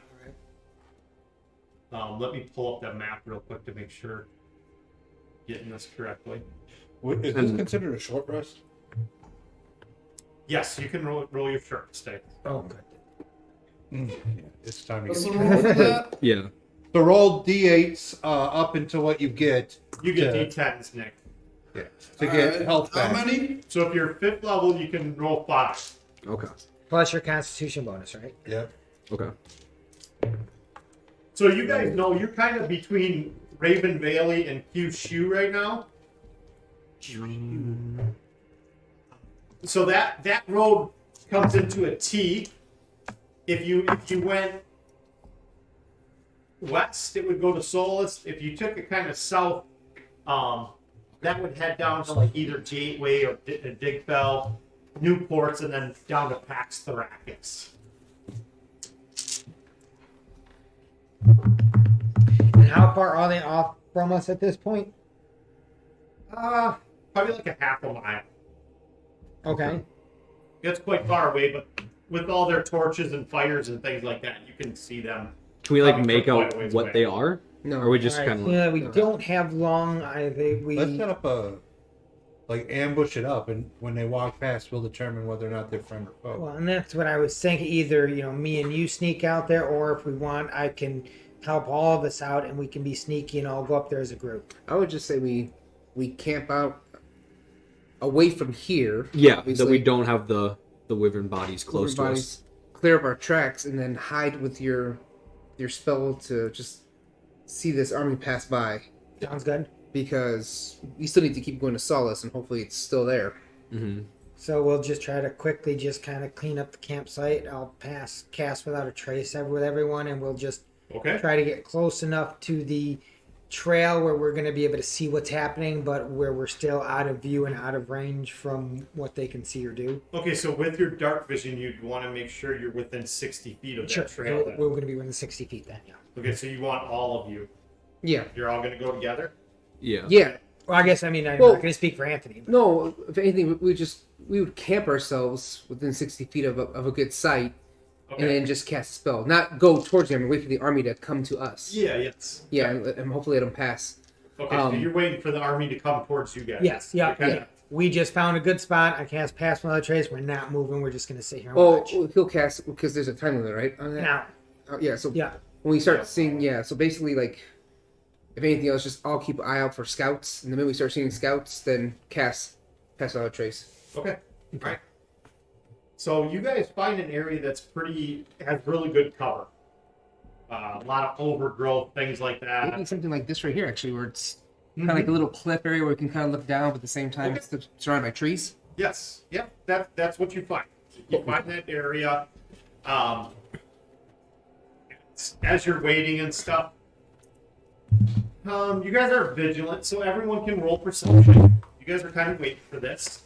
[SPEAKER 2] now. Let me pull up that map real quick to make sure getting this correctly.
[SPEAKER 3] Is this considered a short rest?
[SPEAKER 2] Yes, you can roll your shirt. Stay.
[SPEAKER 5] Oh, good.
[SPEAKER 3] Yeah, it's time to
[SPEAKER 7] What's the
[SPEAKER 3] get.
[SPEAKER 7] roll for that?
[SPEAKER 4] Yeah.
[SPEAKER 3] So roll d8s up until what you get.
[SPEAKER 2] You get
[SPEAKER 3] to,
[SPEAKER 2] D10s, Nick.
[SPEAKER 3] yeah, to get health back.
[SPEAKER 7] How many?
[SPEAKER 2] So if you're 5th level, you can roll 5.
[SPEAKER 4] Okay.
[SPEAKER 5] Plus your Constitution bonus, right?
[SPEAKER 3] Yep.
[SPEAKER 4] Okay.
[SPEAKER 2] So you guys know you're kind of between Raven Valley and Kyushu right now. So that road comes into a T. If you went west, it would go to Solus. If you took it kind of south, that would head down to like either Gateway or Digfell, Newports, and then down to Pax Thracis.
[SPEAKER 5] And how far are they off from us at this point?
[SPEAKER 2] Probably like a half a mile.
[SPEAKER 5] Okay.
[SPEAKER 2] It's quite far away, but with all their torches and fires and things like that, you can see them.
[SPEAKER 4] Can we like
[SPEAKER 2] Coming
[SPEAKER 4] make
[SPEAKER 2] from
[SPEAKER 4] out
[SPEAKER 2] quite a ways
[SPEAKER 4] what
[SPEAKER 2] away.
[SPEAKER 4] they are?
[SPEAKER 6] No.
[SPEAKER 4] Or are we just
[SPEAKER 5] All right,
[SPEAKER 4] kind of
[SPEAKER 5] yeah, we don't have long. I think we.
[SPEAKER 3] Let's set up a ambush it up, and when they walk past, we'll determine whether or not they're friend or foe.
[SPEAKER 5] Well, and that's what I was thinking. Either me and you sneak out there, or if we want, I can help all of us out, and we can be sneaky and all go up there as a group.
[SPEAKER 6] I would just say we camp out away from here.
[SPEAKER 4] Yeah, that
[SPEAKER 6] obviously.
[SPEAKER 4] we don't have the wyvern bodies close to us.
[SPEAKER 6] Everybody's clear up our tracks and then hide with your spell to just see this army pass by,
[SPEAKER 5] Sounds good.
[SPEAKER 6] because we still need to keep going to Solace and hopefully it's still there.
[SPEAKER 4] Mm-hmm.
[SPEAKER 5] So we'll just try to quickly just kind of clean up the campsite. I'll cast without a trace with everyone, and we'll just
[SPEAKER 2] Okay.
[SPEAKER 5] try to get close enough to the trail where we're going to be able to see what's happening, but where we're still out of view and out of range from what they can see or do.
[SPEAKER 2] Okay, so with your dark vision, you'd want to make sure you're within 60 feet of
[SPEAKER 5] Sure,
[SPEAKER 2] that trail.
[SPEAKER 5] we're
[SPEAKER 2] Then.
[SPEAKER 5] going to be within 60 feet then, yeah.
[SPEAKER 2] Okay, so you want all of you.
[SPEAKER 6] Yeah.
[SPEAKER 2] You're all going to go together?
[SPEAKER 4] Yeah.
[SPEAKER 6] Yeah.
[SPEAKER 5] Well, I guess, I'm
[SPEAKER 6] Well-
[SPEAKER 5] not going to speak for Anthony. But
[SPEAKER 6] No, if anything, we would camp ourselves within 60 feet of a good site
[SPEAKER 2] Okay.
[SPEAKER 6] and then just cast a spell. Not go towards them and wait for the army to come to us.
[SPEAKER 2] Yeah, yes.
[SPEAKER 6] Yeah, and hopefully let them pass.
[SPEAKER 2] Okay, so
[SPEAKER 6] Um,
[SPEAKER 2] you're waiting for the army to come towards you guys.
[SPEAKER 5] yes, yeah,
[SPEAKER 2] You're kinda-
[SPEAKER 5] yeah. We just found a good spot. I cast past without a trace. We're not moving. We're just going to sit here and
[SPEAKER 6] Oh,
[SPEAKER 5] watch.
[SPEAKER 6] he'll cast because there's a time limit, right? On that?
[SPEAKER 5] Now,
[SPEAKER 6] Yeah, so
[SPEAKER 5] yeah.
[SPEAKER 6] when we start seeing, so basically, like, if anything else, just I'll keep an eye out for scouts, and the minute we start seeing scouts, then pass without a trace.
[SPEAKER 2] Okay. All right. So you guys find an area that's has really good cover. A lot of overgrowth, things like that.
[SPEAKER 6] Maybe something like this right here, actually, where it's
[SPEAKER 2] Mhm.
[SPEAKER 6] kind of like a little cliff area where we can kind of look down, but at the same time,
[SPEAKER 2] Okay.
[SPEAKER 6] it's surrounded by trees.
[SPEAKER 2] Yes. Yep. That's what you find. You find that area. as you're waiting and stuff, you guys are vigilant, so everyone can roll perception. You guys are kind of waiting for this.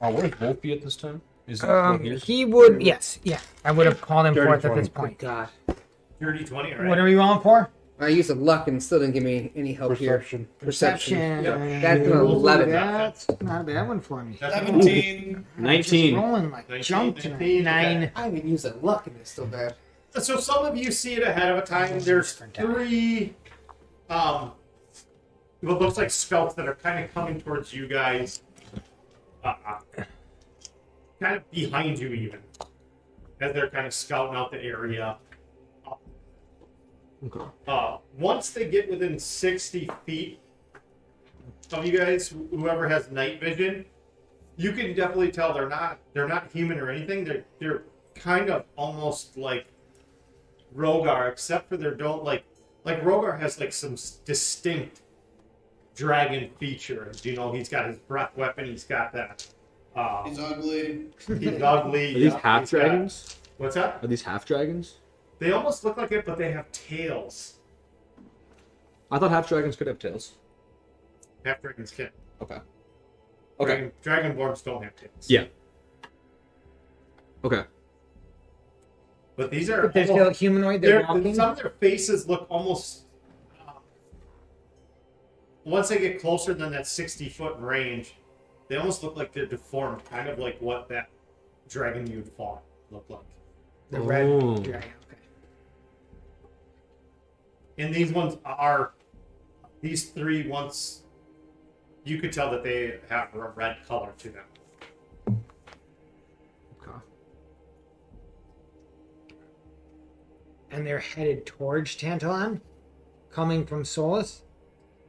[SPEAKER 4] Oh, where's Wolfie at this time? Is he still here?
[SPEAKER 5] He would, yes, yeah. I would have called him
[SPEAKER 3] Dirty
[SPEAKER 5] forth at
[SPEAKER 3] 20.
[SPEAKER 5] this point.
[SPEAKER 6] God.
[SPEAKER 2] Dirty 20, all right?
[SPEAKER 5] What are we rolling for?
[SPEAKER 6] I used a luck and still didn't give me any help
[SPEAKER 3] Perception.
[SPEAKER 6] here. Perception.
[SPEAKER 2] Yeah.
[SPEAKER 6] That's an 11.
[SPEAKER 5] That's not a bad one for me.
[SPEAKER 7] 17.
[SPEAKER 4] 19.
[SPEAKER 5] Just rolling like
[SPEAKER 2] 19,
[SPEAKER 5] junk tonight.
[SPEAKER 2] 19,
[SPEAKER 5] 9.
[SPEAKER 6] I haven't used a luck and it's still bad.
[SPEAKER 2] So some of you see it ahead of a time. There's three, what looks like scouts that are kind of coming towards you guys, kind of behind you even, as they're kind of scouting out the area.
[SPEAKER 4] Okay.
[SPEAKER 2] Once they get within 60 feet of you guys, whoever has night vision, you can definitely tell they're not human or anything. They're kind of almost like Rogar, except for their don't like Rogar has like some distinct dragon features. You know, he's got his breath weapon. He's got that.
[SPEAKER 7] He's ugly.
[SPEAKER 2] He's ugly.
[SPEAKER 4] Are these
[SPEAKER 2] yeah,
[SPEAKER 4] half
[SPEAKER 2] he's got-
[SPEAKER 4] dragons?
[SPEAKER 2] What's that?
[SPEAKER 4] Are these half dragons?
[SPEAKER 2] They almost look like it, but they have tails.
[SPEAKER 4] I thought half dragons could have tails.
[SPEAKER 2] Half dragons can.
[SPEAKER 4] Okay. Okay.
[SPEAKER 2] Dragonborns don't have tails.
[SPEAKER 4] Yeah. Okay.
[SPEAKER 2] But these are
[SPEAKER 5] But they're still humanoid. They're walking.
[SPEAKER 2] some of their faces look almost. Once they get closer than that 60-foot range, they almost look like they're deformed, kind of like what that dragon you'd fought looked like.
[SPEAKER 5] The red
[SPEAKER 4] Oh.
[SPEAKER 5] dragon. Okay.
[SPEAKER 2] And these ones are these three. Once you could tell that they have a red color to them.
[SPEAKER 4] Okay.
[SPEAKER 5] And they're headed towards Tantalon, coming from Solus.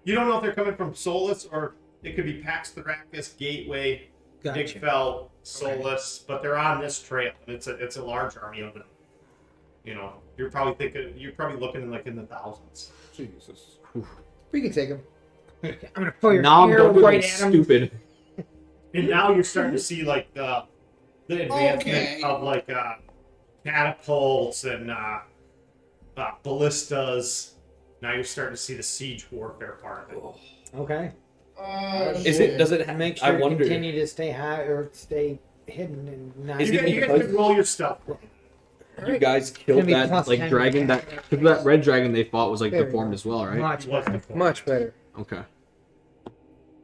[SPEAKER 2] You don't know if they're coming from Solus or it could be Pax Thrakus, Gateway,
[SPEAKER 5] Gotcha.
[SPEAKER 2] Digfell, Solus, but they're on this trail, and it's a large army of them. You know, you're probably looking like in the thousands.
[SPEAKER 3] Jesus.
[SPEAKER 6] We can take him.
[SPEAKER 5] I'm gonna pull your
[SPEAKER 4] Nom,
[SPEAKER 5] hair
[SPEAKER 4] don't do
[SPEAKER 5] right
[SPEAKER 4] anything
[SPEAKER 5] at him.
[SPEAKER 4] stupid.
[SPEAKER 2] And now you're starting to see like the advancement
[SPEAKER 7] Okay.
[SPEAKER 2] of like catapults and ballistas. Now you're starting to see the siege warfare part of it.
[SPEAKER 5] Okay.
[SPEAKER 4] Is it? Does it?
[SPEAKER 5] Make
[SPEAKER 4] I
[SPEAKER 5] sure to
[SPEAKER 4] wonder.
[SPEAKER 5] continue to stay high or stay hidden and not.
[SPEAKER 4] Is
[SPEAKER 2] You
[SPEAKER 4] it
[SPEAKER 2] guys, you guys
[SPEAKER 4] because-
[SPEAKER 2] can roll your stuff.
[SPEAKER 4] You guys
[SPEAKER 5] Gonna
[SPEAKER 4] killed
[SPEAKER 5] be
[SPEAKER 4] that
[SPEAKER 5] plus
[SPEAKER 4] like
[SPEAKER 5] 10.
[SPEAKER 4] dragon. That red dragon they fought was like
[SPEAKER 6] There we
[SPEAKER 4] deformed
[SPEAKER 6] go.
[SPEAKER 4] as well, right?
[SPEAKER 5] much
[SPEAKER 2] What's
[SPEAKER 5] better.
[SPEAKER 2] the point?
[SPEAKER 6] Much better.
[SPEAKER 4] Okay.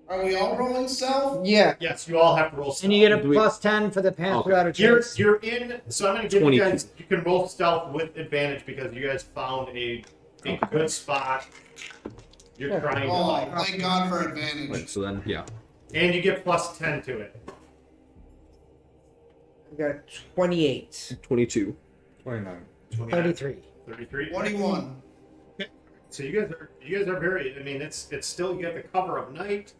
[SPEAKER 7] Are we all rolling stealth?
[SPEAKER 6] Yeah.
[SPEAKER 2] Yes, you all have to roll stealth.
[SPEAKER 5] And you get a
[SPEAKER 4] Do we-
[SPEAKER 5] plus 10 for the path
[SPEAKER 4] Okay.
[SPEAKER 5] without a
[SPEAKER 2] You're
[SPEAKER 5] chase.
[SPEAKER 2] in. So I'm going to give
[SPEAKER 4] 22.
[SPEAKER 2] you guys. You can roll stealth with advantage because you guys found a good spot. You're trying to,
[SPEAKER 7] Oh, thank God for advantage.
[SPEAKER 4] Right, so then, yeah.
[SPEAKER 2] and you get plus 10 to it.
[SPEAKER 6] I got 28.
[SPEAKER 4] 22.
[SPEAKER 3] 29.
[SPEAKER 5] 33.
[SPEAKER 2] 33.
[SPEAKER 7] 21.
[SPEAKER 2] So you guys are very. I mean, it's still you have the cover of night.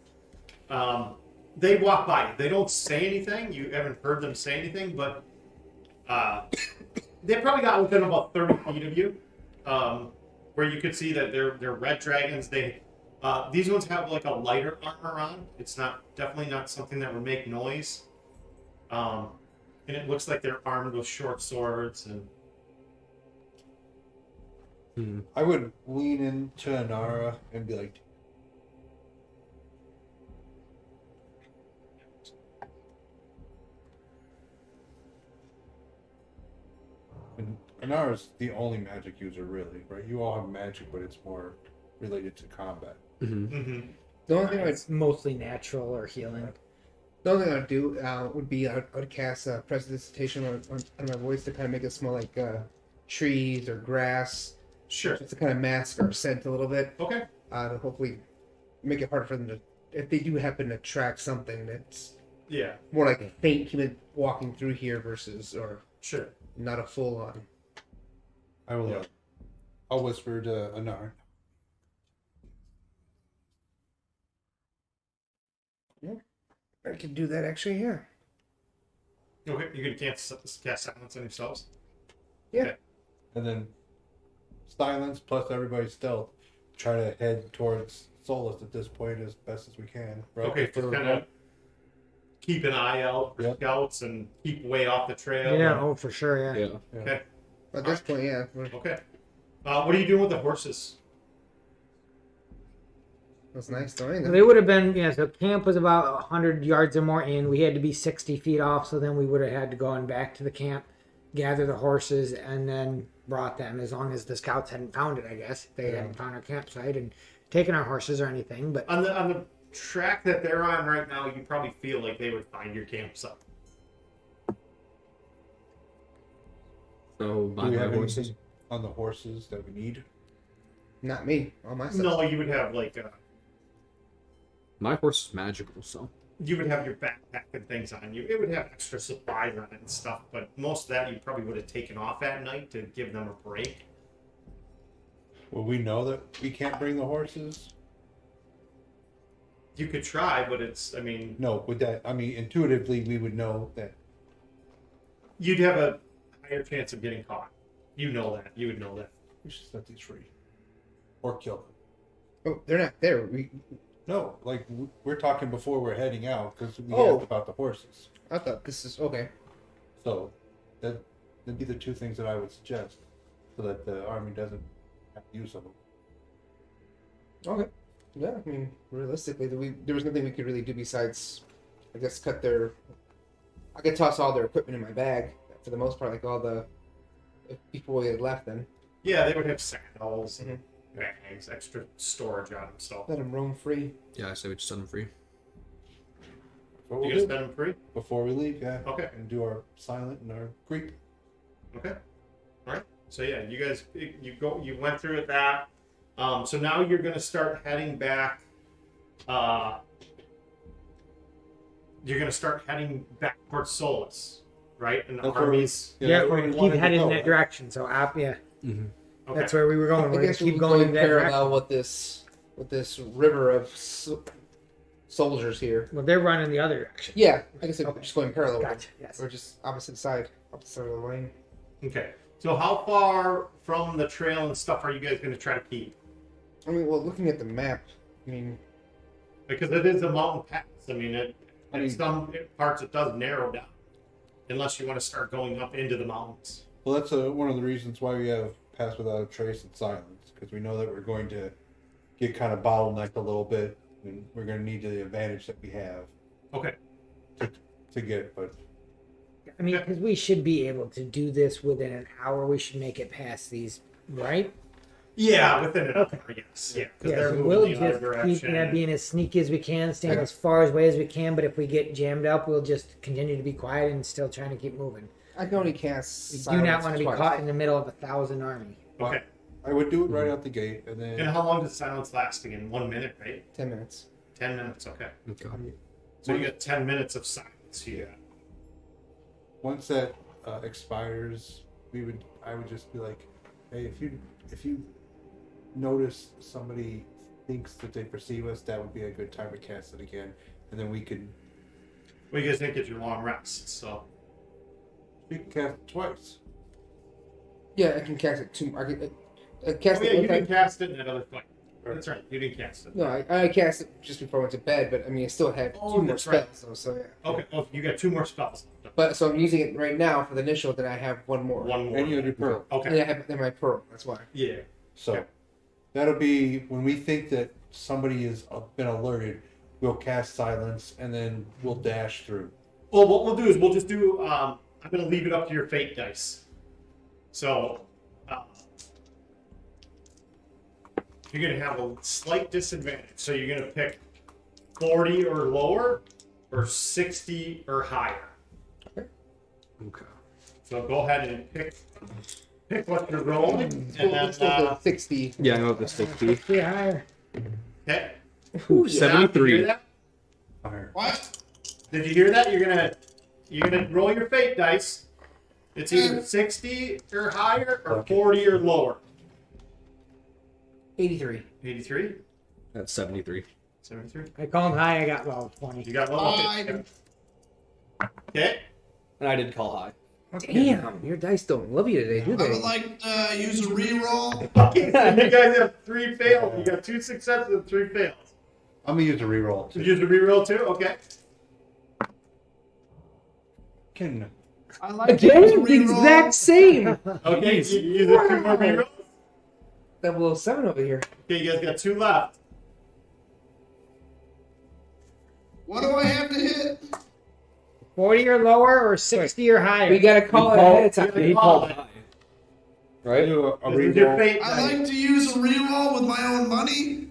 [SPEAKER 2] They walk by. They don't say anything. You haven't heard them say anything, but they probably got within about 30 feet of you, where you could see that they're red dragons. These ones have like a lighter armor on. It's definitely not something that would make noise. And it looks like they're armed with short swords and.
[SPEAKER 3] I would lean into Anara and be like, and Anara's the only magic user, really, right? You all have magic, but it's more related to combat.
[SPEAKER 4] Mm-hmm.
[SPEAKER 2] Mm-hmm.
[SPEAKER 6] The only thing
[SPEAKER 5] It's mostly natural or healing.
[SPEAKER 6] I'd do would be I would cast prestidigitation on my voice to kind of make it smell like trees or grass,
[SPEAKER 2] Sure.
[SPEAKER 6] just to kind of mask our scent a little bit.
[SPEAKER 2] Okay.
[SPEAKER 6] To hopefully make it harder for them to, if they do happen to track something that's
[SPEAKER 2] Yeah.
[SPEAKER 6] more like a faint human walking through here versus or
[SPEAKER 2] Sure.
[SPEAKER 6] not a full on.
[SPEAKER 3] I will.
[SPEAKER 2] Yeah.
[SPEAKER 3] I'll whisper to Anar.
[SPEAKER 6] I could do that actually here.
[SPEAKER 2] Okay. You can cast silence on yourselves.
[SPEAKER 3] And then silence plus everybody's stealth. Try to head towards Solus at this point as best as we can. Right?
[SPEAKER 2] Okay,
[SPEAKER 3] For-
[SPEAKER 2] just kind of keep an eye out for
[SPEAKER 3] Yep.
[SPEAKER 2] scouts and keep way off the trail.
[SPEAKER 5] Yeah, oh, for sure, yeah.
[SPEAKER 4] Yeah.
[SPEAKER 2] Okay.
[SPEAKER 6] At this point, yeah.
[SPEAKER 2] Okay. What are you doing with the horses?
[SPEAKER 6] That's nice though. Ain't
[SPEAKER 5] So
[SPEAKER 6] it?
[SPEAKER 5] they would have been, so camp was about 100 yards or more in. We had to be 60 feet off, so then we would have had to go on back to the camp, gather the horses, and then brought them, as long as the scouts hadn't found it, I guess. They hadn't found our campsite and taken our horses or anything. But
[SPEAKER 2] On the track that they're on right now, you probably feel like they would find your campsite.
[SPEAKER 4] So
[SPEAKER 3] Do
[SPEAKER 4] buy
[SPEAKER 3] we
[SPEAKER 4] my
[SPEAKER 3] have
[SPEAKER 4] horses.
[SPEAKER 3] anything on the horses that we need?
[SPEAKER 6] Not me. All my stuff.
[SPEAKER 2] No, you would have like
[SPEAKER 4] My horse is magical, so
[SPEAKER 2] you would have your backpack and things on you. It would have extra supplies on it and stuff, but most of that you probably would have taken off at night to give them a break.
[SPEAKER 3] Well, we know that we can't bring the horses.
[SPEAKER 2] You could try, but it's, I mean,
[SPEAKER 3] No, with that, I mean, intuitively, we would know that.
[SPEAKER 2] you'd have a higher chance of getting caught. You know that. You would know that.
[SPEAKER 3] We should set these free, or kill them.
[SPEAKER 6] Oh, they're not there.
[SPEAKER 3] No, like we're talking before we're heading out because we
[SPEAKER 6] Oh.
[SPEAKER 3] asked about the horses.
[SPEAKER 6] I thought this is okay.
[SPEAKER 3] So that'd be the two things that I would suggest, so that the army doesn't have to use them.
[SPEAKER 6] Okay. Yeah, I mean, realistically, there was nothing we could really do besides, I guess, cut their. I could toss all their equipment in my bag for the most part, like all the before we had left. Then
[SPEAKER 2] Yeah, they would have sandals and
[SPEAKER 6] Mhm.
[SPEAKER 2] bags, extra storage on them. So
[SPEAKER 6] let them roam free.
[SPEAKER 4] yeah, I say we just set them free.
[SPEAKER 3] What
[SPEAKER 2] you
[SPEAKER 3] we'll
[SPEAKER 2] gonna
[SPEAKER 3] do
[SPEAKER 2] spend them free?
[SPEAKER 3] before we leave, yeah.
[SPEAKER 2] Okay.
[SPEAKER 3] And do our silent and our creep.
[SPEAKER 2] Okay. All right. So yeah, you guys, you went through with that. So now you're gonna start heading back. You're gonna start heading back towards Solus, right? And the
[SPEAKER 3] That's where we-
[SPEAKER 2] armies.
[SPEAKER 5] yeah,
[SPEAKER 3] that's
[SPEAKER 5] we're
[SPEAKER 3] where
[SPEAKER 5] going
[SPEAKER 3] we
[SPEAKER 5] to
[SPEAKER 3] wanted
[SPEAKER 5] keep
[SPEAKER 3] to
[SPEAKER 5] heading
[SPEAKER 3] go,
[SPEAKER 5] in that
[SPEAKER 3] right?
[SPEAKER 5] direction. So,
[SPEAKER 2] Okay.
[SPEAKER 5] that's where we were going.
[SPEAKER 6] I
[SPEAKER 5] We're going
[SPEAKER 6] guess
[SPEAKER 5] to
[SPEAKER 6] we
[SPEAKER 5] keep
[SPEAKER 6] would
[SPEAKER 5] going
[SPEAKER 6] go
[SPEAKER 5] in
[SPEAKER 6] in
[SPEAKER 5] that direction.
[SPEAKER 6] parallel with this river of soldiers here.
[SPEAKER 5] Well, they're running the other direction.
[SPEAKER 6] Yeah, I guess we're just going parallel. with
[SPEAKER 5] Gotcha.
[SPEAKER 6] them.
[SPEAKER 5] Yes.
[SPEAKER 6] Or just opposite side of the lane.
[SPEAKER 2] Okay. So how far from the trail and stuff are you guys gonna try to keep?
[SPEAKER 6] I mean, well, looking at the map, I mean,
[SPEAKER 2] Because it is a mountain pass. I mean, in
[SPEAKER 3] mean-
[SPEAKER 2] some parts it does narrow down, unless you want to start going up into the mountains.
[SPEAKER 3] Well, that's one of the reasons why we have Pass Without a Trace and Silence, because we know that we're going to get kind of bottlenecked a little bit, and we're going to need the advantage that we have
[SPEAKER 2] Okay.
[SPEAKER 3] to get. But
[SPEAKER 5] I mean, because we should be able to do this within an hour. We should make it past these, right?
[SPEAKER 2] Yeah, within an hour, yes. Yeah, because
[SPEAKER 5] Yeah,
[SPEAKER 2] they're
[SPEAKER 5] so
[SPEAKER 2] moving
[SPEAKER 5] we'll
[SPEAKER 2] the other
[SPEAKER 5] just keep
[SPEAKER 2] direction.
[SPEAKER 5] being as sneaky as we can, staying as far away as we can. But if we get jammed up, we'll just continue to be quiet and still trying to keep moving.
[SPEAKER 6] I can only cast.
[SPEAKER 5] We do
[SPEAKER 6] silence
[SPEAKER 5] not want to be
[SPEAKER 6] twice.
[SPEAKER 5] caught in the middle of 1,000 army.
[SPEAKER 2] Okay.
[SPEAKER 3] I would do it right out the gate, and
[SPEAKER 2] And
[SPEAKER 3] then
[SPEAKER 2] how long does silence last again? 1 minute, right?
[SPEAKER 6] 10 minutes.
[SPEAKER 2] 10 minutes, okay.
[SPEAKER 4] Okay.
[SPEAKER 2] So you got 10 minutes of silence here.
[SPEAKER 3] once that expires, I would just be like, hey, if you notice somebody thinks that they perceive us, that would be a good time to cast it again, and then we could
[SPEAKER 2] Well, you guys didn't get your long rest, so.
[SPEAKER 3] cast it twice.
[SPEAKER 6] Yeah, I can cast it two. I can cast
[SPEAKER 2] Oh, yeah,
[SPEAKER 6] it
[SPEAKER 2] you
[SPEAKER 6] one time.
[SPEAKER 2] didn't cast it in another fight. That's right, you didn't cast it.
[SPEAKER 6] No, I cast it just before I went to bed, but I mean, I still had
[SPEAKER 2] Oh,
[SPEAKER 6] two more
[SPEAKER 2] that's right.
[SPEAKER 6] spells, so yeah.
[SPEAKER 2] Okay, well, you got 2 more spells.
[SPEAKER 6] But so I'm using it right now for the initial. Then I have one more.
[SPEAKER 2] One more.
[SPEAKER 3] And you have your pearl.
[SPEAKER 6] And
[SPEAKER 2] Okay,
[SPEAKER 6] I have then my pearl. That's why.
[SPEAKER 2] yeah.
[SPEAKER 3] So
[SPEAKER 2] Okay.
[SPEAKER 3] that'll be when we think that somebody has been alerted. We'll cast silence, and then we'll dash through.
[SPEAKER 2] Well, what we'll do is we'll just do, I'm going to leave it up to your fate dice. So, you're going to have a slight disadvantage. So you're going to pick 40 or lower, or 60 or higher.
[SPEAKER 4] Okay.
[SPEAKER 2] So go ahead and pick what you're rolling, and then,
[SPEAKER 6] Let's go to 60.
[SPEAKER 4] Yeah, I know the 60.
[SPEAKER 5] Be higher.
[SPEAKER 2] okay.
[SPEAKER 4] Ooh,
[SPEAKER 2] Did you hear
[SPEAKER 4] 73.
[SPEAKER 2] that?
[SPEAKER 3] Fire.
[SPEAKER 7] What?
[SPEAKER 2] Did you hear that? You're gonna roll your fate dice. It's either 60 or higher, or 40 or lower.
[SPEAKER 6] 83.
[SPEAKER 2] 83,
[SPEAKER 4] That's 73.
[SPEAKER 2] 73.
[SPEAKER 5] I called high. I got low. 20.
[SPEAKER 2] You got one. Okay.
[SPEAKER 4] And I did call high.
[SPEAKER 6] Damn, your dice don't love you today, do
[SPEAKER 7] I
[SPEAKER 6] they?
[SPEAKER 7] would like to use a reroll.
[SPEAKER 2] Okay, so you guys have 3 fails. You got 2 successes and 3 fails.
[SPEAKER 3] I'm gonna use a reroll.
[SPEAKER 2] Did you use a reroll too? Okay.
[SPEAKER 3] Can
[SPEAKER 7] I like to use a
[SPEAKER 6] Again, the
[SPEAKER 7] reroll.
[SPEAKER 6] exact same.
[SPEAKER 2] Okay, you use a 2 more rerolls?
[SPEAKER 6] level 7 over here.
[SPEAKER 2] Okay, you guys got 2 left.
[SPEAKER 7] What do I have to hit?
[SPEAKER 5] 40 or lower or 60 or higher?
[SPEAKER 6] We gotta call it ahead of time.
[SPEAKER 4] He called high. Right?
[SPEAKER 3] Do a
[SPEAKER 2] This is your
[SPEAKER 3] reroll.
[SPEAKER 2] fate.
[SPEAKER 7] I like to use a reroll with my own money.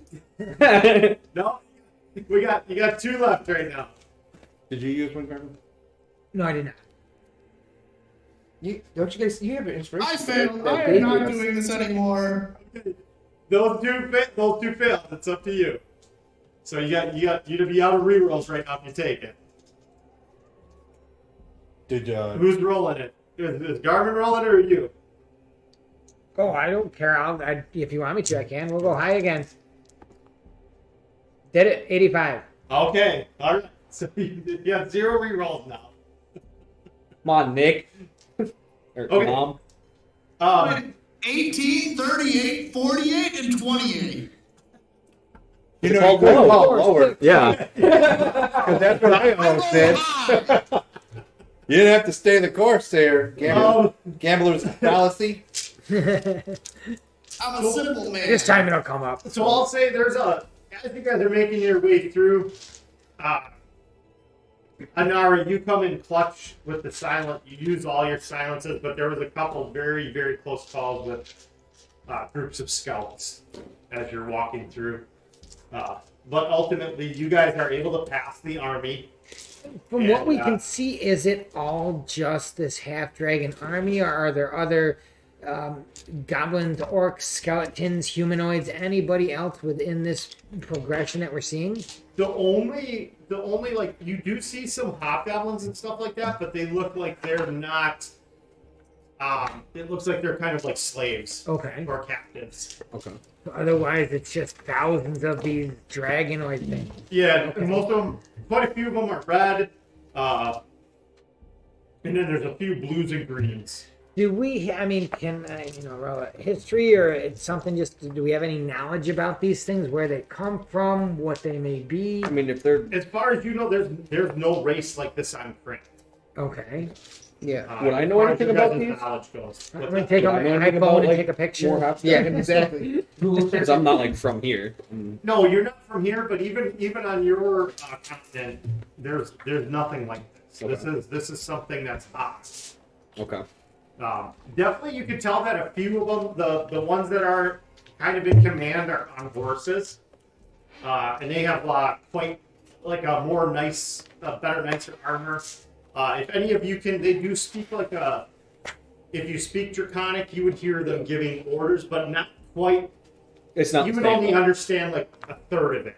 [SPEAKER 2] No, you got 2 left right now.
[SPEAKER 3] Did you use one, Carmen?
[SPEAKER 5] No, I did not.
[SPEAKER 6] You have an inspiration?
[SPEAKER 7] I failed. I am not doing this anymore.
[SPEAKER 2] Those two failed. It's up to you. So you to be out of rerolls right now if you take it.
[SPEAKER 3] Did
[SPEAKER 2] Who's rolling it? Is Garmin rolling it or you?
[SPEAKER 5] Oh, I don't care. If you want me to, I can. We'll go high again. Did it. 85.
[SPEAKER 2] Okay. All right. So you have 0 rerolls now.
[SPEAKER 4] Come on, Nick. Or
[SPEAKER 2] Okay.
[SPEAKER 4] Mom.
[SPEAKER 7] 18, 38, 48, and 28.
[SPEAKER 3] you know
[SPEAKER 4] Call
[SPEAKER 3] you could
[SPEAKER 4] low.
[SPEAKER 3] call lower?
[SPEAKER 4] Yeah.
[SPEAKER 3] Because that's what I
[SPEAKER 7] I
[SPEAKER 3] almost
[SPEAKER 7] rolled
[SPEAKER 3] said.
[SPEAKER 7] high.
[SPEAKER 3] You didn't have to stay the course there, gambler's fallacy.
[SPEAKER 7] I'm a simple man.
[SPEAKER 5] This time it'll come up.
[SPEAKER 2] So I'll say as you guys are making your way through, Anara, you come in clutch with the silent. You use all your silences, but there was a couple very, very close calls with groups of scouts as you're walking through. But ultimately, you guys are able to pass the army.
[SPEAKER 5] From what we
[SPEAKER 2] And,
[SPEAKER 5] can see, is it all just this half-dragon army, or are there other goblins, orcs, skeletons, humanoids, anybody else within this progression that we're seeing?
[SPEAKER 2] The only like you do see some hobgoblins and stuff like that, but they look like they're not. It looks like they're kind of like slaves
[SPEAKER 5] Okay.
[SPEAKER 2] or captives.
[SPEAKER 4] Okay.
[SPEAKER 5] Otherwise, it's just thousands of these dragonoid things.
[SPEAKER 2] Yeah, and most of them, quite a few of them are red, and then there's a few blues and greens.
[SPEAKER 5] Do we? I mean, can roll a history, or it's something? Just do we have any knowledge about these things, where they come from, what they may be?
[SPEAKER 4] I mean, if they're
[SPEAKER 2] As far as you know, there's no race like this on print.
[SPEAKER 5] Okay.
[SPEAKER 6] Yeah.
[SPEAKER 4] Would I know
[SPEAKER 2] as far as
[SPEAKER 4] anything
[SPEAKER 2] your
[SPEAKER 4] about
[SPEAKER 2] guys'
[SPEAKER 4] these?
[SPEAKER 2] knowledge goes.
[SPEAKER 5] I'm
[SPEAKER 2] What's
[SPEAKER 5] gonna
[SPEAKER 2] that?
[SPEAKER 5] take
[SPEAKER 4] Would
[SPEAKER 5] out
[SPEAKER 4] I know
[SPEAKER 5] my
[SPEAKER 4] anything
[SPEAKER 5] iPhone and
[SPEAKER 4] like,
[SPEAKER 5] take a picture.
[SPEAKER 4] more half
[SPEAKER 6] Yeah, exactly.
[SPEAKER 4] because I'm not like from here.
[SPEAKER 2] No, you're not from here, but even on your continent, there's nothing like this.
[SPEAKER 4] Okay.
[SPEAKER 2] This is something that's hot.
[SPEAKER 4] Okay.
[SPEAKER 2] Definitely, you can tell that a few of them, the ones that are kind of in command, are on horses, and they have quite like a more better, nicer armor. If any of you they do speak like a. If you speak Draconic, you would hear them giving orders, but not quite.
[SPEAKER 4] It's not
[SPEAKER 2] You
[SPEAKER 4] the
[SPEAKER 2] would
[SPEAKER 4] same.
[SPEAKER 2] only understand like a third of it.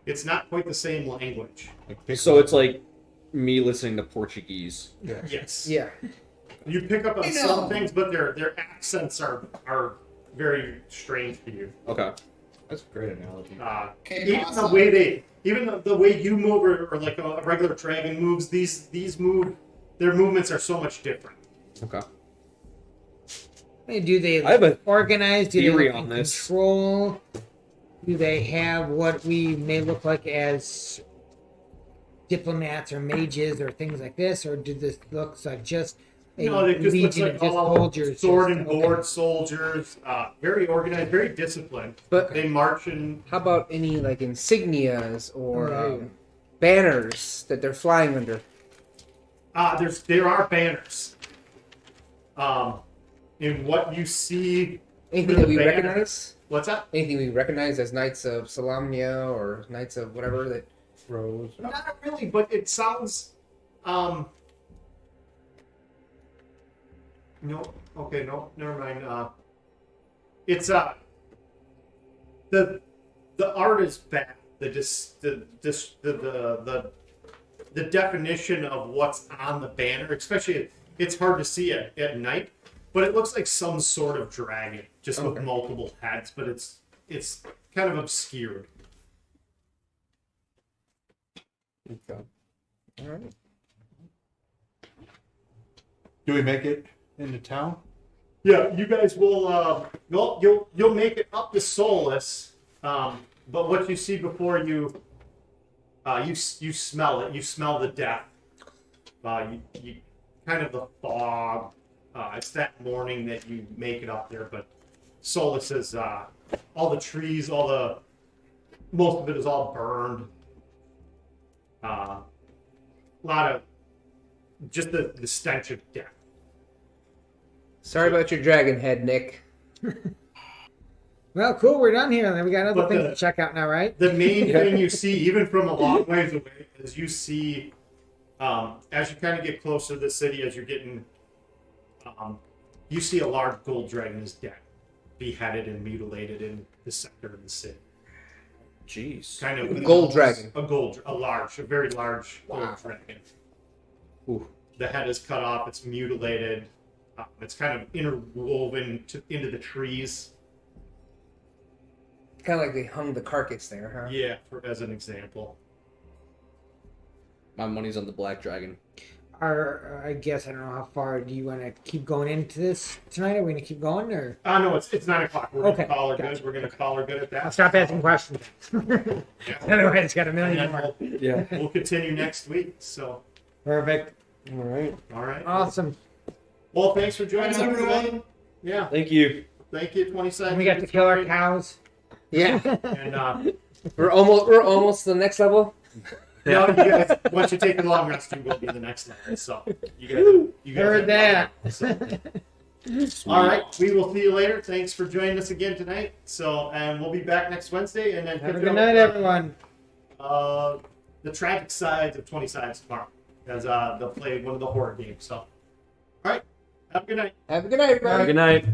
[SPEAKER 2] It's not quite the same language.
[SPEAKER 4] So it's like me listening to Portuguese.
[SPEAKER 2] Yes.
[SPEAKER 6] Yeah.
[SPEAKER 2] You pick up on
[SPEAKER 7] I know.
[SPEAKER 2] some things, but their accents are very strange to you.
[SPEAKER 4] Okay.
[SPEAKER 3] That's a great analogy.
[SPEAKER 7] Okay,
[SPEAKER 2] Even
[SPEAKER 7] pass
[SPEAKER 2] the
[SPEAKER 7] on.
[SPEAKER 2] way the way you move, or like a regular dragon moves, these move. Their movements are so much different.
[SPEAKER 4] Okay.
[SPEAKER 5] Do they
[SPEAKER 4] I have a
[SPEAKER 5] organize? Do they
[SPEAKER 4] theory
[SPEAKER 5] look
[SPEAKER 4] on
[SPEAKER 5] in
[SPEAKER 4] this.
[SPEAKER 5] control? Do they have what we may look like as diplomats or mages or things like this, or do this looks like just a
[SPEAKER 2] No, it just looks
[SPEAKER 5] legion
[SPEAKER 2] like
[SPEAKER 5] of just
[SPEAKER 2] all
[SPEAKER 5] soldiers?
[SPEAKER 2] sword
[SPEAKER 5] just-
[SPEAKER 2] and
[SPEAKER 5] okay.
[SPEAKER 2] board soldiers. Very organized, very disciplined.
[SPEAKER 6] But
[SPEAKER 2] They march in.
[SPEAKER 6] how about any like insignias or
[SPEAKER 5] Oh, yeah.
[SPEAKER 6] banners that they're flying under?
[SPEAKER 2] There are banners. In what you see.
[SPEAKER 6] Anything
[SPEAKER 2] through
[SPEAKER 6] that we
[SPEAKER 2] the banner-
[SPEAKER 6] recognize?
[SPEAKER 2] What's that?
[SPEAKER 6] Anything we recognize as Knights of Salamnia or Knights of whatever that?
[SPEAKER 3] Rose.
[SPEAKER 2] Not really, but it sounds. No. Okay. No. Never mind. It's the art is bad. The definition of what's on the banner, especially it's hard to see it at night, but it looks like some sort of dragon, just with
[SPEAKER 6] Okay.
[SPEAKER 2] multiple heads, but it's kind of obscured.
[SPEAKER 6] Okay. All right.
[SPEAKER 3] Do we make it into town?
[SPEAKER 2] Yeah, you guys will. You'll make it up to Solus, but what you see before you, you smell it. You smell the death. You kind of the fog. It's that morning that you make it up there, but Solus is all the trees, most of it is all burned. A lot of just the stench of death.
[SPEAKER 6] Sorry about your dragon head, Nick.
[SPEAKER 5] Well, cool. We're done here. And then we got other
[SPEAKER 2] But
[SPEAKER 5] things to check out now, right?
[SPEAKER 2] The main thing you see, even from a long ways away, is you see, as you kind of get closer to the city, as you're getting, you see a large gold dragon is dead, beheaded and mutilated in the center of the city.
[SPEAKER 4] Jeez.
[SPEAKER 2] Kind of
[SPEAKER 6] A gold dragon.
[SPEAKER 2] A very large
[SPEAKER 6] Wow.
[SPEAKER 2] gold dragon.
[SPEAKER 4] Ooh.
[SPEAKER 2] The head is cut off. It's mutilated. It's kind of interwoven into the trees.
[SPEAKER 6] Kind of like they hung the carcass there, huh?
[SPEAKER 2] Yeah, as an example.
[SPEAKER 4] My money's on the black dragon.
[SPEAKER 5] I guess I don't know how far do you want to keep going into this tonight? Are we going to keep going or?
[SPEAKER 2] No, it's 9:00. We're
[SPEAKER 5] Okay,
[SPEAKER 2] gonna call her
[SPEAKER 5] gotcha.
[SPEAKER 2] good. We're gonna call her good at that.
[SPEAKER 5] I'll stop asking questions. Otherwise, it's got a
[SPEAKER 2] And
[SPEAKER 5] million
[SPEAKER 2] then
[SPEAKER 5] more.
[SPEAKER 2] we'll continue next week. So,
[SPEAKER 5] Perfect.
[SPEAKER 4] All right.
[SPEAKER 2] all right.
[SPEAKER 5] Awesome.
[SPEAKER 2] Well, thanks for joining us,
[SPEAKER 7] Thanks, everyone.
[SPEAKER 2] everyone. Yeah,
[SPEAKER 8] Thank you.
[SPEAKER 2] thank you. 27.
[SPEAKER 5] And we got to kill our cows.
[SPEAKER 6] Yeah.
[SPEAKER 2] And
[SPEAKER 6] we're almost to the next level.
[SPEAKER 2] now you guys, once you take the long rest, you will be the next level. So you guys
[SPEAKER 5] Heard
[SPEAKER 2] have
[SPEAKER 5] that.
[SPEAKER 2] So. All right, we will see you later. Thanks for joining us again tonight. So, and we'll be back next Wednesday, and then
[SPEAKER 5] Have a
[SPEAKER 2] pick
[SPEAKER 5] good
[SPEAKER 2] up,
[SPEAKER 5] night, everyone.
[SPEAKER 2] The tragic sides of 20 Sides tomorrow, as they'll play one of the horror games. So, all right, have a good night.
[SPEAKER 6] Have a good night, everybody.
[SPEAKER 8] Good night.